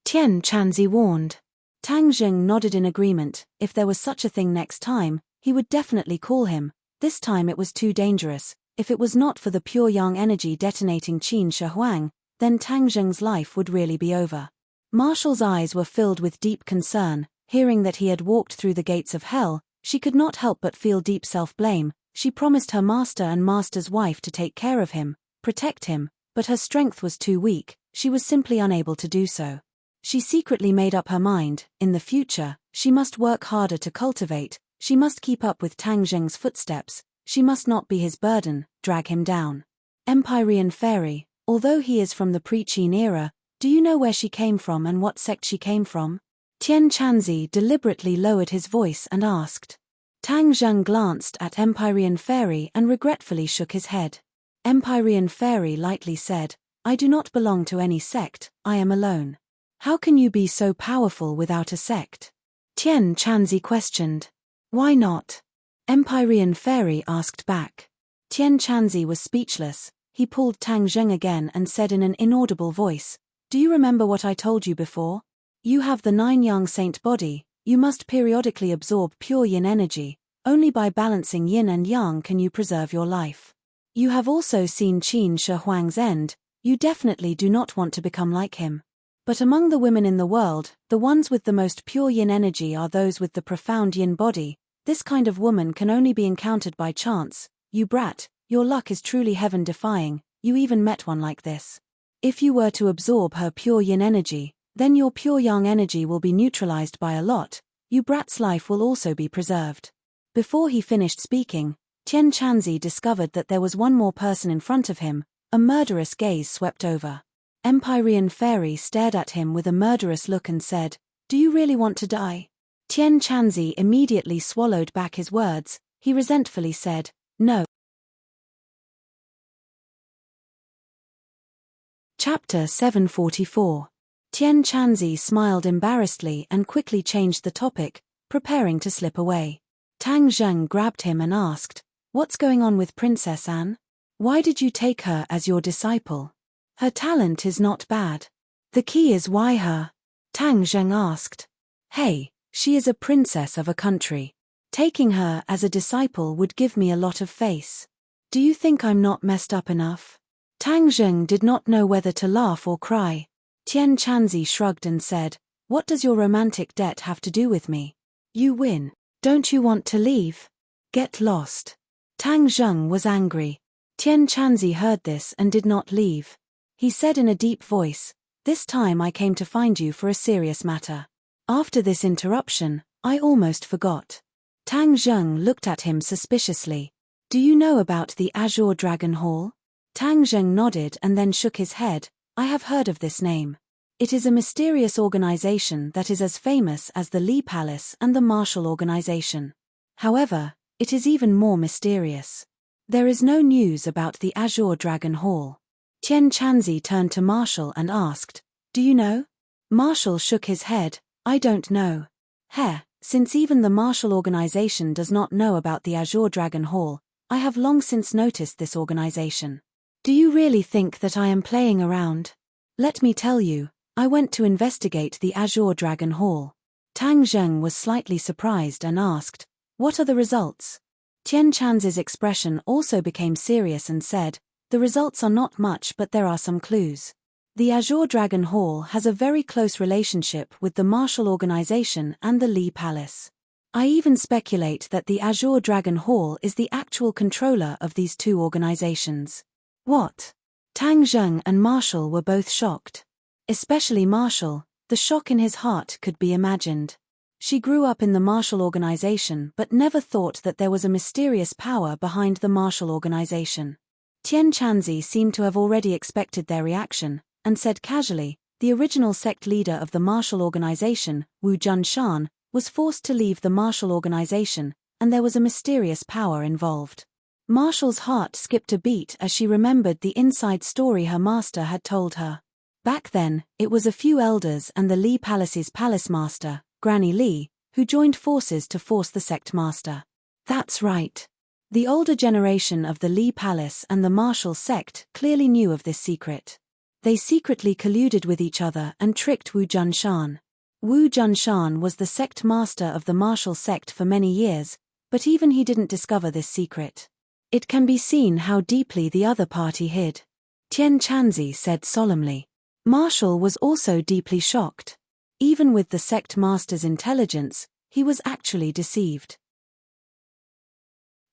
Tian Chanzi warned. Tang Zheng nodded in agreement. If there was such a thing next time, he would definitely call him. This time it was too dangerous. If it was not for the pure yang energy detonating Qin Shi Huang, then Tang Zheng's life would really be over. Marshall's eyes were filled with deep concern. Hearing that he had walked through the gates of hell, She could not help but feel deep self-blame. She promised her master and master's wife to take care of him, protect him, but her strength was too weak, she was simply unable to do so. She secretly made up her mind, in the future, she must work harder to cultivate, she must keep up with Tang Zheng's footsteps, she must not be his burden, drag him down. Empyrean Fairy, although he is from the pre-Qin era, do you know where she came from and what sect she came from? Tian Chanzi deliberately lowered his voice and asked. Tang Zheng glanced at Empyrean Fairy and regretfully shook his head. Empyrean Fairy lightly said, I do not belong to any sect, I am alone. How can you be so powerful without a sect? Tian Chanzi questioned. Why not? Empyrean Fairy asked back. Tian Chanzi was speechless. He pulled Tang Zheng again and said in an inaudible voice, do you remember what I told you before? You have the 9 yang saint body, you must periodically absorb pure yin energy, only by balancing yin and yang can you preserve your life. You have also seen Qin Shi Huang's end, you definitely do not want to become like him. But among the women in the world, the ones with the most pure yin energy are those with the profound yin body. This kind of woman can only be encountered by chance. You brat, your luck is truly heaven-defying, you even met one like this. If you were to absorb her pure yin energy, then your pure yang energy will be neutralized by a lot, you brat's life will also be preserved. Before he finished speaking, Tian Chanzi discovered that there was one more person in front of him, a murderous gaze swept over. Empyrean Fairy stared at him with a murderous look and said, do you really want to die? Tian Chanzi immediately swallowed back his words, he resentfully said, no. Chapter 744. Tian Chanzi smiled embarrassedly and quickly changed the topic, preparing to slip away. Tang Zheng grabbed him and asked, what's going on with Princess Anne? Why did you take her as your disciple? Her talent is not bad. The key is why her? Tang Zheng asked. Hey, she is a princess of a country. Taking her as a disciple would give me a lot of face. Do you think I'm not messed up enough? Tang Zheng did not know whether to laugh or cry. Tian Chanzi shrugged and said, what does your romantic debt have to do with me? You win. Don't you want to leave? Get lost. Tang Zheng was angry. Tian Chanzi heard this and did not leave. He said in a deep voice, this time I came to find you for a serious matter. After this interruption, I almost forgot. Tang Zheng looked at him suspiciously. Do you know about the Azure Dragon Hall? Tang Zheng nodded and then shook his head. I have heard of this name. It is a mysterious organization that is as famous as the Li Palace and the Martial Organization. However, it is even more mysterious. There is no news about the Azure Dragon Hall. Tian Chanzi turned to Marshall and asked, do you know? Marshall shook his head, I don't know. Since even the Martial Organization does not know about the Azure Dragon Hall, I have long since noticed this organization. Do you really think that I am playing around? Let me tell you, I went to investigate the Azure Dragon Hall. Tang Zheng was slightly surprised and asked, what are the results? Tian Chanzi's expression also became serious and said, the results are not much but there are some clues. The Azure Dragon Hall has a very close relationship with the Martial Organization and the Li Palace. I even speculate that the Azure Dragon Hall is the actual controller of these two organizations. What? Tang Zheng and Marshall were both shocked. Especially Marshall, the shock in his heart could be imagined. She grew up in the Martial Organization but never thought that there was a mysterious power behind the Martial Organization. Tian Chanzi seemed to have already expected their reaction, and said casually, the original sect leader of the Martial Organization, Wu Junshan, was forced to leave the Martial Organization, and there was a mysterious power involved. Marshall's heart skipped a beat as she remembered the inside story her master had told her. Back then, it was a few elders and the Li Palace's palace master, Granny Li, who joined forces to force the sect master. That's right. The older generation of the Li Palace and the Martial sect clearly knew of this secret. They secretly colluded with each other and tricked Wu Junshan. Wu Junshan was the sect master of the Martial sect for many years, but even he didn't discover this secret. It can be seen how deeply the other party hid. Tian Chanzi said solemnly. Marshall was also deeply shocked. Even with the sect master's intelligence, he was actually deceived.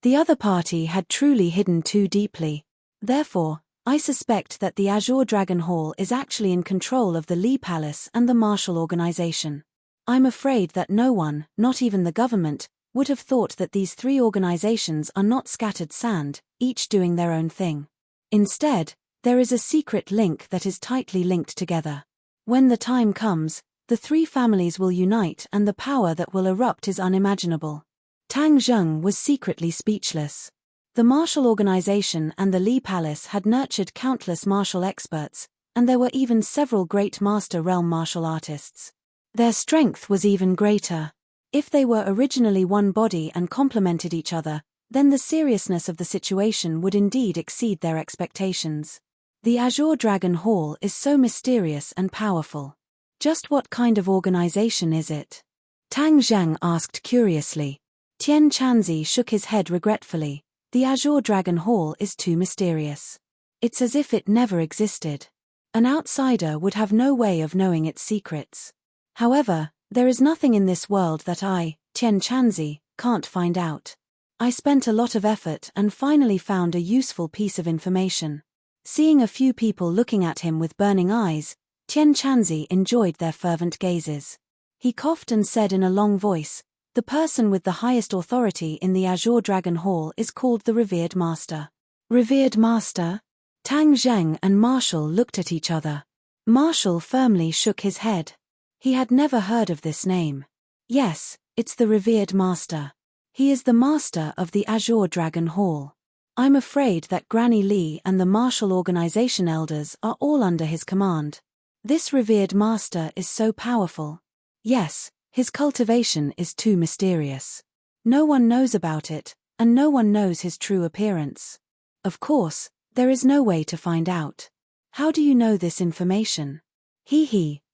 The other party had truly hidden too deeply. Therefore, I suspect that the Azure Dragon Hall is actually in control of the Lee Palace and the Marshall Organization. I'm afraid that no one, not even the government, would have thought that these three organizations are not scattered sand, each doing their own thing. Instead, there is a secret link that is tightly linked together. When the time comes, the three families will unite and the power that will erupt is unimaginable. Tang Zheng was secretly speechless. The Marshall Organization and the Lee Palace had nurtured countless martial experts, and there were even several great Master Realm martial artists. Their strength was even greater. If they were originally one body and complemented each other, then the seriousness of the situation would indeed exceed their expectations. The Azure Dragon Hall is so mysterious and powerful. Just what kind of organization is it? Tang Zheng asked curiously. Tian Chanzi shook his head regretfully. The Azure Dragon Hall is too mysterious. It's as if it never existed. An outsider would have no way of knowing its secrets. However, there is nothing in this world that I, Tian Chanzi, can't find out. I spent a lot of effort and finally found a useful piece of information. Seeing a few people looking at him with burning eyes, Tian Chanzi enjoyed their fervent gazes. He coughed and said in a long voice, "The person with the highest authority in the Azure Dragon Hall is called the Revered Master." Revered Master? Tang Zheng and Marshall looked at each other. Marshall firmly shook his head. He had never heard of this name. Yes, it's the Revered Master. He is the master of the Azure Dragon Hall. I'm afraid that Granny Lee and the Marshall Organization elders are all under his command. This Revered Master is so powerful. Yes, his cultivation is too mysterious. No one knows about it, and no one knows his true appearance. Of course, there is no way to find out. How do you know this information?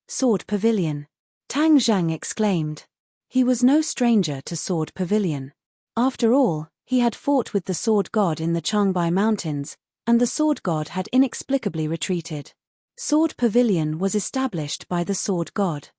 Sword Pavilion. Tang Zheng exclaimed. He was no stranger to Sword Pavilion. After all, he had fought with the Sword God in the Changbai Mountains, and the Sword God had inexplicably retreated. Sword Pavilion was established by the Sword God.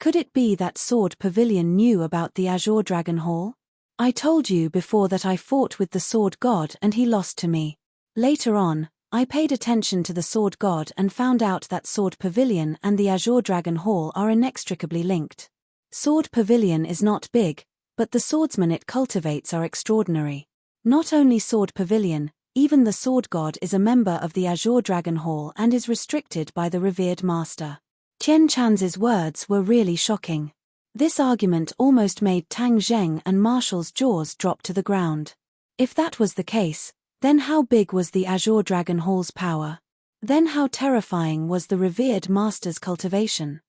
Could it be that Sword Pavilion knew about the Azure Dragon Hall? I told you before that I fought with the Sword God and he lost to me. Later on, I paid attention to the Sword God and found out that Sword Pavilion and the Azure Dragon Hall are inextricably linked. Sword Pavilion is not big, but the swordsmen it cultivates are extraordinary. Not only Sword Pavilion, even the Sword God is a member of the Azure Dragon Hall and is restricted by the Revered Master. Tian Chan's words were really shocking. This argument almost made Tang Zheng and Marshall's jaws drop to the ground. If that was the case, then how big was the Azure Dragon Hall's power? Then how terrifying was the Revered Master's cultivation?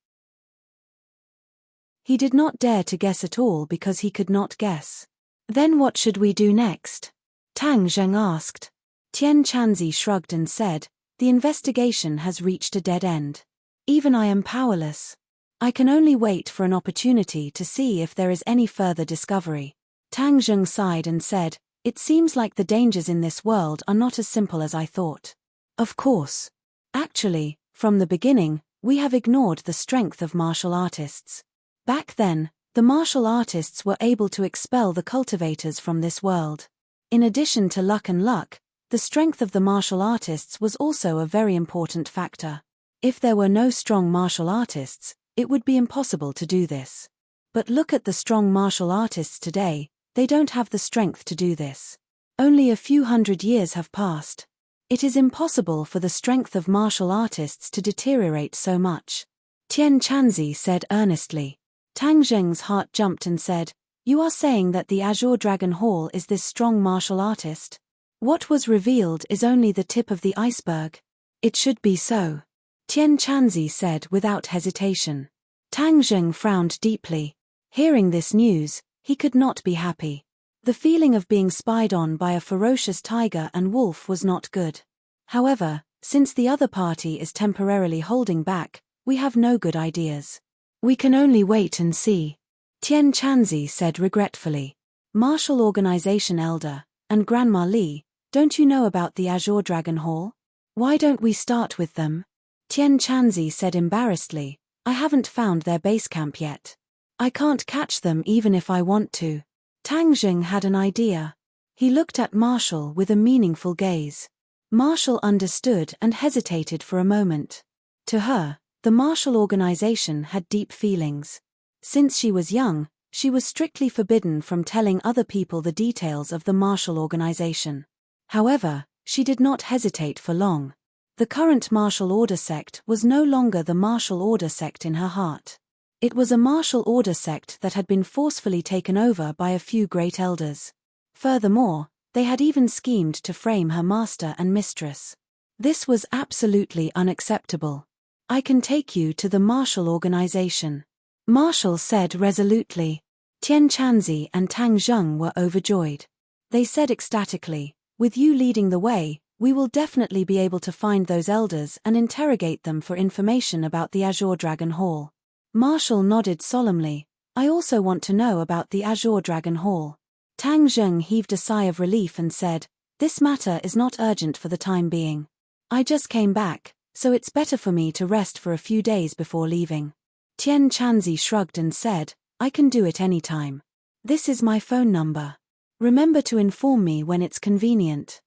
He did not dare to guess at all because he could not guess. Then what should we do next? Tang Zheng asked. Tian Chanzi shrugged and said, "The investigation has reached a dead end. Even I am powerless. I can only wait for an opportunity to see if there is any further discovery." Tang Zheng sighed and said, "It seems like the dangers in this world are not as simple as I thought." Of course. Actually, from the beginning, we have ignored the strength of martial artists. Back then, the martial artists were able to expel the cultivators from this world. In addition to luck, the strength of the martial artists was also a very important factor. If there were no strong martial artists, it would be impossible to do this. But look at the strong martial artists today, they don't have the strength to do this. Only a few hundred years have passed. It is impossible for the strength of martial artists to deteriorate so much. Tian Chanzi said earnestly. Tang Zheng's heart jumped and said, "You are saying that the Azure Dragon Hall is this strong martial artist? What was revealed is only the tip of the iceberg." "It should be so," Tian Chanzi said without hesitation. Tang Zheng frowned deeply. Hearing this news, he could not be happy. The feeling of being spied on by a ferocious tiger and wolf was not good. However, since the other party is temporarily holding back, we have no good ideas. We can only wait and see. Tian Chanzi said regretfully. "Martial Organization Elder, and Grandma Li, don't you know about the Azure Dragon Hall? Why don't we start with them?" Tian Chanzi said embarrassedly, "I haven't found their base camp yet. I can't catch them even if I want to." Tang Zheng had an idea. He looked at Marshall with a meaningful gaze. Marshall understood and hesitated for a moment. To her, the Marshall organization had deep feelings. Since she was young, she was strictly forbidden from telling other people the details of the Marshall organization. However, she did not hesitate for long. The current Marshall Order sect was no longer the Marshall Order sect in her heart. It was a Marshall Order sect that had been forcefully taken over by a few great elders. Furthermore, they had even schemed to frame her master and mistress. This was absolutely unacceptable. I can take you to the Marshall organization, Marshall said resolutely. Tian Chanzi and Tang Zheng were overjoyed. They said ecstatically, with you leading the way, we will definitely be able to find those elders and interrogate them for information about the Azure Dragon Hall. Marshall nodded solemnly. I also want to know about the Azure Dragon Hall. Tang Zheng heaved a sigh of relief and said, this matter is not urgent for the time being. I just came back, so it's better for me to rest for a few days before leaving. Tian Chanzi shrugged and said, I can do it any time. This is my phone number. Remember to inform me when it's convenient.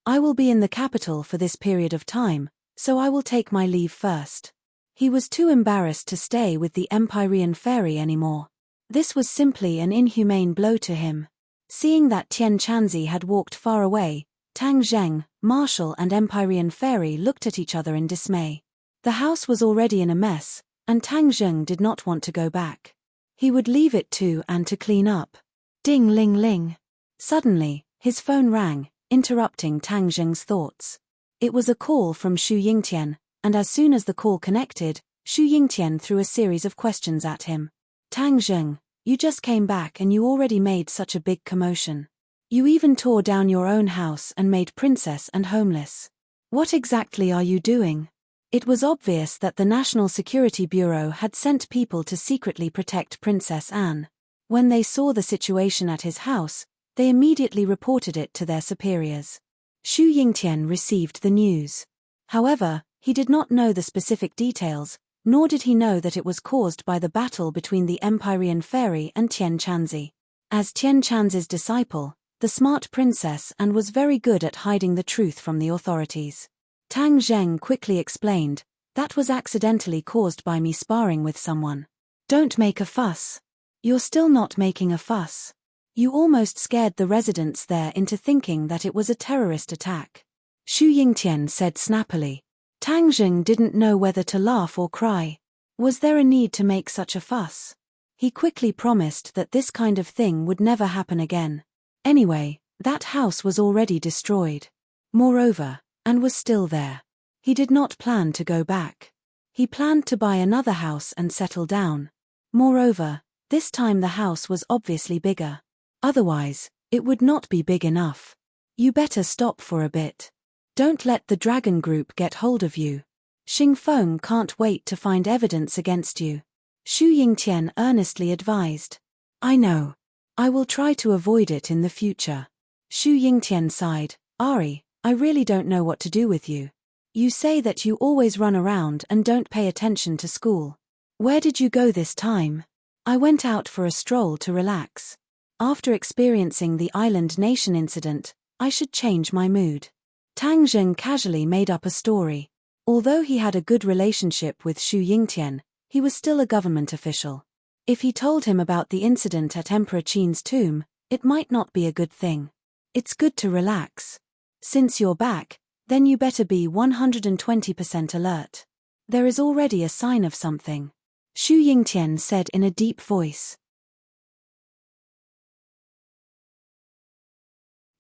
I will be in the capital for this period of time, so I will take my leave first. He was too embarrassed to stay with the Empyrean fairy anymore. This was simply an inhumane blow to him. Seeing that Tian Chanzi had walked far away, Tang Zheng, Marshall and Empyrean fairy looked at each other in dismay. The house was already in a mess, and Tang Zheng did not want to go back. He would leave it to clean up. Ding ling ling. Suddenly, his phone rang, interrupting Tang Zheng's thoughts. It was a call from Xu Yingtian, and as soon as the call connected, Xu Yingtian threw a series of questions at him. Tang Zheng, you just came back and you already made such a big commotion. You even tore down your own house and made Princess and homeless. What exactly are you doing? It was obvious that the National Security Bureau had sent people to secretly protect Princess Anne. When they saw the situation at his house, they immediately reported it to their superiors. Xu Yingtian received the news. However, he did not know the specific details, nor did he know that it was caused by the battle between the Empyrean fairy and Tian Chanzi. As Tian Chanzi's disciple, the smart princess Anne was very good at hiding the truth from the authorities. Tang Zheng quickly explained, that was accidentally caused by me sparring with someone. Don't make a fuss. You're still not making a fuss. You almost scared the residents there into thinking that it was a terrorist attack. Xu Yingtian said snappily. Tang Zheng didn't know whether to laugh or cry. Was there a need to make such a fuss? He quickly promised that this kind of thing would never happen again. Anyway, that house was already destroyed. Moreover, Anne was still there. He did not plan to go back. He planned to buy another house and settle down. Moreover, this time the house was obviously bigger. Otherwise, it would not be big enough. You better stop for a bit. Don't let the Dragon Group get hold of you. Xingfeng can't wait to find evidence against you. Xu Yingtian earnestly advised. I know. I will try to avoid it in the future. Xu Yingtian sighed. Ari, I really don't know what to do with you. You say that you always run around and don't pay attention to school. Where did you go this time? I went out for a stroll to relax. After experiencing the island nation incident, I should change my mood. Tang Zheng casually made up a story. Although he had a good relationship with Xu Yingtian, he was still a government official. If he told him about the incident at Emperor Qin's tomb, it might not be a good thing. It's good to relax. Since you're back, then you better be 120% alert. There is already a sign of something. Xu Yingtian said in a deep voice.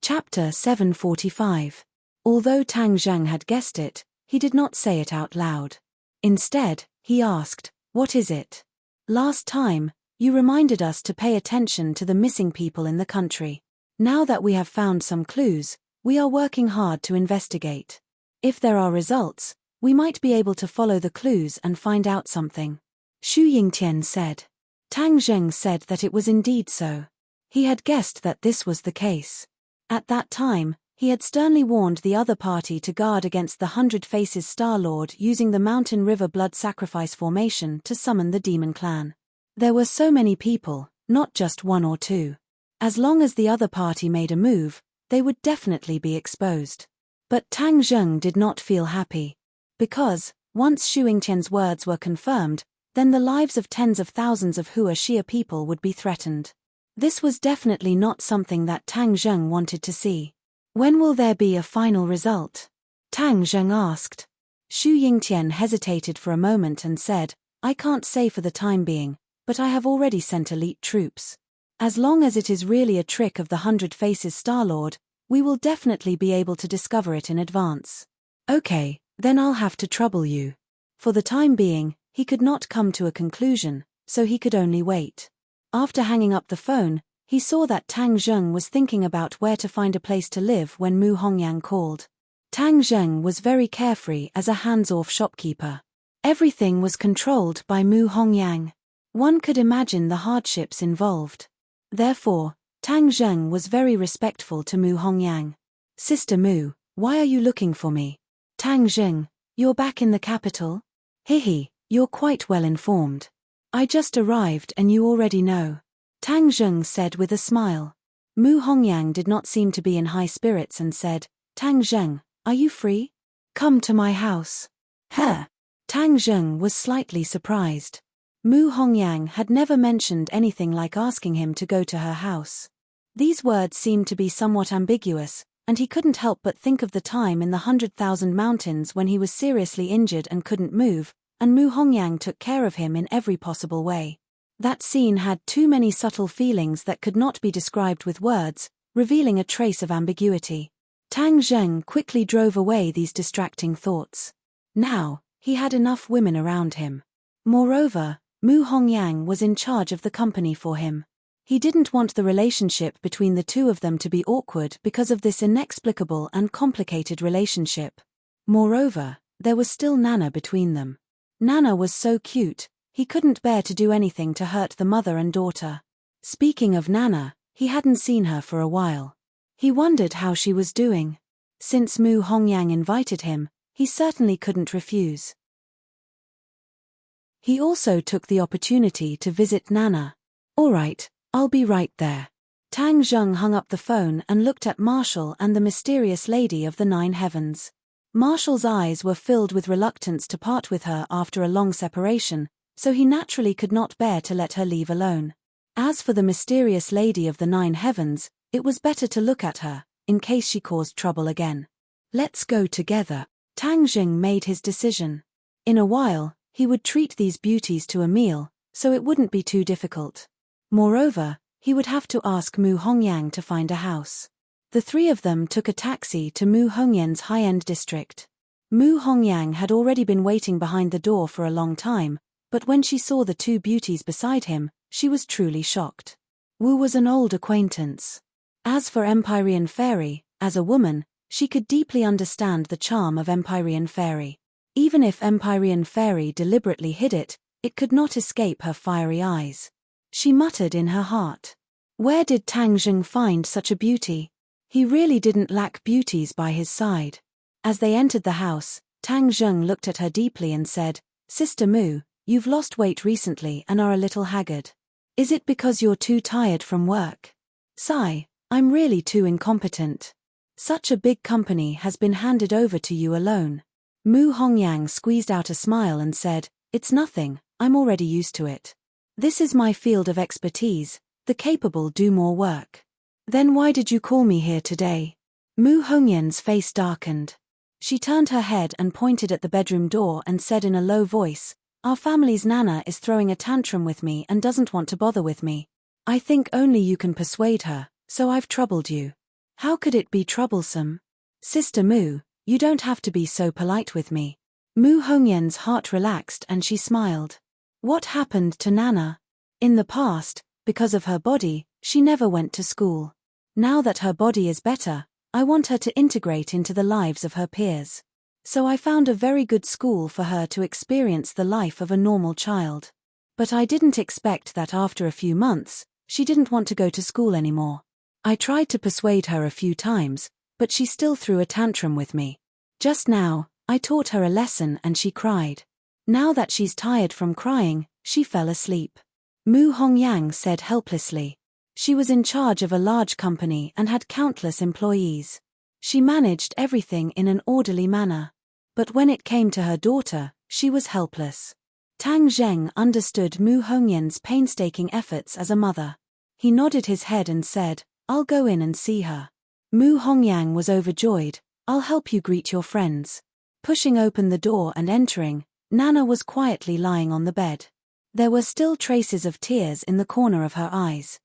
Chapter 745. Although Tang Zheng had guessed it, he did not say it out loud. Instead, he asked, what is it? Last time, you reminded us to pay attention to the missing people in the country. Now that we have found some clues, we are working hard to investigate. If there are results, we might be able to follow the clues and find out something. Xu Yingtian said. Tang Zheng said that it was indeed so. He had guessed that this was the case. At that time, he had sternly warned the other party to guard against the 100 Faces Star-Lord using the Mountain River Blood Sacrifice formation to summon the Demon Clan. There were so many people, not just one or two. As long as the other party made a move, they would definitely be exposed. But Tang Zheng did not feel happy. Because, once Xu Yingtian's words were confirmed, then the lives of tens of thousands of Hua Xia people would be threatened. This was definitely not something that Tang Zheng wanted to see. When will there be a final result? Tang Zheng asked. Xu Yingtian hesitated for a moment and said, I can't say for the time being, but I have already sent elite troops. As long as it is really a trick of the 100 Faces Star-Lord, we will definitely be able to discover it in advance. Okay, then I'll have to trouble you. For the time being, he could not come to a conclusion, so he could only wait. After hanging up the phone, he saw that Tang Zheng was thinking about where to find a place to live when Mu Hongyang called. Tang Zheng was very carefree as a hands-off shopkeeper. Everything was controlled by Mu Hongyang. One could imagine the hardships involved. Therefore, Tang Zheng was very respectful to Mu Hongyang. Sister Mu, why are you looking for me? Tang Zheng, you're back in the capital? Hihi, you're quite well informed. I just arrived and you already know. Tang Zheng said with a smile. Mu Hongyang did not seem to be in high spirits and said, Tang Zheng, are you free? Come to my house. Huh? Tang Zheng was slightly surprised. Mu Hongyang had never mentioned anything like asking him to go to her house. These words seemed to be somewhat ambiguous, and he couldn't help but think of the time in the 100,000 mountains when he was seriously injured and couldn't move, and Mu Hongyang took care of him in every possible way. That scene had too many subtle feelings that could not be described with words, revealing a trace of ambiguity. Tang Zheng quickly drove away these distracting thoughts. Now, he had enough women around him. Moreover, Mu Hongyang was in charge of the company for him. He didn't want the relationship between the two of them to be awkward because of this inexplicable and complicated relationship. Moreover, there was still Nana between them. Nana was so cute, he couldn't bear to do anything to hurt the mother and daughter. Speaking of Nana, he hadn't seen her for a while. He wondered how she was doing. Since Mu Hongyang invited him, he certainly couldn't refuse. He also took the opportunity to visit Nana. All right, I'll be right there. Tang Zheng hung up the phone and looked at Marshall and the mysterious lady of the 9 heavens. Marshall's eyes were filled with reluctance to part with her after a long separation, so he naturally could not bear to let her leave alone. As for the mysterious lady of the 9 heavens, it was better to look at her, in case she caused trouble again. Let's go together. Tang Zheng made his decision. In a while, he would treat these beauties to a meal, so it wouldn't be too difficult. Moreover, he would have to ask Mu Hongyang to find a house. The three of them took a taxi to Mu Hongyan's high-end district. Mu Hongyang had already been waiting behind the door for a long time, but when she saw the two beauties beside him, she was truly shocked. Wu was an old acquaintance. As for Empyrean Fairy, as a woman, she could deeply understand the charm of Empyrean Fairy. Even if Empyrean Fairy deliberately hid it, it could not escape her fiery eyes. She muttered in her heart. Where did Tang Zheng find such a beauty? He really didn't lack beauties by his side. As they entered the house, Tang Zheng looked at her deeply and said, Sister Mu, you've lost weight recently and are a little haggard. Is it because you're too tired from work? Sigh, I'm really too incompetent. Such a big company has been handed over to you alone. Mu Hongyang squeezed out a smile and said, It's nothing, I'm already used to it. This is my field of expertise, the capable do more work. Then why did you call me here today? Mu Hongyan's face darkened. She turned her head and pointed at the bedroom door and said in a low voice, Our family's Nana is throwing a tantrum with me and doesn't want to bother with me. I think only you can persuade her, so I've troubled you. How could it be troublesome? Sister Mu, you don't have to be so polite with me. Mu Hongyan's heart relaxed and she smiled. What happened to Nana? In the past, because of her body, she never went to school. Now that her body is better, I want her to integrate into the lives of her peers. So I found a very good school for her to experience the life of a normal child. But I didn't expect that after a few months, she didn't want to go to school anymore. I tried to persuade her a few times, but she still threw a tantrum with me. Just now, I taught her a lesson and she cried. Now that she's tired from crying, she fell asleep. Mu Hongyang said helplessly. She was in charge of a large company and had countless employees. She managed everything in an orderly manner. But when it came to her daughter, she was helpless. Tang Zheng understood Mu Hongyan's painstaking efforts as a mother. He nodded his head and said, "I'll go in and see her." Mu Hongyang was overjoyed. "I'll help you greet your friends." Pushing open the door and entering, Nana was quietly lying on the bed. There were still traces of tears in the corner of her eyes.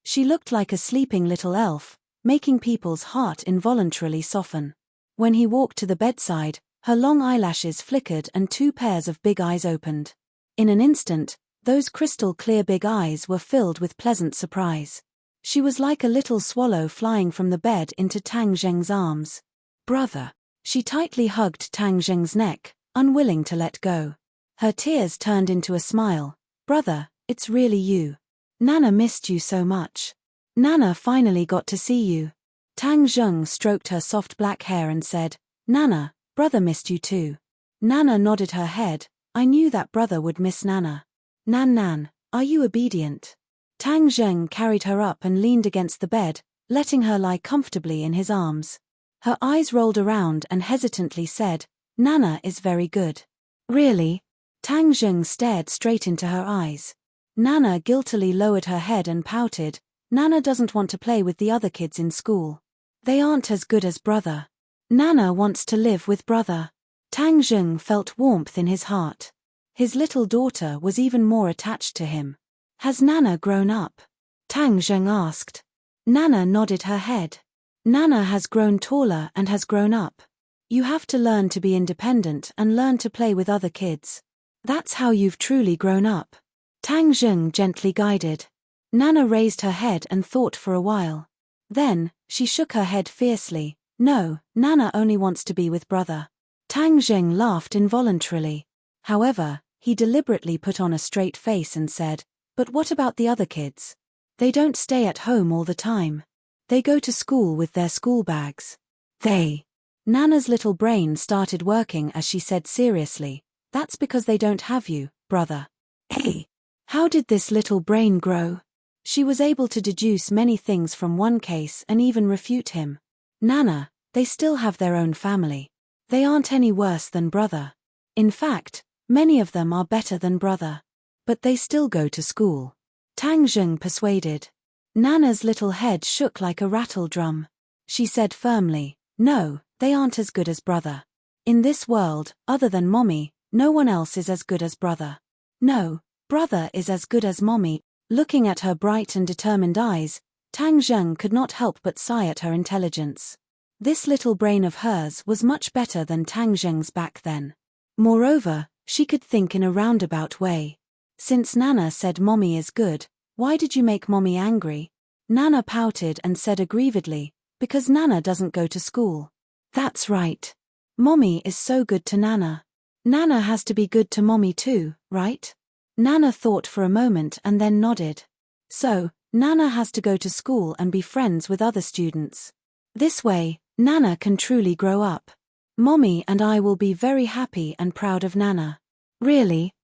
She looked like a sleeping little elf, making people's heart involuntarily soften. When he walked to the bedside, her long eyelashes flickered and two pairs of big eyes opened. In an instant, those crystal-clear big eyes were filled with pleasant surprise. She was like a little swallow flying from the bed into Tang Zheng's arms. "Brother." She tightly hugged Tang Zheng's neck, unwilling to let go. Her tears turned into a smile. "Brother, it's really you. Nana missed you so much. Nana finally got to see you." Tang Zheng stroked her soft black hair and said, "Nana, brother missed you too." Nana nodded her head. "I knew that brother would miss Nana." "Nan, are you obedient?" Tang Zheng carried her up and leaned against the bed, letting her lie comfortably in his arms. Her eyes rolled around and hesitantly said, "Nana is very good." "Really?" Tang Zheng stared straight into her eyes. Nana guiltily lowered her head and pouted. "Nana doesn't want to play with the other kids in school. They aren't as good as brother. Nana wants to live with brother." Tang Zheng felt warmth in his heart. His little daughter was even more attached to him. "Has Nana grown up?" Tang Zheng asked. Nana nodded her head. "Nana has grown taller and has grown up. You have to learn to be independent and learn to play with other kids. That's how you've truly grown up." Tang Zheng gently guided. Nana raised her head and thought for a while. Then, she shook her head fiercely. "No, Nana only wants to be with brother." Tang Zheng laughed involuntarily. However, he deliberately put on a straight face and said, "But what about the other kids? They don't stay at home all the time. They go to school with their school bags." Nana's little brain started working as she said seriously, "That's because they don't have you, brother." Hey! How did this little brain grow? She was able to deduce many things from one case and even refute him. "Nana, they still have their own family. They aren't any worse than brother. In fact, many of them are better than brother. But they still go to school." Tang Zheng persuaded. Nana's little head shook like a rattle drum. She said firmly, "No, they aren't as good as brother. In this world, other than mommy, no one else is as good as brother. No, brother is as good as mommy." Looking at her bright and determined eyes, Tang Zheng could not help but sigh at her intelligence. This little brain of hers was much better than Tang Zheng's back then. Moreover, she could think in a roundabout way. "Since Nana said mommy is good, why did you make mommy angry?" Nana pouted and said aggrievedly, "Because Nana doesn't go to school." "That's right. Mommy is so good to Nana. Nana has to be good to mommy too, right?" Nana thought for a moment and then nodded. "So, Nana has to go to school and be friends with other students. This way, Nana can truly grow up. Mommy and I will be very happy and proud of Nana." "Really?"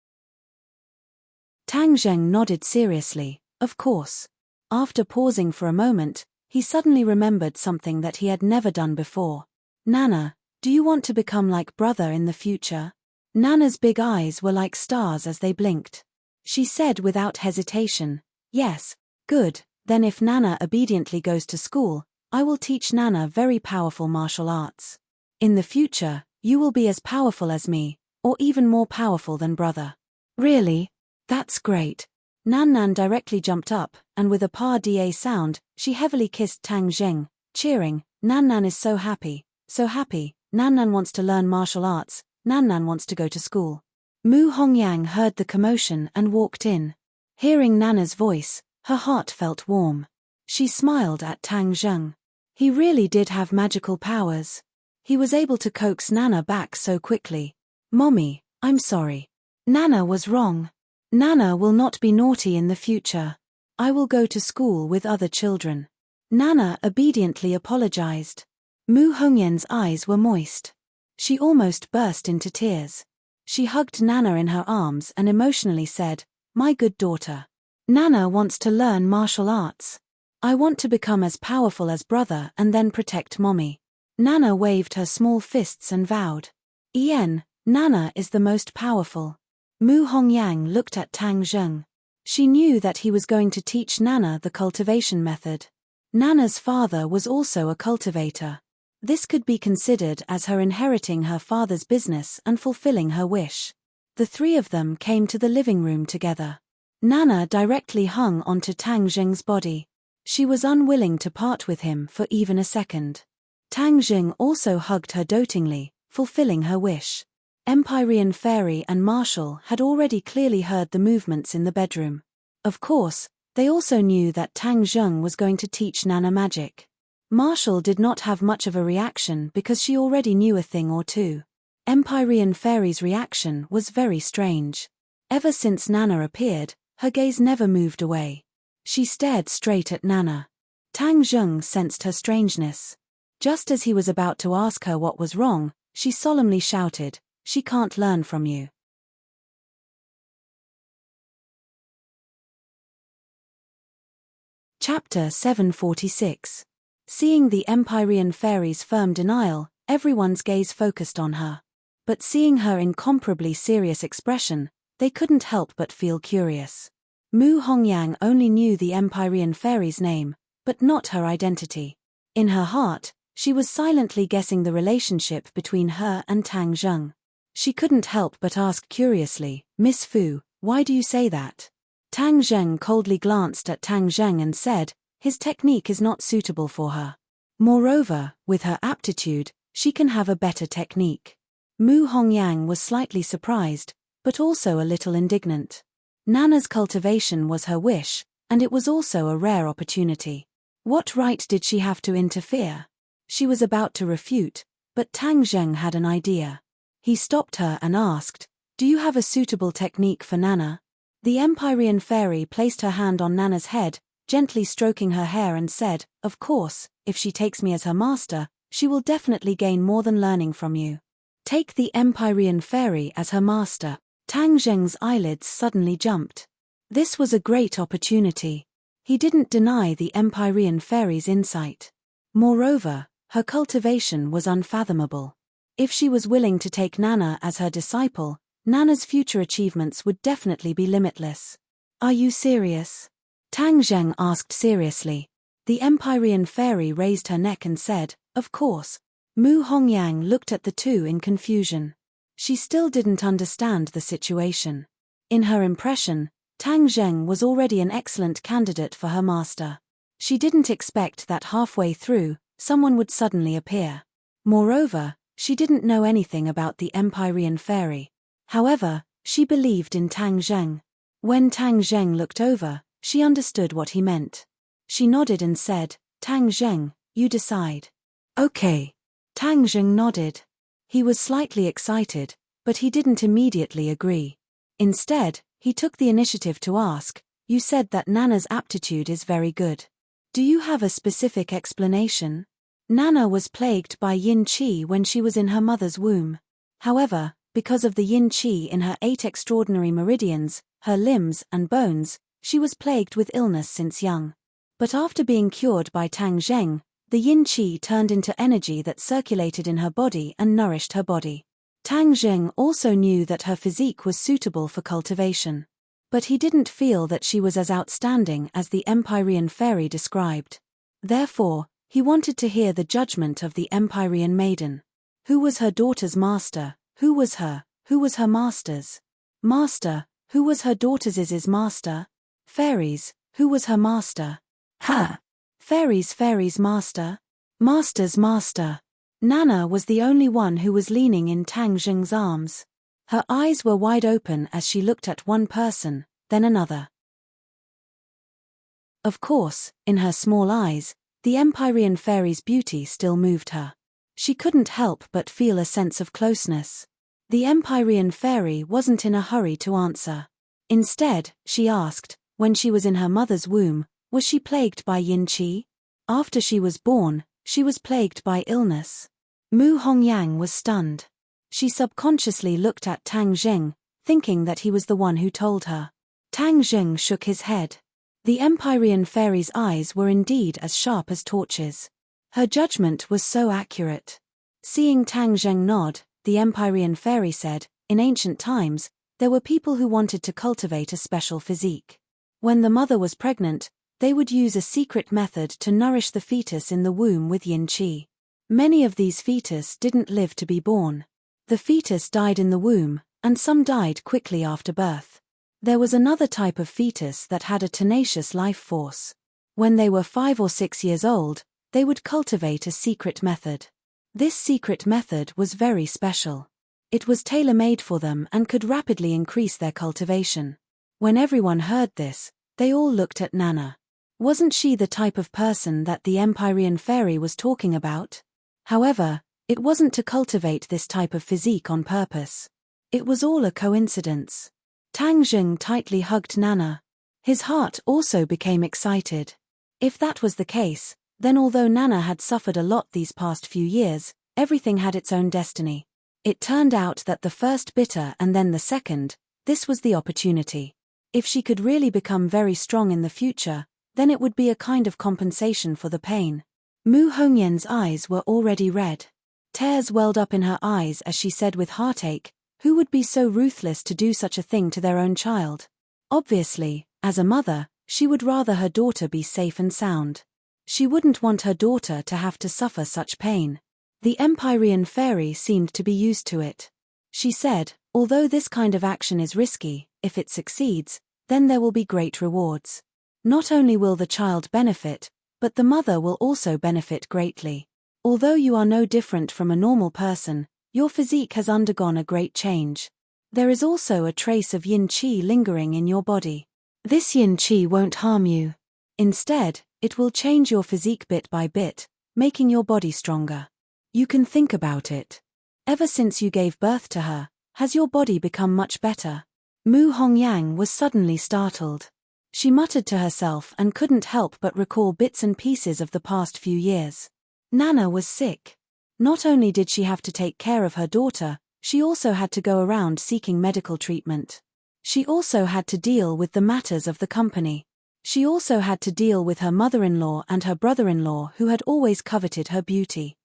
Tang Zheng nodded seriously. "Of course." After pausing for a moment, he suddenly remembered something that he had never done before. "Nana, do you want to become like brother in the future?" Nana's big eyes were like stars as they blinked. She said without hesitation, "Yes, good, then if Nana obediently goes to school, I will teach Nana very powerful martial arts. In the future, you will be as powerful as me, or even more powerful than brother." "Really? That's great." Nan directly jumped up, and with a pa-da sound, she heavily kissed Tang Zheng, cheering, Nan is so happy, so happy. Nan wants to learn martial arts. Nan wants to go to school." Mu Hongyang heard the commotion and walked in. Hearing Nana's voice, her heart felt warm. She smiled at Tang Zheng. He really did have magical powers. He was able to coax Nana back so quickly. "Mommy, I'm sorry. Nana was wrong. Nana will not be naughty in the future. I will go to school with other children." Nana obediently apologized. Mu Hongyan's eyes were moist. She almost burst into tears. She hugged Nana in her arms and emotionally said, "My good daughter. Nana wants to learn martial arts. I want to become as powerful as brother and then protect mommy. Nana waved her small fists and vowed. Nana is the most powerful. Mu Hongyang looked at Tang Zheng. She knew that he was going to teach Nana the cultivation method. Nana's father was also a cultivator. This could be considered as her inheriting her father's business and fulfilling her wish. The three of them came to the living room together. Nana directly hung onto Tang Zheng's body. She was unwilling to part with him for even a second. Tang Zheng also hugged her dotingly, fulfilling her wish. Empyrean Fairy and Marshall had already clearly heard the movements in the bedroom. Of course, they also knew that Tang Zheng was going to teach Nana magic. Marshall did not have much of a reaction because she already knew a thing or two. Empyrean Fairy's reaction was very strange. Ever since Nana appeared, her gaze never moved away. She stared straight at Nana. Tang Zheng sensed her strangeness. Just as he was about to ask her what was wrong, she solemnly shouted, "She can't learn from you." Chapter 746. Seeing the Empyrean Fairy's firm denial, everyone's gaze focused on her. But seeing her incomparably serious expression, they couldn't help but feel curious. Mu Hongyang only knew the Empyrean Fairy's name, but not her identity. In her heart, she was silently guessing the relationship between her and Tang Zheng. She couldn't help but ask curiously, "Miss Fu, why do you say that?" Tang Zheng coldly glanced at Tang Zheng and said, "His technique is not suitable for her. Moreover, with her aptitude, she can have a better technique." Mu Hongyang was slightly surprised, but also a little indignant. Nana's cultivation was her wish, and it was also a rare opportunity. What right did she have to interfere? She was about to refute, but Tang Zheng had an idea. He stopped her and asked, "Do you have a suitable technique for Nana?" The Empyrean Fairy placed her hand on Nana's head, gently stroking her hair and said, "Of course, if she takes me as her master, she will definitely gain more than learning from you." Take the Empyrean Fairy as her master. Tang Zheng's eyelids suddenly jumped. This was a great opportunity. He didn't deny the Empyrean Fairy's insight. Moreover, her cultivation was unfathomable. If she was willing to take Nana as her disciple, Nana's future achievements would definitely be limitless. "Are you serious?" Tang Zheng asked seriously. The Empyrean Fairy raised her neck and said, "Of course." Mu Hongyang looked at the two in confusion. She still didn't understand the situation. In her impression, Tang Zheng was already an excellent candidate for her master. She didn't expect that halfway through, someone would suddenly appear. Moreover, she didn't know anything about the Empyrean Fairy. However, she believed in Tang Zheng. When Tang Zheng looked over, she understood what he meant. She nodded and said, "Tang Zheng, you decide." "Okay." Tang Zheng nodded. He was slightly excited, but he didn't immediately agree. Instead, he took the initiative to ask, "You said that Nana's aptitude is very good. Do you have a specific explanation?" Nana was plagued by yin qi when she was in her mother's womb. However, because of the yin qi in her 8 extraordinary meridians, her limbs and bones, she was plagued with illness since young. But after being cured by Tang Zheng, the yin qi turned into energy that circulated in her body and nourished her body. Tang Zheng also knew that her physique was suitable for cultivation. But he didn't feel that she was as outstanding as the Empyrean Fairy described. Therefore, he wanted to hear the judgment of the Empyrean maiden. Who was her daughter's master? Who was her master's? Master, who was her daughter's master? Fairies, who was her master? Ha! Fairies' master? Master's master. Nana was the only one who was leaning in Tang Zheng's arms. Her eyes were wide open as she looked at one person, then another. Of course, in her small eyes, the Empyrean Fairy's beauty still moved her. She couldn't help but feel a sense of closeness. The Empyrean Fairy wasn't in a hurry to answer. Instead, she asked, when she was in her mother's womb, was she plagued by yin qi? After she was born, she was plagued by illness. Mu Hongyang was stunned. She subconsciously looked at Tang Zheng, thinking that he was the one who told her. Tang Zheng shook his head. The Empyrean fairy's eyes were indeed as sharp as torches. Her judgment was so accurate. Seeing Tang Zheng nod, the Empyrean fairy said, in ancient times, there were people who wanted to cultivate a special physique. When the mother was pregnant, they would use a secret method to nourish the fetus in the womb with yin qi. Many of these fetus didn't live to be born. The fetus died in the womb, and some died quickly after birth. There was another type of fetus that had a tenacious life force. When they were 5 or 6 years old, they would cultivate a secret method. This secret method was very special. It was tailor-made for them and could rapidly increase their cultivation. When everyone heard this, they all looked at Nana. Wasn't she the type of person that the Empyrean fairy was talking about? However, it wasn't to cultivate this type of physique on purpose. It was all a coincidence. Tang Zheng tightly hugged Nana. His heart also became excited. If that was the case, then although Nana had suffered a lot these past few years, everything had its own destiny. It turned out that the first bitter and then the second, this was the opportunity. If she could really become very strong in the future, then it would be a kind of compensation for the pain. Mu Hongyan's eyes were already red. Tears welled up in her eyes as she said with heartache, who would be so ruthless to do such a thing to their own child? Obviously, as a mother, she would rather her daughter be safe and sound. She wouldn't want her daughter to have to suffer such pain. The Empyrean fairy seemed to be used to it. She said, although this kind of action is risky, if it succeeds, then there will be great rewards. Not only will the child benefit, but the mother will also benefit greatly. Although you are no different from a normal person, your physique has undergone a great change. There is also a trace of yin qi lingering in your body. This yin qi won't harm you. Instead, it will change your physique bit by bit, making your body stronger. You can think about it. Ever since you gave birth to her, has your body become much better? Mu Hongyang was suddenly startled. She muttered to herself and couldn't help but recall bits and pieces of the past few years. Nana was sick. Not only did she have to take care of her daughter, she also had to go around seeking medical treatment. She also had to deal with the matters of the company. She also had to deal with her mother-in-law and her brother-in-law who had always coveted her beauty.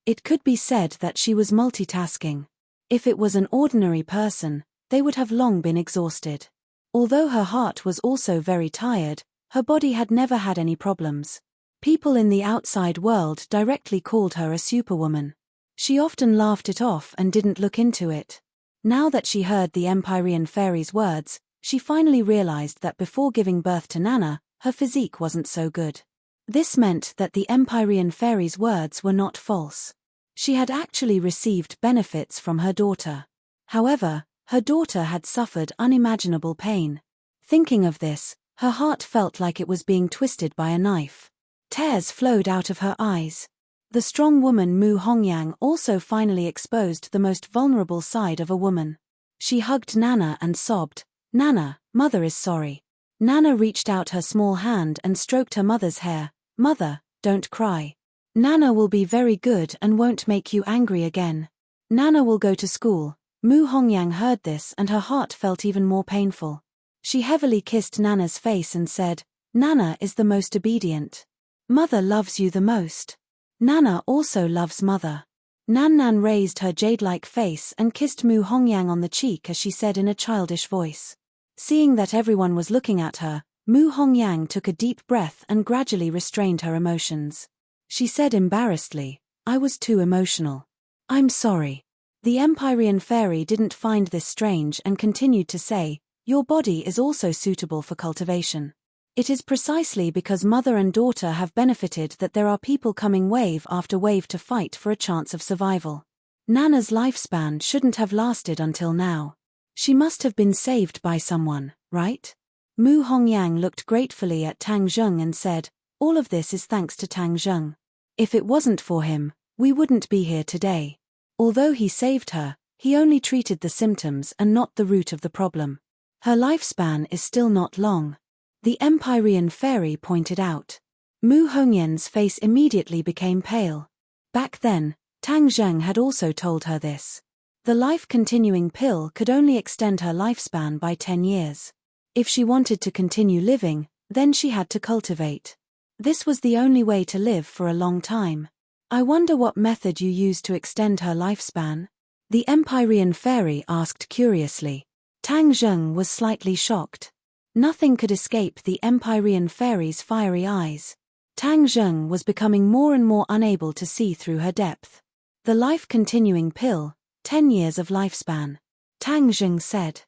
It could be said that she was multitasking. If it was an ordinary person, they would have long been exhausted. Although her heart was also very tired, her body had never had any problems. People in the outside world directly called her a superwoman. She often laughed it off and didn't look into it. Now that she heard the Empyrean fairy's words, she finally realized that before giving birth to Nana, her physique wasn't so good. This meant that the Empyrean fairy's words were not false. She had actually received benefits from her daughter. However, her daughter had suffered unimaginable pain. Thinking of this, her heart felt like it was being twisted by a knife. Tears flowed out of her eyes. The strong woman Mu Hongyang also finally exposed the most vulnerable side of a woman. She hugged Nana and sobbed, "Nana, mother is sorry." Nana reached out her small hand and stroked her mother's hair. "Mother, don't cry. Nana will be very good and won't make you angry again. Nana will go to school." Mu Hongyang heard this and her heart felt even more painful. She heavily kissed Nana's face and said, "Nana is the most obedient. Mother loves you the most. Nana also loves mother." Nan raised her jade-like face and kissed Mu Hongyang on the cheek as she said in a childish voice. Seeing that everyone was looking at her, Mu Hongyang took a deep breath and gradually restrained her emotions. She said embarrassedly, "I was too emotional. I'm sorry." The Empyrean fairy didn't find this strange and continued to say, "Your body is also suitable for cultivation. It is precisely because mother and daughter have benefited that there are people coming wave after wave to fight for a chance of survival. Nana's lifespan shouldn't have lasted until now. She must have been saved by someone, right?" Mu Hongyang looked gratefully at Tang Zheng and said, "All of this is thanks to Tang Zheng. If it wasn't for him, we wouldn't be here today. Although he saved her, he only treated the symptoms and not the root of the problem. Her lifespan is still not long." The Empyrean fairy pointed out. Mu Hongyan's face immediately became pale. Back then, Tang Zheng had also told her this. The life-continuing pill could only extend her lifespan by 10 years. If she wanted to continue living, then she had to cultivate. This was the only way to live for a long time. I wonder what method you used to extend her lifespan? The Empyrean fairy asked curiously. Tang Zheng was slightly shocked. Nothing could escape the Empyrean fairy's fiery eyes. Tang Zheng was becoming more and more unable to see through her depth. The life-continuing pill, 10 years of lifespan. Tang Zheng said.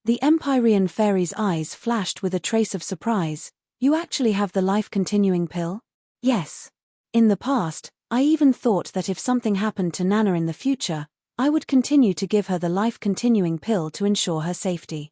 The Empyrean fairy's eyes flashed with a trace of surprise. You actually have the life-continuing pill? Yes. In the past, I even thought that if something happened to Nana in the future, I would continue to give her the life-continuing pill to ensure her safety.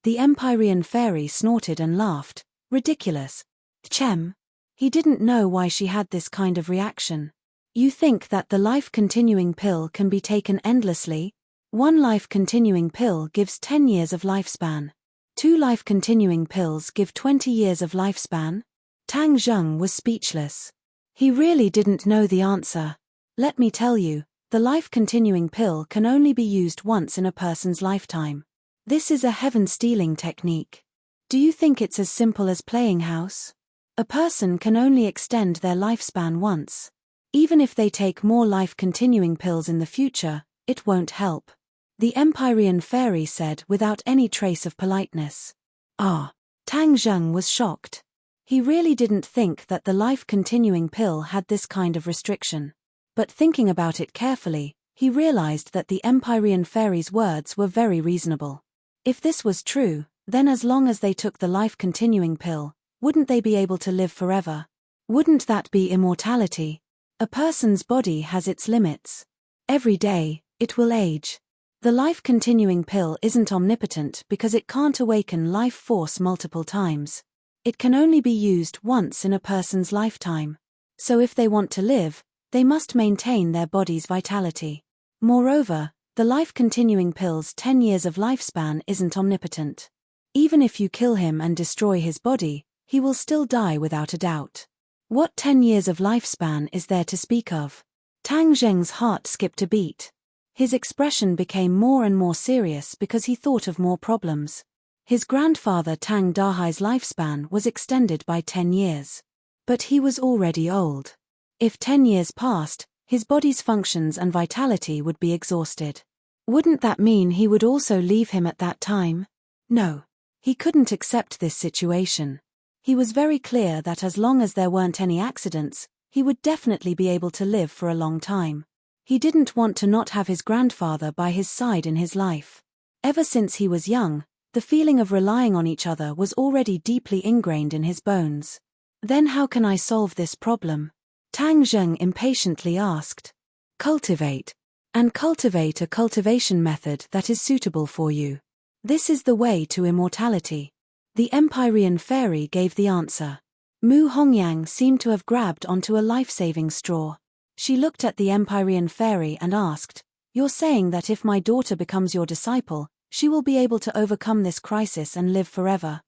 The Empyrean fairy snorted and laughed. Ridiculous. Chem. He didn't know why she had this kind of reaction. You think that the life-continuing pill can be taken endlessly? One life-continuing pill gives 10 years of lifespan. 2 life-continuing pills give 20 years of lifespan? Tang Zheng was speechless. He really didn't know the answer. Let me tell you, the life-continuing pill can only be used once in a person's lifetime. This is a heaven-stealing technique. Do you think it's as simple as playing house? A person can only extend their lifespan once. Even if they take more life-continuing pills in the future, it won't help. The Empyrean fairy said without any trace of politeness. Ah! Tang Zheng was shocked. He really didn't think that the life-continuing pill had this kind of restriction. But thinking about it carefully, he realized that the Empyrean fairy's words were very reasonable. If this was true, then as long as they took the life-continuing pill, wouldn't they be able to live forever? Wouldn't that be immortality? A person's body has its limits. Every day, it will age. The life-continuing pill isn't omnipotent because it can't awaken life force multiple times. It can only be used once in a person's lifetime. So if they want to live, they must maintain their body's vitality. Moreover, the life-continuing pill's 10 years of lifespan isn't omnipotent. Even if you kill him and destroy his body, he will still die without a doubt. What 10 years of lifespan is there to speak of? Tang Zheng's heart skipped a beat. His expression became more and more serious because he thought of more problems. His grandfather Tang Dahai's lifespan was extended by 10 years. But he was already old. If 10 years passed, his body's functions and vitality would be exhausted. Wouldn't that mean he would also leave him at that time? No. He couldn't accept this situation. He was very clear that as long as there weren't any accidents, he would definitely be able to live for a long time. He didn't want to not have his grandfather by his side in his life. Ever since he was young, the feeling of relying on each other was already deeply ingrained in his bones. Then how can I solve this problem? Tang Zheng impatiently asked. Cultivate. And cultivate a cultivation method that is suitable for you. This is the way to immortality. The Empyrean fairy gave the answer. Mu Hongyang seemed to have grabbed onto a life-saving straw. She looked at the Empyrean fairy and asked, "You're saying that if my daughter becomes your disciple, she will be able to overcome this crisis and live forever?"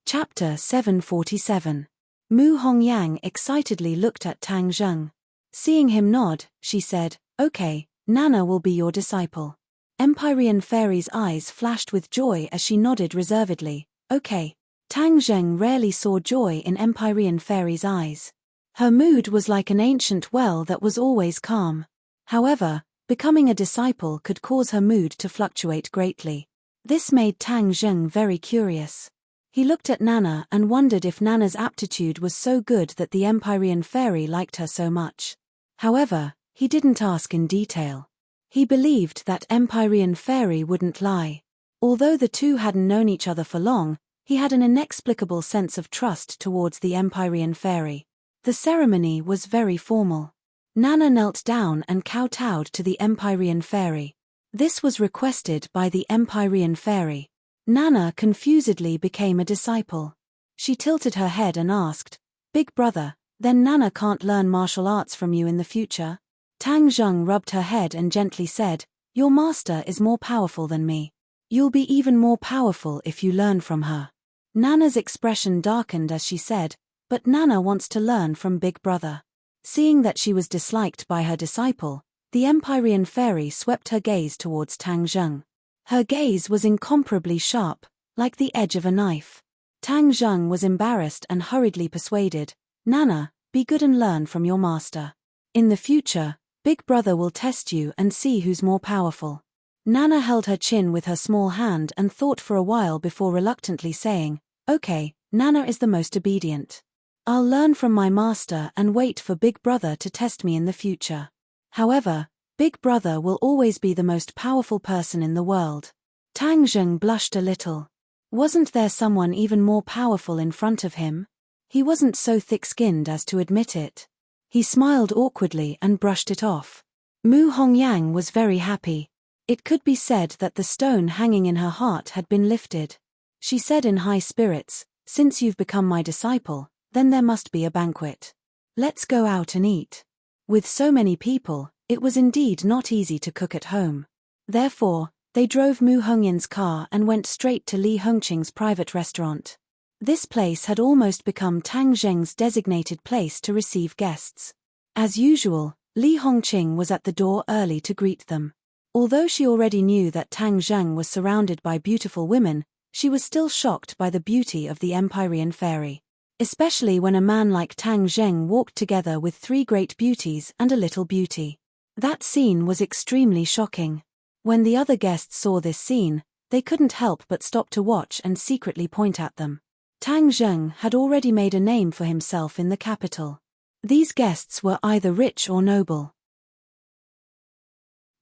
Chapter 747. Mu Hongyang excitedly looked at Tang Zheng. Seeing him nod, she said, "Okay, Nana will be your disciple." Empyrean fairy's eyes flashed with joy as she nodded reservedly. Okay. Tang Zheng rarely saw joy in Empyrean fairy's eyes. Her mood was like an ancient well that was always calm. However, becoming a disciple could cause her mood to fluctuate greatly. This made Tang Zheng very curious. He looked at Nana and wondered if Nana's aptitude was so good that the Empyrean fairy liked her so much. However, he didn't ask in detail. He believed that Empyrean fairy wouldn't lie. Although the two hadn't known each other for long, he had an inexplicable sense of trust towards the Empyrean fairy. The ceremony was very formal. Nana knelt down and kowtowed to the Empyrean fairy. This was requested by the Empyrean fairy. Nana confusedly became a disciple. She tilted her head and asked, "Big brother, then Nana can't learn martial arts from you in the future?" Tang Zheng rubbed her head and gently said, "Your master is more powerful than me. You'll be even more powerful if you learn from her." Nana's expression darkened as she said, "But Nana wants to learn from Big Brother." Seeing that she was disliked by her disciple, the Empyrean fairy swept her gaze towards Tang Zheng. Her gaze was incomparably sharp, like the edge of a knife. Tang Zheng was embarrassed and hurriedly persuaded, "Nana, be good and learn from your master. In the future, Big Brother will test you and see who's more powerful." Nana held her chin with her small hand and thought for a while before reluctantly saying, "Okay, Nana is the most obedient. I'll learn from my master and wait for Big Brother to test me in the future. However, Big Brother will always be the most powerful person in the world." Tang Zheng blushed a little. Wasn't there someone even more powerful in front of him? He wasn't so thick-skinned as to admit it. He smiled awkwardly and brushed it off. Mu Hongyang was very happy. It could be said that the stone hanging in her heart had been lifted. She said in high spirits, "Since you've become my disciple, then there must be a banquet. Let's go out and eat." With so many people, it was indeed not easy to cook at home. Therefore, they drove Mu Hongyan's car and went straight to Li Hongqing's private restaurant. This place had almost become Tang Zheng's designated place to receive guests. As usual, Li Hongqing was at the door early to greet them. Although she already knew that Tang Zheng was surrounded by beautiful women, she was still shocked by the beauty of the Empyrean fairy. Especially when a man like Tang Zheng walked together with three great beauties and a little beauty. That scene was extremely shocking. When the other guests saw this scene, they couldn't help but stop to watch and secretly point at them. Tang Zheng had already made a name for himself in the capital. These guests were either rich or noble.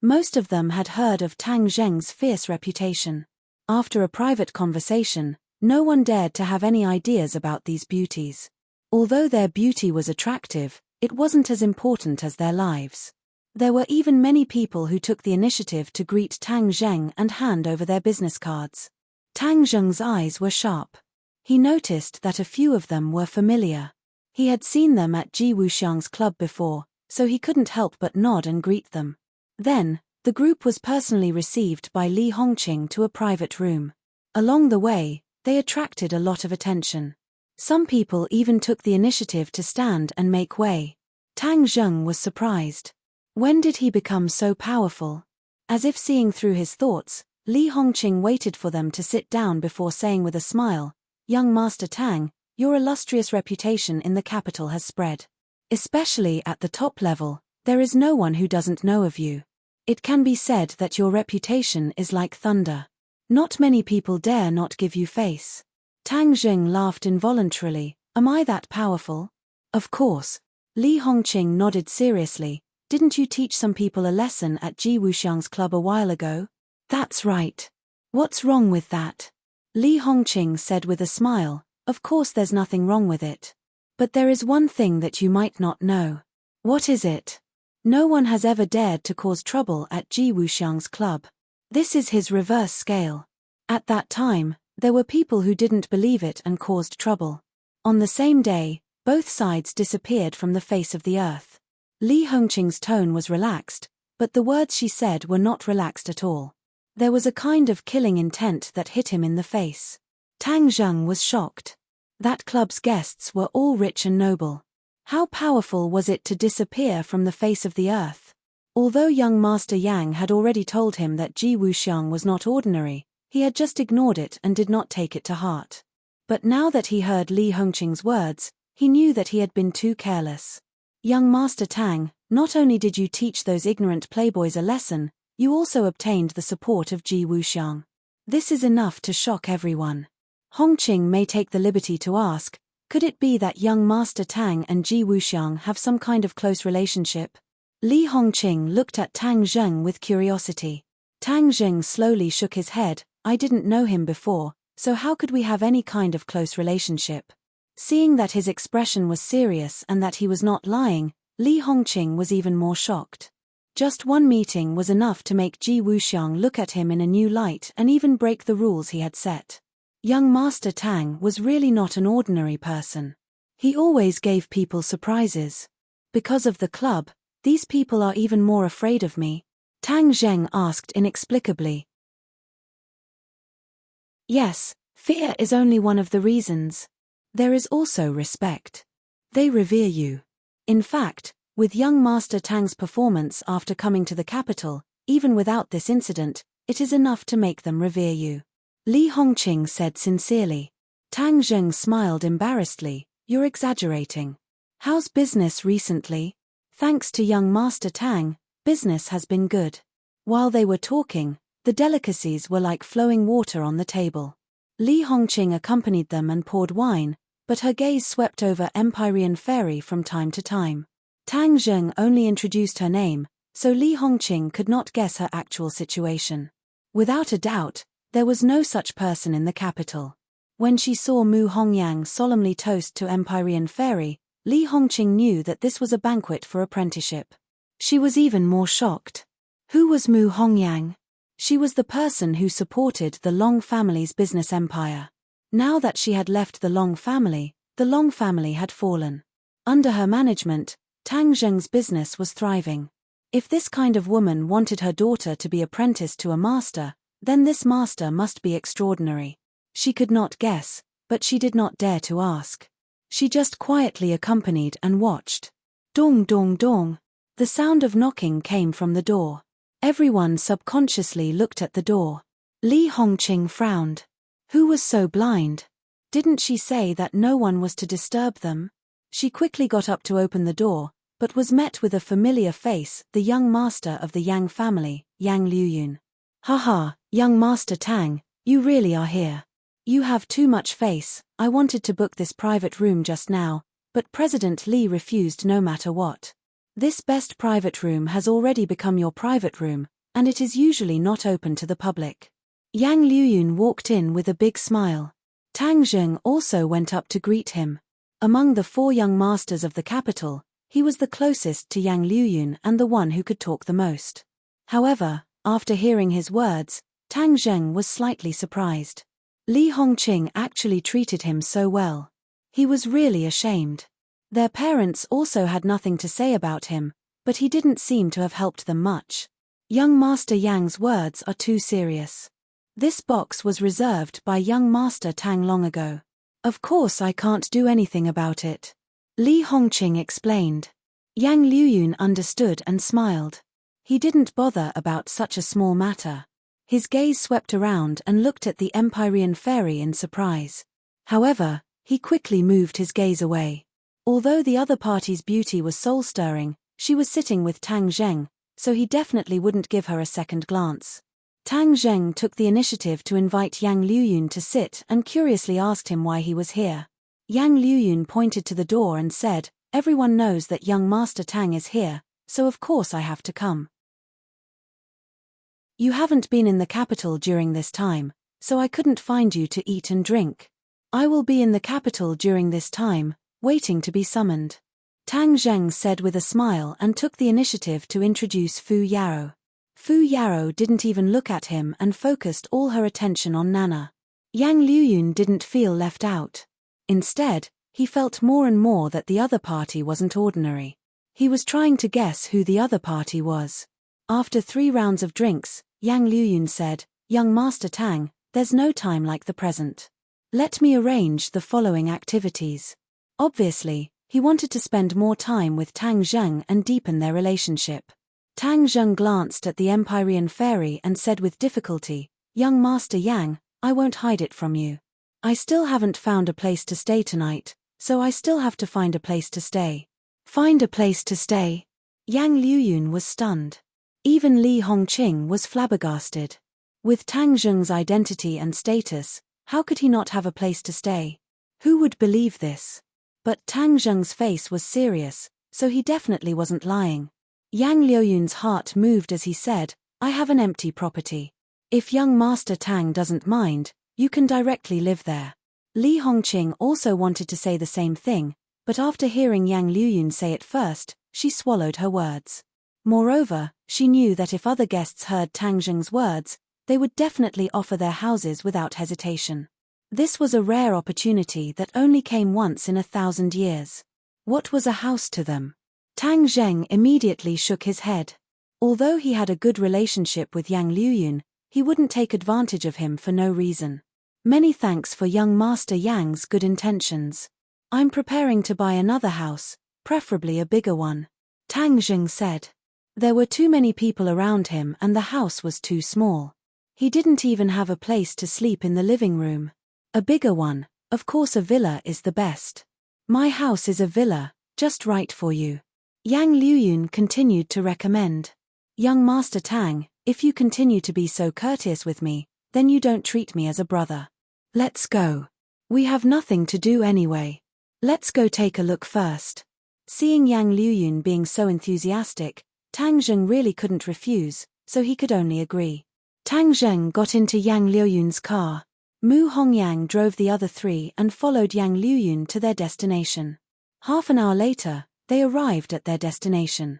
Most of them had heard of Tang Zheng's fierce reputation. After a private conversation, no one dared to have any ideas about these beauties. Although their beauty was attractive, it wasn't as important as their lives. There were even many people who took the initiative to greet Tang Zheng and hand over their business cards. Tang Zheng's eyes were sharp. He noticed that a few of them were familiar. He had seen them at Ji Wuxiang's club before, so he couldn't help but nod and greet them. Then, the group was personally received by Li Hongqing to a private room. Along the way, they attracted a lot of attention. Some people even took the initiative to stand and make way. Tang Zheng was surprised. When did he become so powerful? As if seeing through his thoughts, Li Hongqing waited for them to sit down before saying with a smile, "Young Master Tang, your illustrious reputation in the capital has spread. Especially at the top level, there is no one who doesn't know of you. It can be said that your reputation is like thunder. Not many people dare not give you face." Tang Zheng laughed involuntarily. "Am I that powerful?" "Of course." Li Hongqing nodded seriously. "Didn't you teach some people a lesson at Ji Wuxiang's club a while ago?" "That's right." "What's wrong with that?" Li Hongqing said with a smile, "Of course there's nothing wrong with it. But there is one thing that you might not know." "What is it?" "No one has ever dared to cause trouble at Ji Wuxiang's club. This is his reverse scale. At that time, there were people who didn't believe it and caused trouble. On the same day, both sides disappeared from the face of the earth." Li Hongqing's tone was relaxed, but the words she said were not relaxed at all. There was a kind of killing intent that hit him in the face. Tang Zheng was shocked. That club's guests were all rich and noble. How powerful was it to disappear from the face of the earth? Although young Master Yang had already told him that Ji Wuxiang was not ordinary, he had just ignored it and did not take it to heart. But now that he heard Li Hongqing's words, he knew that he had been too careless. "Young Master Tang, not only did you teach those ignorant playboys a lesson, you also obtained the support of Ji Wuxiang. This is enough to shock everyone." Hongqing may take the liberty to ask, could it be that young Master Tang and Ji Wuxiang have some kind of close relationship? Li Hongqing looked at Tang Zheng with curiosity. Tang Zheng slowly shook his head. "I didn't know him before, so how could we have any kind of close relationship?" Seeing that his expression was serious and that he was not lying, Li Hongqing was even more shocked. Just one meeting was enough to make Ji Wuxiang look at him in a new light and even break the rules he had set. Young Master Tang was really not an ordinary person. He always gave people surprises. "Because of the club, these people are even more afraid of me?" Tang Zheng asked inexplicably. "Yes, fear is only one of the reasons. There is also respect. They revere you. In fact, with young Master Tang's performance after coming to the capital, even without this incident, it is enough to make them revere you. Li Hongqing said sincerely. Tang Zheng smiled embarrassedly. You're exaggerating. How's business recently? Thanks to young Master Tang, business has been good. While they were talking, the delicacies were like flowing water on the table. Li Hongqing accompanied them and poured wine, but her gaze swept over Empyrean Fairy from time to time. Tang Zheng only introduced her name, so Li Hongqing could not guess her actual situation. Without a doubt, there was no such person in the capital. When she saw Mu Hongyang solemnly toast to Empyrean Fairy, Li Hongqing knew that this was a banquet for apprenticeship. She was even more shocked. Who was Mu Hongyang? She was the person who supported the Long family's business empire. Now that she had left the Long family had fallen. Under her management, Tang Zheng's business was thriving. If this kind of woman wanted her daughter to be apprenticed to a master, then this master must be extraordinary. She could not guess, but she did not dare to ask. She just quietly accompanied and watched. Dong dong dong. The sound of knocking came from the door. Everyone subconsciously looked at the door. Li Hongqing frowned. Who was so blind? Didn't she say that no one was to disturb them? She quickly got up to open the door, but was met with a familiar face, the young master of the Yang family, Yang Liuyun. Haha, young Master Tang, you really are here. You have too much face. I wanted to book this private room just now, but President Li refused no matter what. This best private room has already become your private room, and it is usually not open to the public. Yang Liuyun walked in with a big smile. Tang Zheng also went up to greet him. Among the 4 young masters of the capital, he was the closest to Yang Liuyun and the one who could talk the most. However, after hearing his words, Tang Zheng was slightly surprised. Li Hongqing actually treated him so well. He was really ashamed. Their parents also had nothing to say about him, but he didn't seem to have helped them much. Young Master Yang's words are too serious. This box was reserved by young Master Tang long ago. Of course I can't do anything about it. Li Hongqing explained. Yang Liuyun understood and smiled. He didn't bother about such a small matter. His gaze swept around and looked at the Empyrean Fairy in surprise. However, he quickly moved his gaze away. Although the other party's beauty was soul-stirring, she was sitting with Tang Zheng, so he definitely wouldn't give her a second glance. Tang Zheng took the initiative to invite Yang Liuyun to sit and curiously asked him why he was here. Yang Liuyun pointed to the door and said, "Everyone knows that young Master Tang is here, so of course I have to come. You haven't been in the capital during this time, so I couldn't find you to eat and drink. I will be in the capital during this time, waiting to be summoned." Tang Zheng said with a smile and took the initiative to introduce Fu Yarrow. Fu Yarrow didn't even look at him and focused all her attention on Nana. Yang Liuyun didn't feel left out. Instead, he felt more and more that the other party wasn't ordinary. He was trying to guess who the other party was. After 3 rounds of drinks, Yang Liuyun said, "Young Master Tang, there's no time like the present. Let me arrange the following activities." Obviously, he wanted to spend more time with Tang Zheng and deepen their relationship. Tang Zheng glanced at the Empyrean Fairy and said with difficulty, "Young Master Yang, I won't hide it from you. I still haven't found a place to stay tonight, so I still have to find a place to stay." Find a place to stay? Yang Liuyun was stunned. Even Li Hongqing was flabbergasted. With Tang Zheng's identity and status, how could he not have a place to stay? Who would believe this? But Tang Zheng's face was serious, so he definitely wasn't lying. Yang Liuyun's heart moved as he said, "I have an empty property. If young Master Tang doesn't mind, you can directly live there." Li Hongqing also wanted to say the same thing, but after hearing Yang Liuyun say it first, she swallowed her words. Moreover, she knew that if other guests heard Tang Zheng's words, they would definitely offer their houses without hesitation. This was a rare opportunity that only came once in 1,000 years. What was a house to them? Tang Zheng immediately shook his head. Although he had a good relationship with Yang Liuyun, he wouldn't take advantage of him for no reason. Many thanks for young Master Yang's good intentions. I'm preparing to buy another house, preferably a bigger one. Tang Zheng said. There were too many people around him and the house was too small. He didn't even have a place to sleep in the living room. A bigger one, of course a villa is the best. My house is a villa, just right for you. Yang Liuyun continued to recommend. Young Master Tang, if you continue to be so courteous with me, then you don't treat me as a brother. Let's go. We have nothing to do anyway. Let's go take a look first. Seeing Yang Liuyun being so enthusiastic, Tang Zheng really couldn't refuse, so he could only agree. Tang Zheng got into Yang Liuyun's car. Mu Hongyang drove the other three and followed Yang Liuyun to their destination. Half an hour later, they arrived at their destination.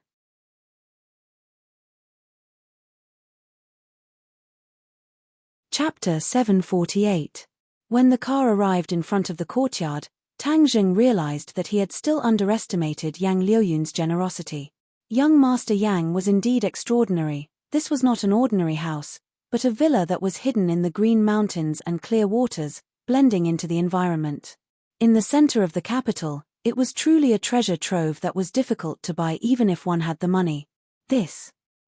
Chapter 748. When the car arrived in front of the courtyard, Tang Zheng realized that he had still underestimated Yang Liuyun's generosity. Young Master Yang was indeed extraordinary. This was not an ordinary house, but a villa that was hidden in the green mountains and clear waters, blending into the environment. In the center of the capital, it was truly a treasure trove that was difficult to buy even if one had the money.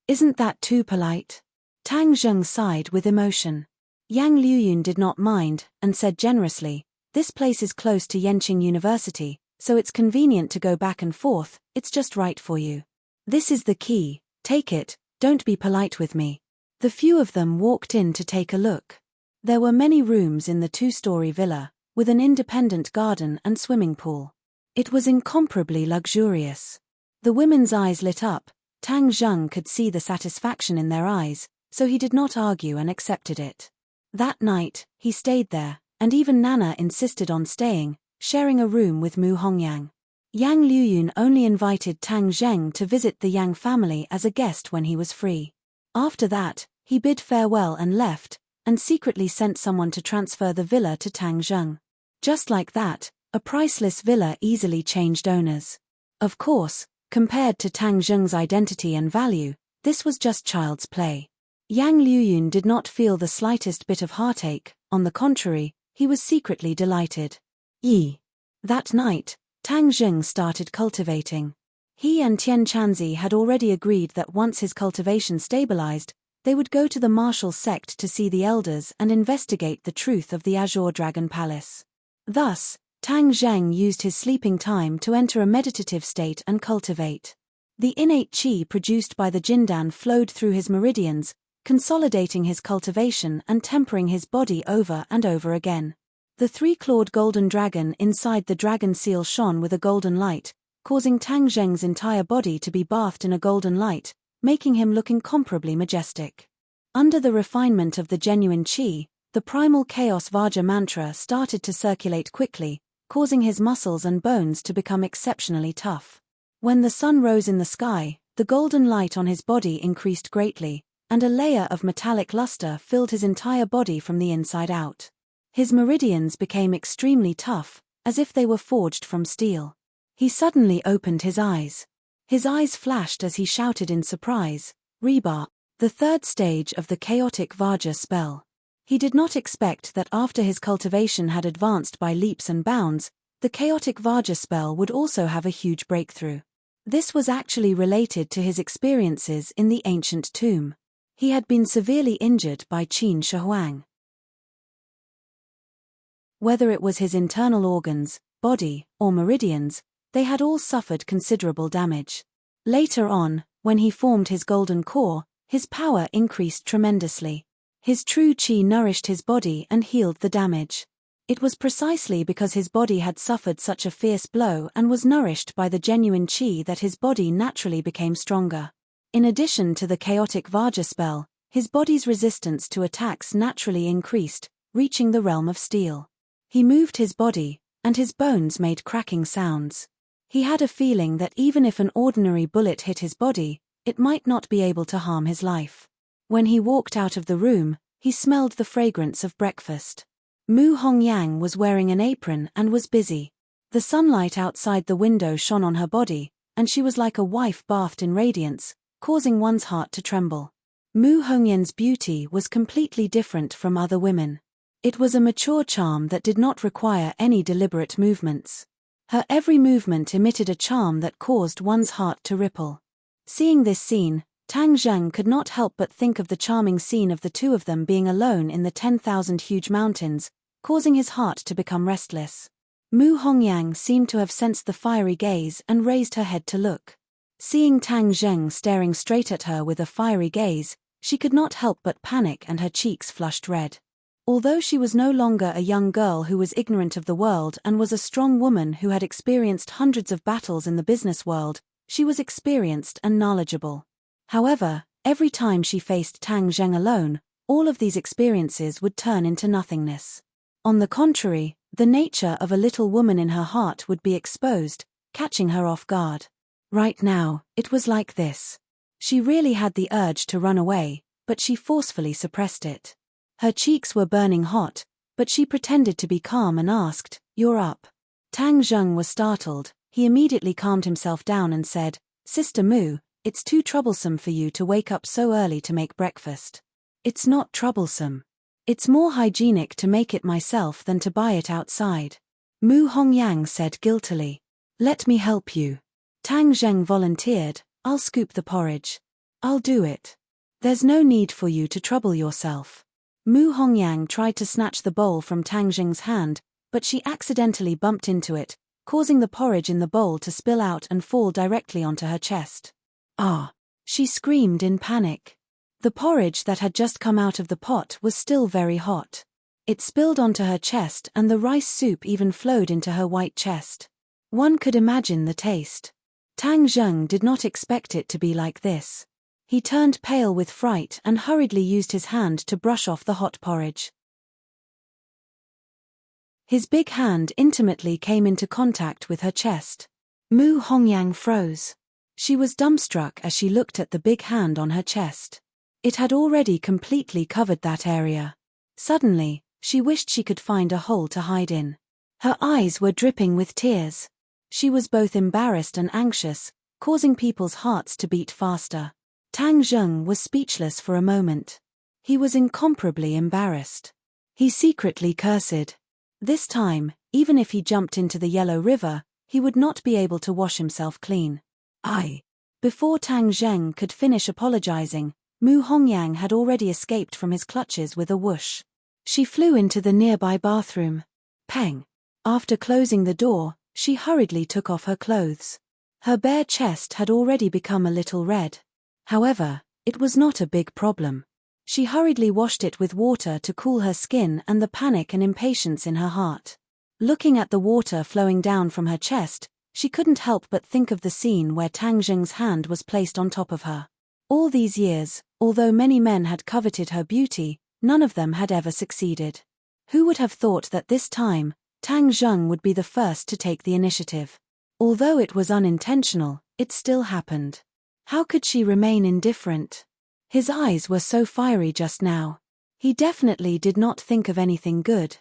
Isn't that too polite? Tang Zheng sighed with emotion. Yang Liuyun did not mind, and said generously, this place is close to Yenqing University, so it's convenient to go back and forth, it's just right for you. This is the key, take it, don't be polite with me. The few of them walked in to take a look. There were many rooms in the two-story villa, with an independent garden and swimming pool. It was incomparably luxurious. The women's eyes lit up. Tang Zheng could see the satisfaction in their eyes, so he did not argue and accepted it. That night, he stayed there, and even Nana insisted on staying, sharing a room with Mu Hongyang. Yang Liuyun only invited Tang Zheng to visit the Yang family as a guest when he was free. After that, he bid farewell and left, and secretly sent someone to transfer the villa to Tang Zheng. Just like that, a priceless villa easily changed owners. Of course, compared to Tang Zheng's identity and value, this was just child's play. Yang Liuyun did not feel the slightest bit of heartache, on the contrary, he was secretly delighted. That night, Tang Zheng started cultivating. He and Tian Chanzi had already agreed that once his cultivation stabilized, they would go to the martial sect to see the elders and investigate the truth of the Azure Dragon Palace. Thus, Tang Zheng used his sleeping time to enter a meditative state and cultivate. The innate qi produced by the Jindan flowed through his meridians, consolidating his cultivation and tempering his body over and over again. The three-clawed golden dragon inside the dragon seal shone with a golden light, causing Tang Zheng's entire body to be bathed in a golden light, making him look incomparably majestic. Under the refinement of the genuine qi, the primal chaos Vajra mantra started to circulate quickly, causing his muscles and bones to become exceptionally tough. When the sun rose in the sky, the golden light on his body increased greatly, and a layer of metallic luster filled his entire body from the inside out. His meridians became extremely tough, as if they were forged from steel. He suddenly opened his eyes. His eyes flashed as he shouted in surprise, Reba, the third stage of the chaotic Vajra spell. He did not expect that after his cultivation had advanced by leaps and bounds, the chaotic Vajra spell would also have a huge breakthrough. This was actually related to his experiences in the ancient tomb. He had been severely injured by Qin Shihuang. Whether it was his internal organs, body, or meridians, they had all suffered considerable damage. Later on, when he formed his golden core, his power increased tremendously. His true qi nourished his body and healed the damage. It was precisely because his body had suffered such a fierce blow and was nourished by the genuine qi that his body naturally became stronger. In addition to the chaotic Vajra spell, his body's resistance to attacks naturally increased, reaching the realm of steel. He moved his body, and his bones made cracking sounds. He had a feeling that even if an ordinary bullet hit his body, it might not be able to harm his life. When he walked out of the room, he smelled the fragrance of breakfast. Mu Hongyang was wearing an apron and was busy. The sunlight outside the window shone on her body, and she was like a wife bathed in radiance, causing one's heart to tremble. Mu Hongyan's beauty was completely different from other women. It was a mature charm that did not require any deliberate movements. Her every movement emitted a charm that caused one's heart to ripple. Seeing this scene, Tang Zheng could not help but think of the charming scene of the two of them being alone in the 10,000 huge mountains, causing his heart to become restless. Mu Hongyang seemed to have sensed the fiery gaze and raised her head to look. Seeing Tang Zheng staring straight at her with a fiery gaze, she could not help but panic and her cheeks flushed red. Although she was no longer a young girl who was ignorant of the world and was a strong woman who had experienced hundreds of battles in the business world, she was experienced and knowledgeable. However, every time she faced Tang Zheng alone, all of these experiences would turn into nothingness. On the contrary, the nature of a little woman in her heart would be exposed, catching her off guard. Right now, it was like this. She really had the urge to run away, but she forcefully suppressed it. Her cheeks were burning hot, but she pretended to be calm and asked, "You're up?" Tang Zheng was startled. He immediately calmed himself down and said, "Sister Mu, it's too troublesome for you to wake up so early to make breakfast." "It's not troublesome. It's more hygienic to make it myself than to buy it outside," Mu Hongyang said guiltily. "Let me help you." Tang Zheng volunteered, "I'll scoop the porridge." "I'll do it. There's no need for you to trouble yourself." Mu Hongyang tried to snatch the bowl from Tang Zheng's hand, but she accidentally bumped into it, causing the porridge in the bowl to spill out and fall directly onto her chest. "Ah!" she screamed in panic. The porridge that had just come out of the pot was still very hot. It spilled onto her chest and the rice soup even flowed into her white chest. One could imagine the taste. Tang Zheng did not expect it to be like this. He turned pale with fright and hurriedly used his hand to brush off the hot porridge. His big hand intimately came into contact with her chest. Mu Hongyang froze. She was dumbstruck as she looked at the big hand on her chest. It had already completely covered that area. Suddenly, she wished she could find a hole to hide in. Her eyes were dripping with tears. She was both embarrassed and anxious, causing people's hearts to beat faster. Tang Zheng was speechless for a moment. He was incomparably embarrassed. He secretly cursed. This time, even if he jumped into the Yellow River, he would not be able to wash himself clean. Before Tang Zheng could finish apologizing, Mu Hongyang had already escaped from his clutches with a whoosh. She flew into the nearby bathroom. Peng! After closing the door, she hurriedly took off her clothes. Her bare chest had already become a little red. However, it was not a big problem. She hurriedly washed it with water to cool her skin and the panic and impatience in her heart. Looking at the water flowing down from her chest, she couldn't help but think of the scene where Tang Zheng's hand was placed on top of her. All these years, although many men had coveted her beauty, none of them had ever succeeded. Who would have thought that this time, Tang Zheng would be the first to take the initiative? Although it was unintentional, it still happened. How could she remain indifferent? His eyes were so fiery just now. He definitely did not think of anything good.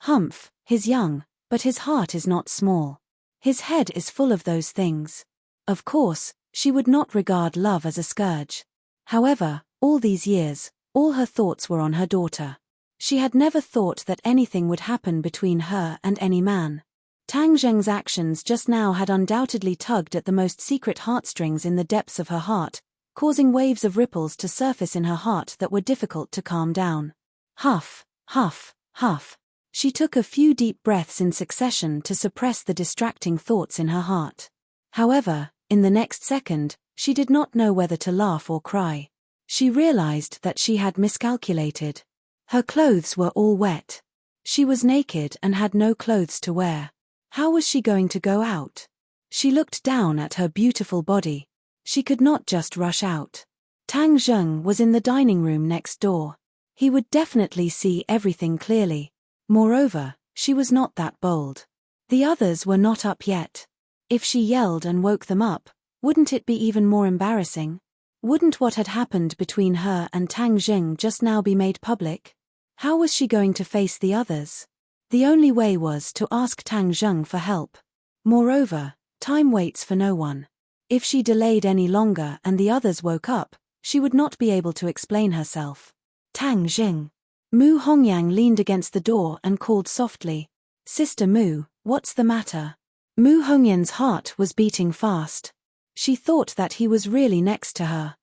Humph, he's young, but his heart is not small. His head is full of those things. Of course, she would not regard love as a scourge. However, all these years, all her thoughts were on her daughter. She had never thought that anything would happen between her and any man. Tang Zheng's actions just now had undoubtedly tugged at the most secret heartstrings in the depths of her heart, causing waves of ripples to surface in her heart that were difficult to calm down. Huff, huff, huff. She took a few deep breaths in succession to suppress the distracting thoughts in her heart. However, in the next second, she did not know whether to laugh or cry. She realized that she had miscalculated. Her clothes were all wet. She was naked and had no clothes to wear. How was she going to go out? She looked down at her beautiful body. She could not just rush out. Tang Zheng was in the dining room next door. He would definitely see everything clearly. Moreover, she was not that bold. The others were not up yet. If she yelled and woke them up, wouldn't it be even more embarrassing? Wouldn't what had happened between her and Tang Zheng just now be made public? How was she going to face the others? The only way was to ask Tang Zheng for help. Moreover, time waits for no one. If she delayed any longer and the others woke up, she would not be able to explain herself. Tang Zheng. Mu Hongyang leaned against the door and called softly, "Sister Mu, what's the matter?" Mu Hongyan's heart was beating fast. She thought that he was really next to her.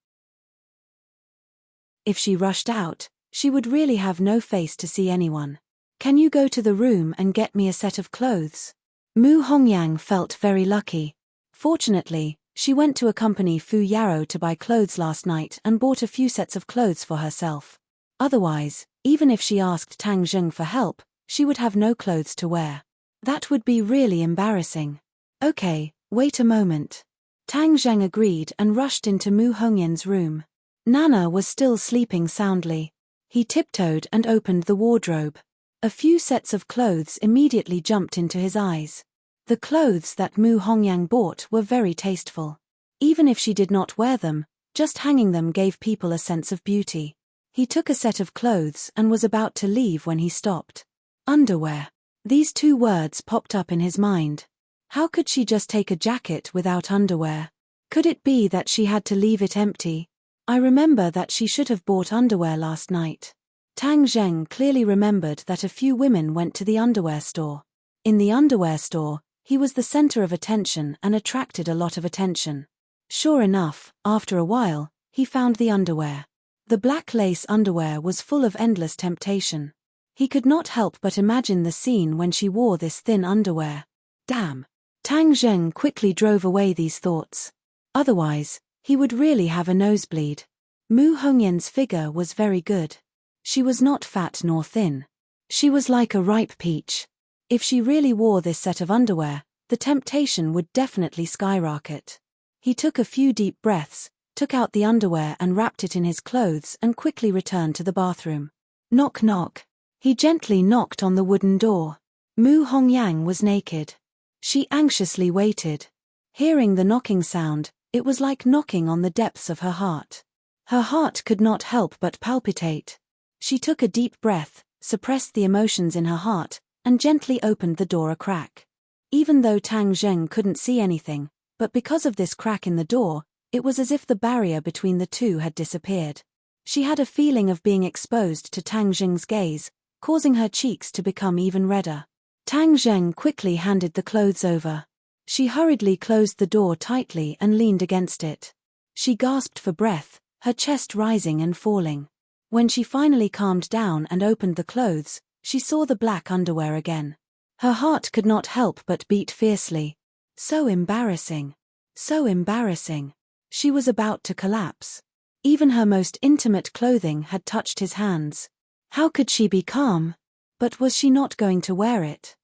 If she rushed out, she would really have no face to see anyone. Can you go to the room and get me a set of clothes? Mu Hongyang felt very lucky. Fortunately, she went to accompany Fu Yarrow to buy clothes last night and bought a few sets of clothes for herself. Otherwise, even if she asked Tang Zheng for help, she would have no clothes to wear. That would be really embarrassing. Okay, wait a moment. Tang Zheng agreed and rushed into Mu Hongyan's room. Nana was still sleeping soundly. He tiptoed and opened the wardrobe. A few sets of clothes immediately jumped into his eyes. The clothes that Mu Hongyang bought were very tasteful. Even if she did not wear them, just hanging them gave people a sense of beauty. He took a set of clothes and was about to leave when he stopped. Underwear. These two words popped up in his mind. How could she just take a jacket without underwear? Could it be that she had to leave it empty? I remember that she should have bought underwear last night. Tang Zheng clearly remembered that a few women went to the underwear store. In the underwear store, he was the center of attention and attracted a lot of attention. Sure enough, after a while, he found the underwear. The black lace underwear was full of endless temptation. He could not help but imagine the scene when she wore this thin underwear. Damn. Tang Zheng quickly drove away these thoughts. Otherwise, he would really have a nosebleed. Mu Hongyan's figure was very good. She was not fat nor thin. She was like a ripe peach. If she really wore this set of underwear, the temptation would definitely skyrocket. He took a few deep breaths, took out the underwear and wrapped it in his clothes and quickly returned to the bathroom. Knock knock. He gently knocked on the wooden door. Mu Hongyang was naked. She anxiously waited. Hearing the knocking sound, it was like knocking on the depths of her heart. Her heart could not help but palpitate. She took a deep breath, suppressed the emotions in her heart, and gently opened the door a crack. Even though Tang Zheng couldn't see anything, but because of this crack in the door, it was as if the barrier between the two had disappeared. She had a feeling of being exposed to Tang Zheng's gaze, causing her cheeks to become even redder. Tang Zheng quickly handed the clothes over. She hurriedly closed the door tightly and leaned against it. She gasped for breath, her chest rising and falling. When she finally calmed down and opened the clothes, she saw the black underwear again. Her heart could not help but beat fiercely. So embarrassing. So embarrassing. She was about to collapse. Even her most intimate clothing had touched his hands. How could she be calm? But was she not going to wear it?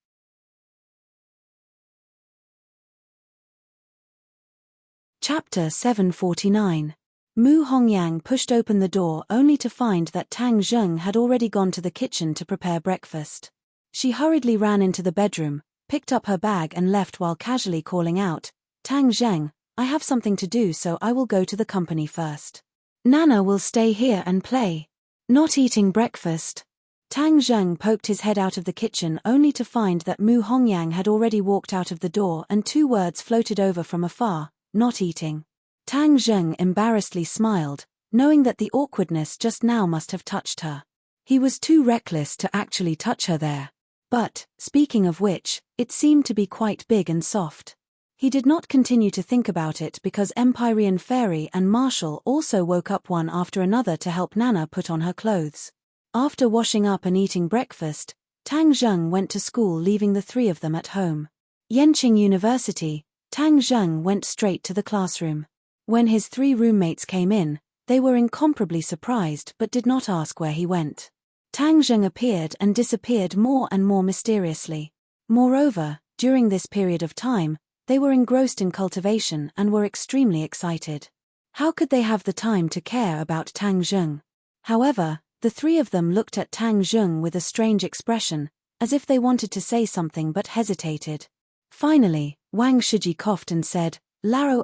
Chapter 749. Mu Hongyang pushed open the door only to find that Tang Zheng had already gone to the kitchen to prepare breakfast. She hurriedly ran into the bedroom, picked up her bag and left while casually calling out, "Tang Zheng, I have something to do so I will go to the company first. Nana will stay here and play." Not eating breakfast. Tang Zheng poked his head out of the kitchen only to find that Mu Hongyang had already walked out of the door and two words floated over from afar, "Not eating." Tang Zheng embarrassedly smiled, knowing that the awkwardness just now must have touched her. He was too reckless to actually touch her there. But, speaking of which, it seemed to be quite big and soft. He did not continue to think about it because Empyrean Fairy and Marshall also woke up one after another to help Nana put on her clothes. After washing up and eating breakfast, Tang Zheng went to school, leaving the three of them at home. Yenqing University, Tang Zheng went straight to the classroom. When his three roommates came in, they were incomparably surprised but did not ask where he went. Tang Zheng appeared and disappeared more and more mysteriously. Moreover, during this period of time, they were engrossed in cultivation and were extremely excited. How could they have the time to care about Tang Zheng? However, the three of them looked at Tang Zheng with a strange expression, as if they wanted to say something but hesitated. Finally, Wang Shiji coughed and said, "Laro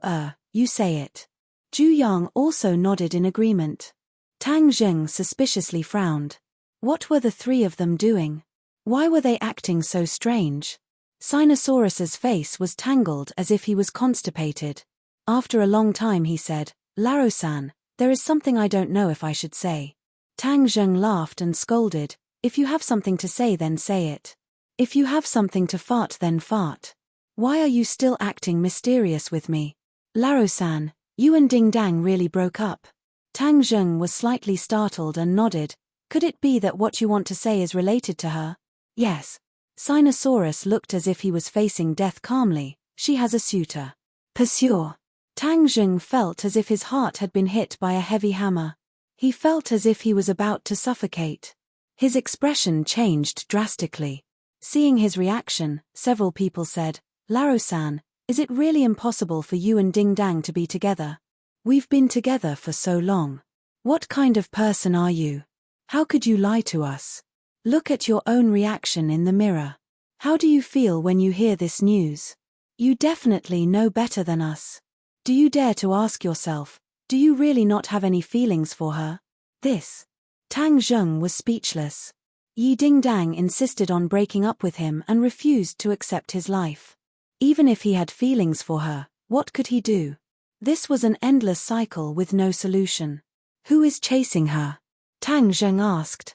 you say it." Zhu Yang also nodded in agreement. Tang Zheng suspiciously frowned. What were the three of them doing? Why were they acting so strange? Sinosaurus's face was tangled as if he was constipated. After a long time he said, "Laro-san, there is something I don't know if I should say." Tang Zheng laughed and scolded, "If you have something to say then say it. If you have something to fart then fart." Why are you still acting mysterious with me? Laro-san, you and Ding Dang really broke up. Tang Zheng was slightly startled and nodded. Could it be that what you want to say is related to her? Yes. Sinosaurus looked as if he was facing death calmly. She has a suitor. Pursuer. Tang Zheng felt as if his heart had been hit by a heavy hammer. He felt as if he was about to suffocate. His expression changed drastically. Seeing his reaction, several people said, Laro-san, is it really impossible for you and Ding Dang to be together? We've been together for so long. What kind of person are you? How could you lie to us? Look at your own reaction in the mirror. How do you feel when you hear this news? You definitely know better than us. Do you dare to ask yourself, do you really not have any feelings for her? This. Tang Zheng was speechless. Yi Ding Dang insisted on breaking up with him and refused to accept his life. Even if he had feelings for her, what could he do? This was an endless cycle with no solution. Who is chasing her? Tang Zheng asked.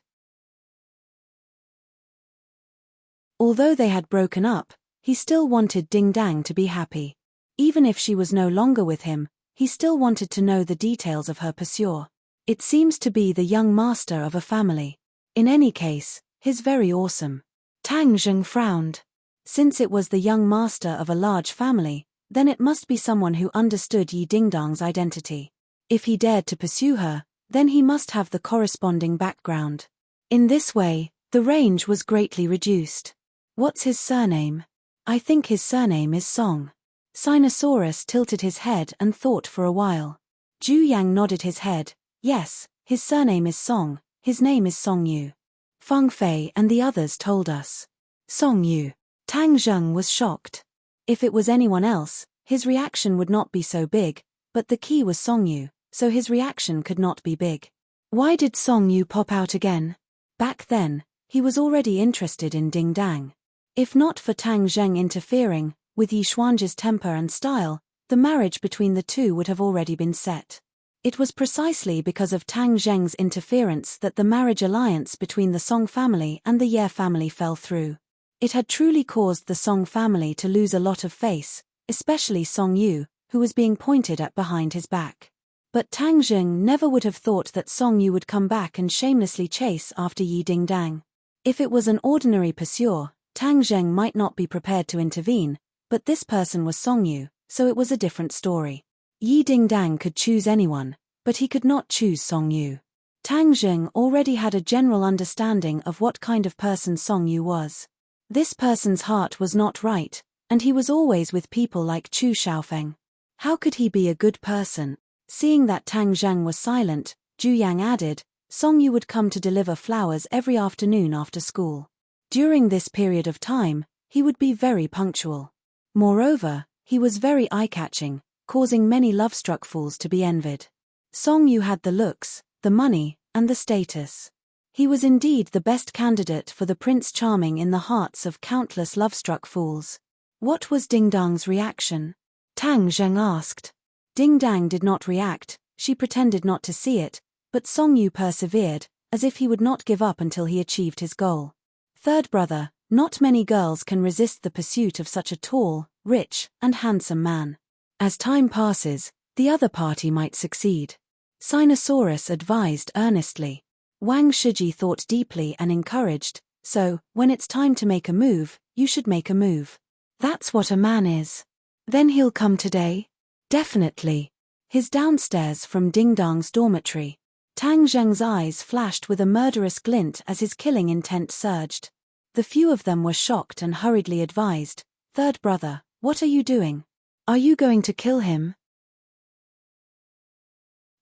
Although they had broken up, he still wanted Ding Dang to be happy. Even if she was no longer with him, he still wanted to know the details of her pursuer. It seems to be the young master of a family. In any case, he's very awesome. Tang Zheng frowned. Since it was the young master of a large family, then it must be someone who understood Yi Ding Dang's identity. If he dared to pursue her, then he must have the corresponding background. In this way, the range was greatly reduced. What's his surname? I think his surname is Song. Sinosaurus tilted his head and thought for a while. Ju Yang nodded his head. Yes, his surname is Song, his name is Song Yu. Feng Fei and the others told us. Song Yu. Tang Zheng was shocked. If it was anyone else, his reaction would not be so big, but the key was Song Yu, so his reaction could not be big. Why did Song Yu pop out again? Back then, he was already interested in Ding Dang. If not for Tang Zheng interfering, with Yi Xuanzhi's temper and style, the marriage between the two would have already been set. It was precisely because of Tang Zheng's interference that the marriage alliance between the Song family and the Ye family fell through. It had truly caused the Song family to lose a lot of face, especially Song Yu, who was being pointed at behind his back. But Tang Zheng never would have thought that Song Yu would come back and shamelessly chase after Yi Ding Dang. If it was an ordinary pursuer, Tang Zheng might not be prepared to intervene, but this person was Song Yu, so it was a different story. Yi Ding Dang could choose anyone, but he could not choose Song Yu. Tang Zheng already had a general understanding of what kind of person Song Yu was. This person's heart was not right, and he was always with people like Chu Xiaofeng. How could he be a good person? Seeing that Tang Zheng was silent, Ju Yang added, Song Yu would come to deliver flowers every afternoon after school. During this period of time, he would be very punctual. Moreover, he was very eye-catching, causing many love-struck fools to be envied. Song Yu had the looks, the money, and the status. He was indeed the best candidate for the Prince Charming in the hearts of countless love-struck fools. What was Ding Dang's reaction? Tang Zheng asked. Ding Dang did not react, she pretended not to see it, but Song Yu persevered, as if he would not give up until he achieved his goal. Third brother, not many girls can resist the pursuit of such a tall, rich, and handsome man. As time passes, the other party might succeed. Sinosaurus advised earnestly. Wang Shiji thought deeply and encouraged, so, when it's time to make a move, you should make a move. That's what a man is. Then he'll come today? Definitely. His downstairs from Ding Dang's dormitory. Tang Zheng's eyes flashed with a murderous glint as his killing intent surged. The few of them were shocked and hurriedly advised, Third brother, what are you doing? Are you going to kill him?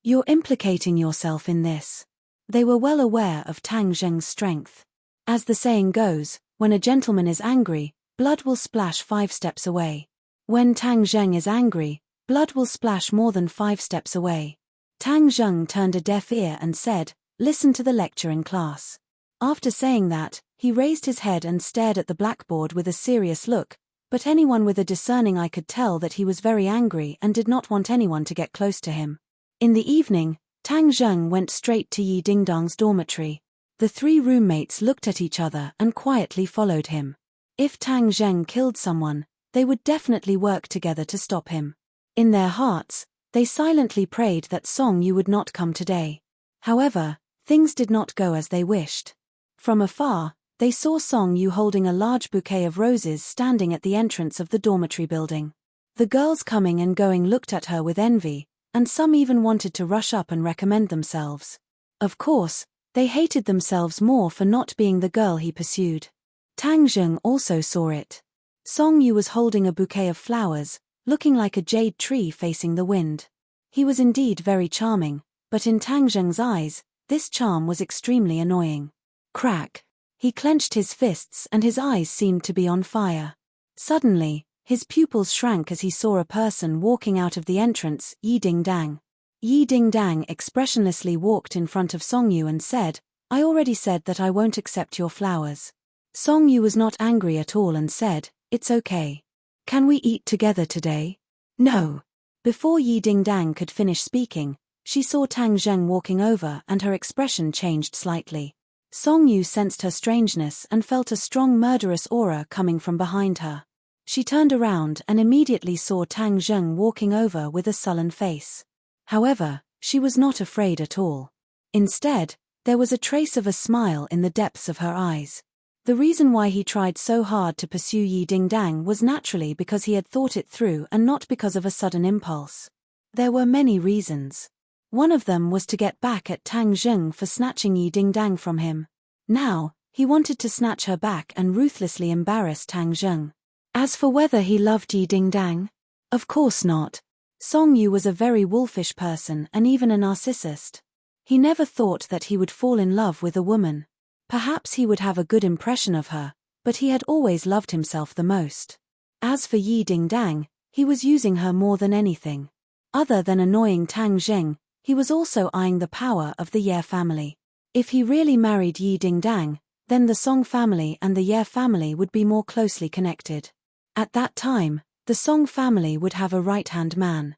You're implicating yourself in this. They were well aware of Tang Zheng's strength. As the saying goes, when a gentleman is angry, blood will splash 5 steps away. When Tang Zheng is angry, blood will splash more than 5 steps away. Tang Zheng turned a deaf ear and said, Listen to the lecture in class. After saying that, he raised his head and stared at the blackboard with a serious look, but anyone with a discerning eye could tell that he was very angry and did not want anyone to get close to him. In the evening, Tang Zheng went straight to Yi Ding Dang's dormitory. The 3 roommates looked at each other and quietly followed him. If Tang Zheng killed someone, They would definitely work together to stop him. In their hearts, they silently prayed that Song Yu would not come today. However, things did not go as they wished. From afar, they saw Song Yu holding a large bouquet of roses standing at the entrance of the dormitory building. The girls coming and going looked at her with envy, and some even wanted to rush up and recommend themselves. Of course, they hated themselves more for not being the girl he pursued. Tang Zheng also saw it. Song Yu was holding a bouquet of flowers, looking like a jade tree facing the wind. He was indeed very charming, but in Tang Zheng's eyes, this charm was extremely annoying. Crack! He clenched his fists and his eyes seemed to be on fire. Suddenly, his pupils shrank as he saw a person walking out of the entrance, Yi Dingdang. Yi Dingdang expressionlessly walked in front of Song Yu and said, "I already said that I won't accept your flowers." Song Yu was not angry at all and said, "It's okay. Can we eat together today?" "No." Before Yi Dingdang could finish speaking, she saw Tang Zheng walking over and her expression changed slightly. Song Yu sensed her strangeness and felt a strong murderous aura coming from behind her. She turned around and immediately saw Tang Zheng walking over with a sullen face. However, she was not afraid at all. Instead, there was a trace of a smile in the depths of her eyes. The reason why he tried so hard to pursue Yi Dingdang was naturally because he had thought it through and not because of a sudden impulse. There were many reasons. One of them was to get back at Tang Zheng for snatching Yi Dingdang from him. Now, he wanted to snatch her back and ruthlessly embarrass Tang Zheng. As for whether he loved Yi Dingdang, of course not. Song Yu was a very wolfish person and even a narcissist. He never thought that he would fall in love with a woman. Perhaps he would have a good impression of her, but he had always loved himself the most. As for Yi Dingdang, he was using her more than anything. Other than annoying Tang Zheng, he was also eyeing the power of the Ye family. If he really married Yi Dingdang, then the Song family and the Ye family would be more closely connected. At that time, the Song family would have a right-hand man.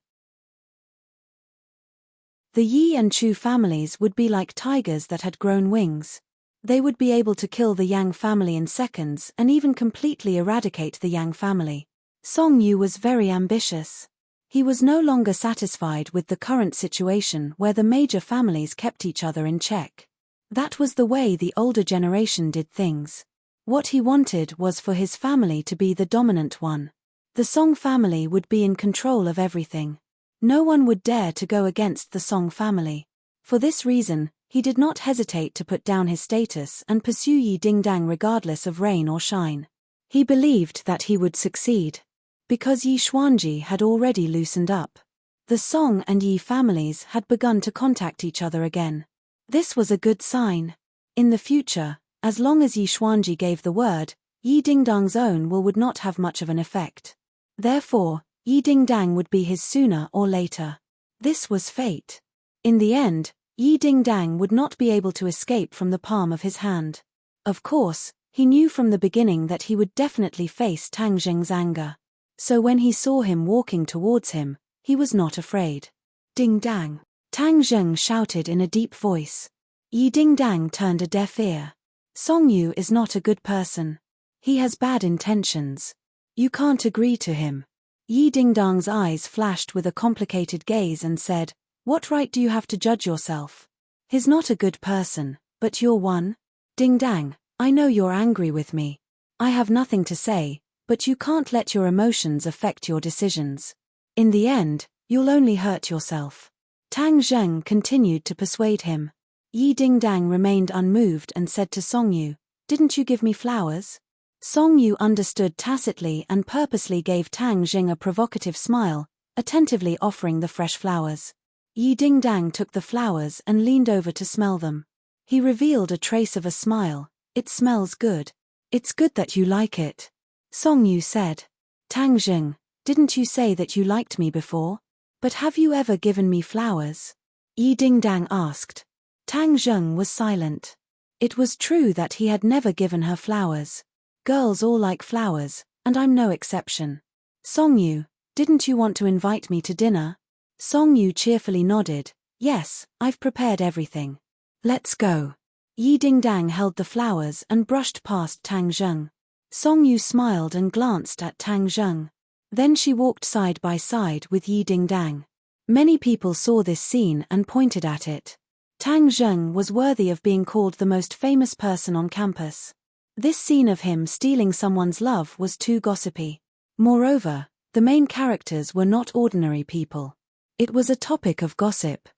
The Yi and Chu families would be like tigers that had grown wings. They would be able to kill the Yang family in seconds and even completely eradicate the Yang family. Song Yu was very ambitious. He was no longer satisfied with the current situation where the major families kept each other in check. That was the way the older generation did things. What he wanted was for his family to be the dominant one. The Song family would be in control of everything. No one would dare to go against the Song family. For this reason, he did not hesitate to put down his status and pursue Yi Dingdang regardless of rain or shine. He believed that he would succeed. Because Yi Xuanji had already loosened up. The Song and Yi families had begun to contact each other again. This was a good sign. In the future, as long as Yi Xuanji gave the word, Yi Dingdang's own will would not have much of an effect. Therefore, Yi Dingdang would be his sooner or later. This was fate. In the end, Yi Dingdang would not be able to escape from the palm of his hand. Of course, he knew from the beginning that he would definitely face Tang Zheng's anger. So when he saw him walking towards him, he was not afraid. "Dingdang!" Tang Zheng shouted in a deep voice. Yi Dingdang turned a deaf ear. Song Yu is not a good person. He has bad intentions. You can't agree to him. Yi Dingdang's eyes flashed with a complicated gaze and said, "What right do you have to judge yourself? He's not a good person, but you're one? Dingdang, I know you're angry with me. I have nothing to say, but you can't let your emotions affect your decisions. In the end, you'll only hurt yourself." Tang Zheng continued to persuade him. Yi Dingdang remained unmoved and said to Song Yu, "Didn't you give me flowers?" Song Yu understood tacitly and purposely gave Tang Zheng a provocative smile, attentively offering the fresh flowers. Yi Dingdang took the flowers and leaned over to smell them. He revealed a trace of a smile. "It smells good. It's good that you like it." Song Yu said. "Tang Zheng, didn't you say that you liked me before? But have you ever given me flowers?" Yi Dingdang asked. Tang Zheng was silent. It was true that he had never given her flowers. Girls all like flowers, and I'm no exception. "Song Yu, didn't you want to invite me to dinner?" Song Yu cheerfully nodded. "Yes, I've prepared everything. Let's go." Yi Dingdang held the flowers and brushed past Tang Zheng. Song Yu smiled and glanced at Tang Zheng. Then she walked side by side with Yi Dingdang. Many people saw this scene and pointed at it. Tang Zheng was worthy of being called the most famous person on campus. This scene of him stealing someone's love was too gossipy. Moreover, the main characters were not ordinary people. It was a topic of gossip.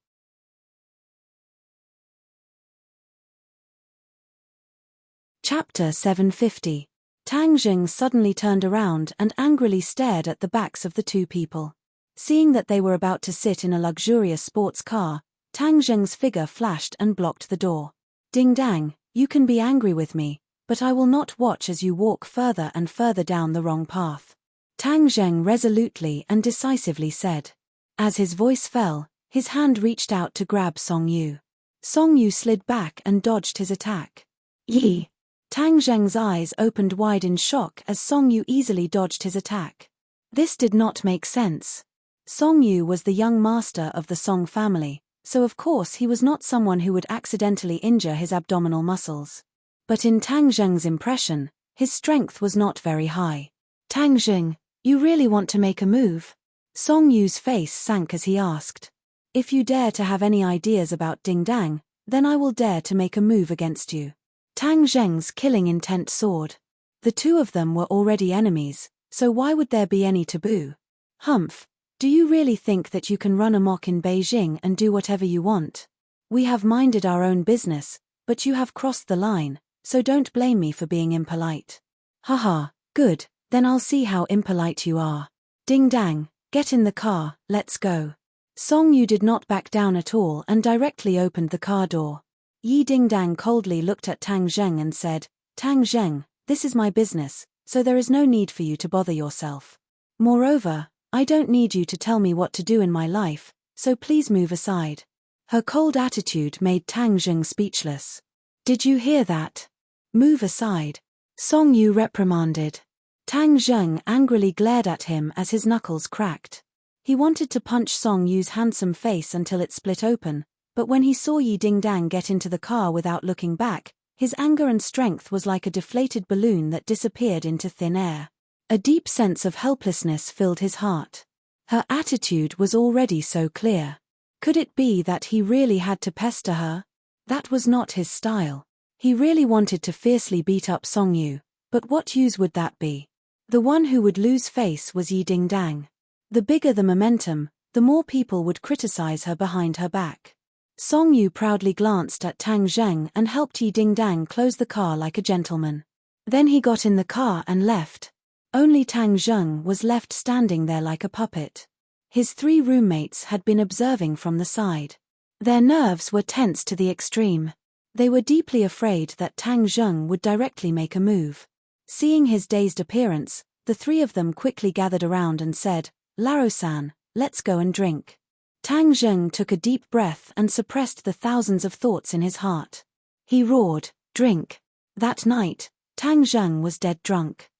Chapter 750. Tang Zheng suddenly turned around and angrily stared at the backs of the two people. Seeing that they were about to sit in a luxurious sports car, Tang Zheng's figure flashed and blocked the door. Dingdang, you can be angry with me, but I will not watch as you walk further and further down the wrong path. Tang Zheng resolutely and decisively said. As his voice fell, his hand reached out to grab Song Yu. Song Yu slid back and dodged his attack. Yi! Tang Zheng's eyes opened wide in shock as Song Yu easily dodged his attack. This did not make sense. Song Yu was the young master of the Song family, so of course he was not someone who would accidentally injure his abdominal muscles. But in Tang Zheng's impression, his strength was not very high. Tang Zheng, you really want to make a move? Song Yu's face sank as he asked. If you dare to have any ideas about Dingdang, then I will dare to make a move against you. Tang Zheng's killing intent soared. The two of them were already enemies, so why would there be any taboo? Humph, do you really think that you can run amok in Beijing and do whatever you want? We have minded our own business, but you have crossed the line, so don't blame me for being impolite. Haha, good, then I'll see how impolite you are. Dingdang, get in the car, let's go. Song Yu did not back down at all and directly opened the car door. Yi Dingdang coldly looked at Tang Zheng and said, Tang Zheng, this is my business, so there is no need for you to bother yourself. Moreover, I don't need you to tell me what to do in my life, so please move aside. Her cold attitude made Tang Zheng speechless. Did you hear that? Move aside. Song Yu reprimanded. Tang Zheng angrily glared at him as his knuckles cracked. He wanted to punch Song Yu's handsome face until it split open, but when he saw Yi Dingdang get into the car without looking back, his anger and strength was like a deflated balloon that disappeared into thin air. A deep sense of helplessness filled his heart. Her attitude was already so clear. Could it be that he really had to pester her? That was not his style. He really wanted to fiercely beat up Song Yu, but what use would that be? The one who would lose face was Yi Dingdang. The bigger the momentum, the more people would criticize her behind her back. Song Yu proudly glanced at Tang Zheng and helped Yi Dingdang close the car like a gentleman. Then he got in the car and left. Only Tang Zheng was left standing there like a puppet. His three roommates had been observing from the side. Their nerves were tense to the extreme. They were deeply afraid that Tang Zheng would directly make a move. Seeing his dazed appearance, the three of them quickly gathered around and said, Laro-san, let's go and drink. Tang Zheng took a deep breath and suppressed the thousands of thoughts in his heart. He roared, drink. That night, Tang Zheng was dead drunk.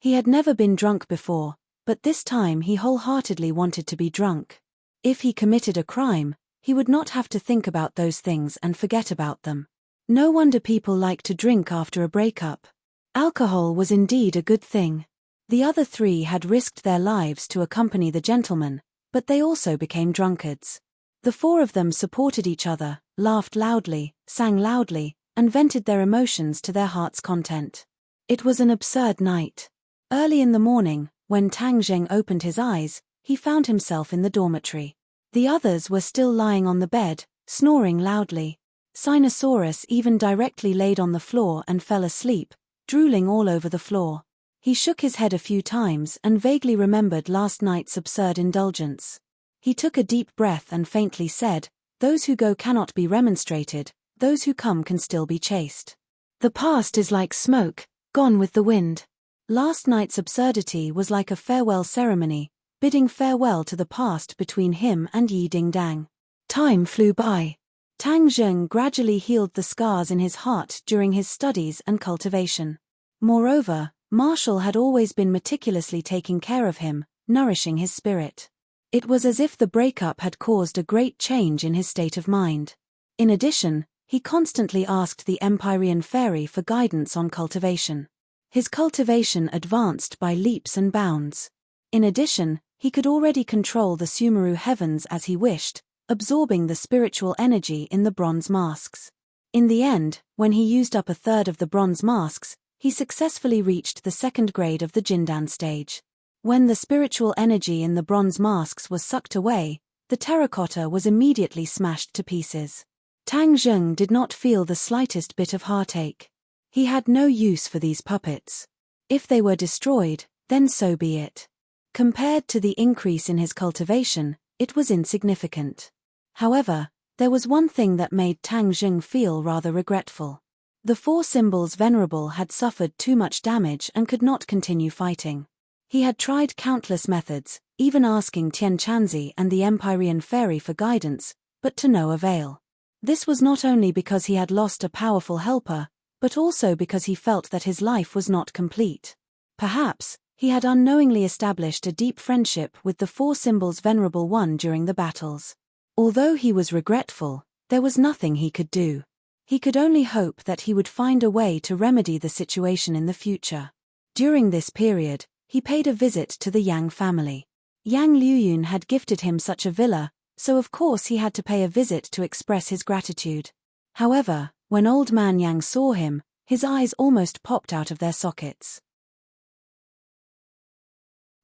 He had never been drunk before, but this time he wholeheartedly wanted to be drunk. If he committed a crime, he would not have to think about those things and forget about them. No wonder people like to drink after a breakup. Alcohol was indeed a good thing. The other three had risked their lives to accompany the gentleman, but they also became drunkards. The four of them supported each other, laughed loudly, sang loudly, and vented their emotions to their heart's content. It was an absurd night. Early in the morning, when Tang Zheng opened his eyes, he found himself in the dormitory. The others were still lying on the bed, snoring loudly. Sinosaurus even directly laid on the floor and fell asleep, drooling all over the floor. He shook his head a few times and vaguely remembered last night's absurd indulgence. He took a deep breath and faintly said, Those who go cannot be remonstrated, those who come can still be chased. The past is like smoke, gone with the wind. Last night's absurdity was like a farewell ceremony, bidding farewell to the past between him and Yi Dingdang. Time flew by. Tang Zheng gradually healed the scars in his heart during his studies and cultivation. Moreover, Marshall had always been meticulously taking care of him, nourishing his spirit. It was as if the breakup had caused a great change in his state of mind. In addition, he constantly asked the Empyrean fairy for guidance on cultivation. His cultivation advanced by leaps and bounds. In addition, he could already control the Sumeru heavens as he wished, absorbing the spiritual energy in the bronze masks. In the end, when he used up a third of the bronze masks, he successfully reached the second grade of the Jindan stage. When the spiritual energy in the bronze masks was sucked away, the terracotta was immediately smashed to pieces. Tang Zheng did not feel the slightest bit of heartache. He had no use for these puppets. If they were destroyed, then so be it. Compared to the increase in his cultivation, it was insignificant. However, there was one thing that made Tang Zheng feel rather regretful. The four symbols venerable had suffered too much damage and could not continue fighting. He had tried countless methods, even asking Tianchanzi and the Empyrean fairy for guidance, but to no avail. This was not only because he had lost a powerful helper, but also because he felt that his life was not complete. Perhaps, he had unknowingly established a deep friendship with the four symbols venerable one during the battles. Although he was regretful, there was nothing he could do. He could only hope that he would find a way to remedy the situation in the future. During this period, he paid a visit to the Yang family. Yang Liuyun had gifted him such a villa, so of course he had to pay a visit to express his gratitude. However, when old man Yang saw him, his eyes almost popped out of their sockets.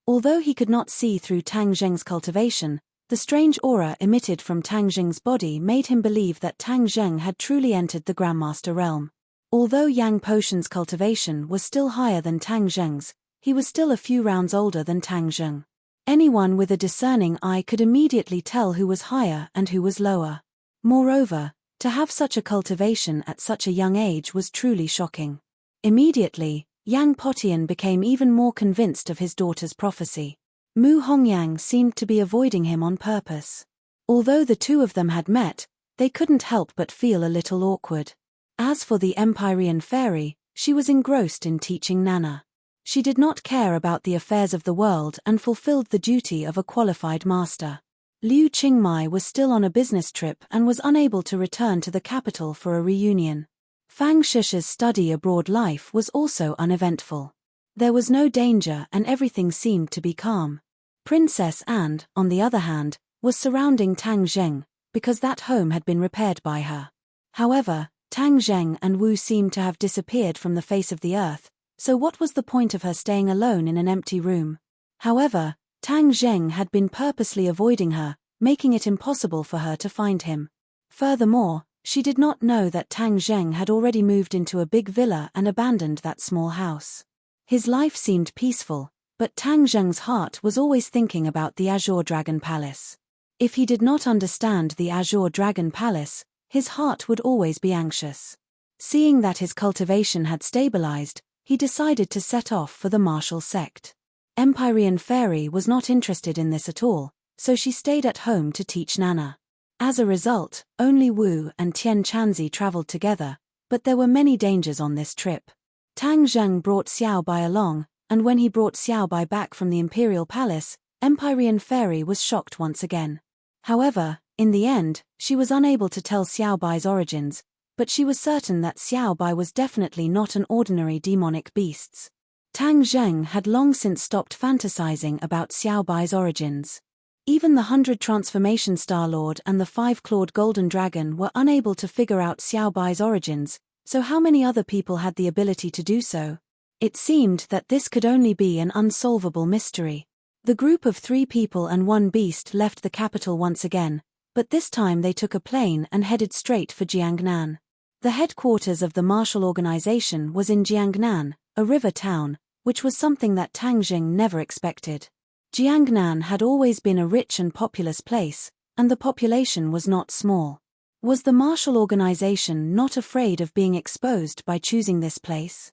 Although he could not see through Tang Zheng's cultivation, the strange aura emitted from Tang Zheng's body made him believe that Tang Zheng had truly entered the Grandmaster realm. Although Yang Potion's cultivation was still higher than Tang Zheng's, he was still a few rounds older than Tang Zheng. Anyone with a discerning eye could immediately tell who was higher and who was lower. Moreover, to have such a cultivation at such a young age was truly shocking. Immediately, Yang Potian became even more convinced of his daughter's prophecy. Mu Hongyang seemed to be avoiding him on purpose. Although the two of them had met, they couldn't help but feel a little awkward. As for the Empyrean fairy, she was engrossed in teaching Nana. She did not care about the affairs of the world and fulfilled the duty of a qualified master. Liu Qingmai was still on a business trip and was unable to return to the capital for a reunion. Fang Shish's study abroad life was also uneventful. There was no danger and everything seemed to be calm. Princess And, on the other hand, was surrounding Tang Zheng, because that home had been repaired by her. However, Tang Zheng and Wu seemed to have disappeared from the face of the earth, so what was the point of her staying alone in an empty room? However, Tang Zheng had been purposely avoiding her, making it impossible for her to find him. Furthermore, she did not know that Tang Zheng had already moved into a big villa and abandoned that small house. His life seemed peaceful, but Tang Zheng's heart was always thinking about the Azure Dragon Palace. If he did not understand the Azure Dragon Palace, his heart would always be anxious. Seeing that his cultivation had stabilized, he decided to set off for the martial sect. Empyrean Fairy was not interested in this at all, so she stayed at home to teach Nana. As a result, only Wu and Tianchanzi traveled together, but there were many dangers on this trip. Tang Zheng brought Xiaobai along, and when he brought Xiaobai back from the Imperial Palace, Empyrean Fairy was shocked once again. However, in the end, she was unable to tell Xiaobai's origins, but she was certain that Xiaobai was definitely not an ordinary demonic beast. Tang Zheng had long since stopped fantasizing about Xiaobai's origins. Even the 100 Transformation Star Lord and the 5-clawed Golden Dragon were unable to figure out Xiaobai's origins, so how many other people had the ability to do so? It seemed that this could only be an unsolvable mystery. The group of 3 people and 1 beast left the capital once again, but this time they took a plane and headed straight for Jiangnan. The headquarters of the martial organization was in Jiangnan, a river town, which was something that Tang Zheng never expected. Jiangnan had always been a rich and populous place, and the population was not small. Was the martial organization not afraid of being exposed by choosing this place?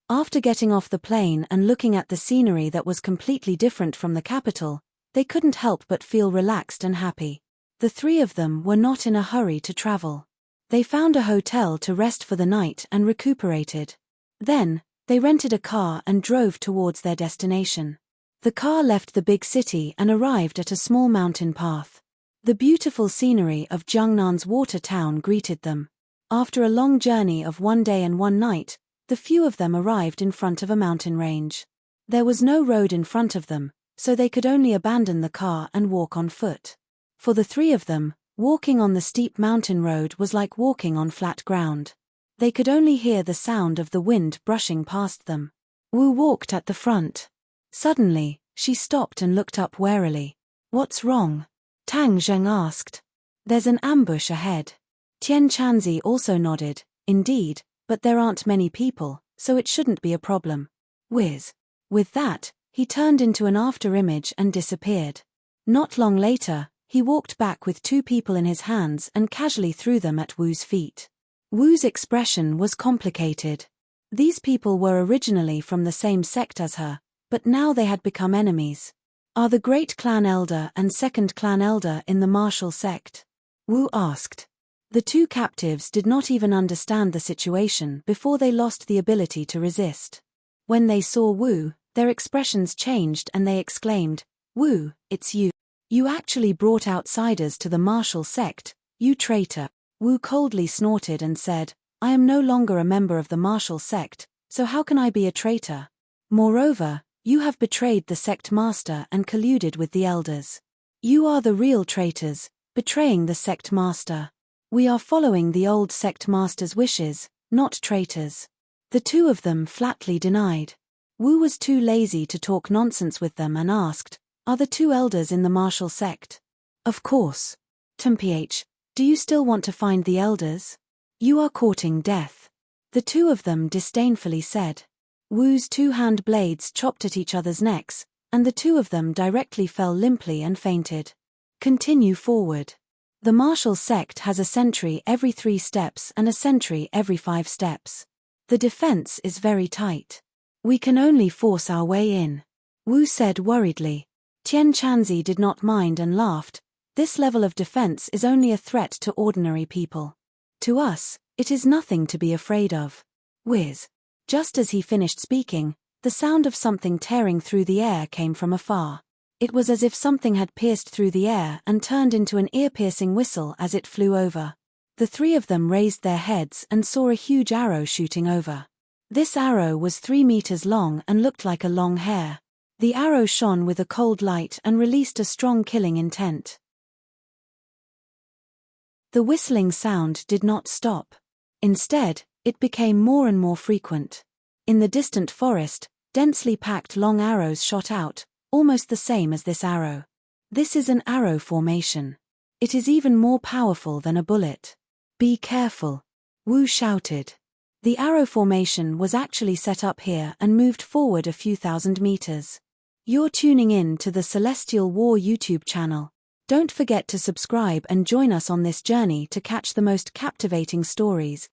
After getting off the plane and looking at the scenery that was completely different from the capital, they couldn't help but feel relaxed and happy. The 3 of them were not in a hurry to travel. They found a hotel to rest for the night and recuperated. Then, they rented a car and drove towards their destination. The car left the big city and arrived at a small mountain path. The beautiful scenery of Jiangnan's water town greeted them. After a long journey of 1 day and 1 night, the few of them arrived in front of a mountain range. There was no road in front of them, so they could only abandon the car and walk on foot. For the 3 of them, walking on the steep mountain road was like walking on flat ground. They could only hear the sound of the wind brushing past them. Wu walked at the front. Suddenly, she stopped and looked up warily. "What's wrong?" Tang Zheng asked. "There's an ambush ahead." Tian Chanzi also nodded. "Indeed, but there aren't many people, so it shouldn't be a problem." Whiz. With that, he turned into an afterimage and disappeared. Not long later, he walked back with 2 people in his hands and casually threw them at Wu's feet. Wu's expression was complicated. These people were originally from the same sect as her, but now they had become enemies. "Are the great clan elder and second clan elder in the martial sect?" Wu asked. The 2 captives did not even understand the situation before they lost the ability to resist. When they saw Wu, their expressions changed and they exclaimed, "Wu, it's you. You actually brought outsiders to the martial sect, you traitor." Wu coldly snorted and said, "I am no longer a member of the martial sect, so how can I be a traitor? Moreover, you have betrayed the sect master and colluded with the elders. You are the real traitors, betraying the sect master. We are following the old sect master's wishes, not traitors." The 2 of them flatly denied. Wu was too lazy to talk nonsense with them and asked, "Are the 2 elders in the martial sect?" "Of course." "Temph, do you still want to find the elders? You are courting death." The 2 of them disdainfully said. Wu's 2 hand blades chopped at each other's necks, and the 2 of them directly fell limply and fainted. "Continue forward. The martial sect has a sentry every 3 steps and a sentry every 5 steps. The defense is very tight. We can only force our way in," Wu said worriedly. Tian Chanzi did not mind and laughed. "This level of defense is only a threat to ordinary people. To us, it is nothing to be afraid of." Whiz. Just as he finished speaking, the sound of something tearing through the air came from afar. It was as if something had pierced through the air and turned into an ear-piercing whistle as it flew over. The 3 of them raised their heads and saw a huge arrow shooting over. This arrow was 3 meters long and looked like a long hair. The arrow shone with a cold light and released a strong killing intent. The whistling sound did not stop. Instead, it became more and more frequent. In the distant forest, densely packed long arrows shot out, almost the same as this arrow. This is an arrow formation. It is even more powerful than a bullet. "Be careful," Wu shouted. The arrow formation was actually set up here and moved forward a few thousand meters. You're tuning in to the Celestial War YouTube channel. Don't forget to subscribe and join us on this journey to catch the most captivating stories,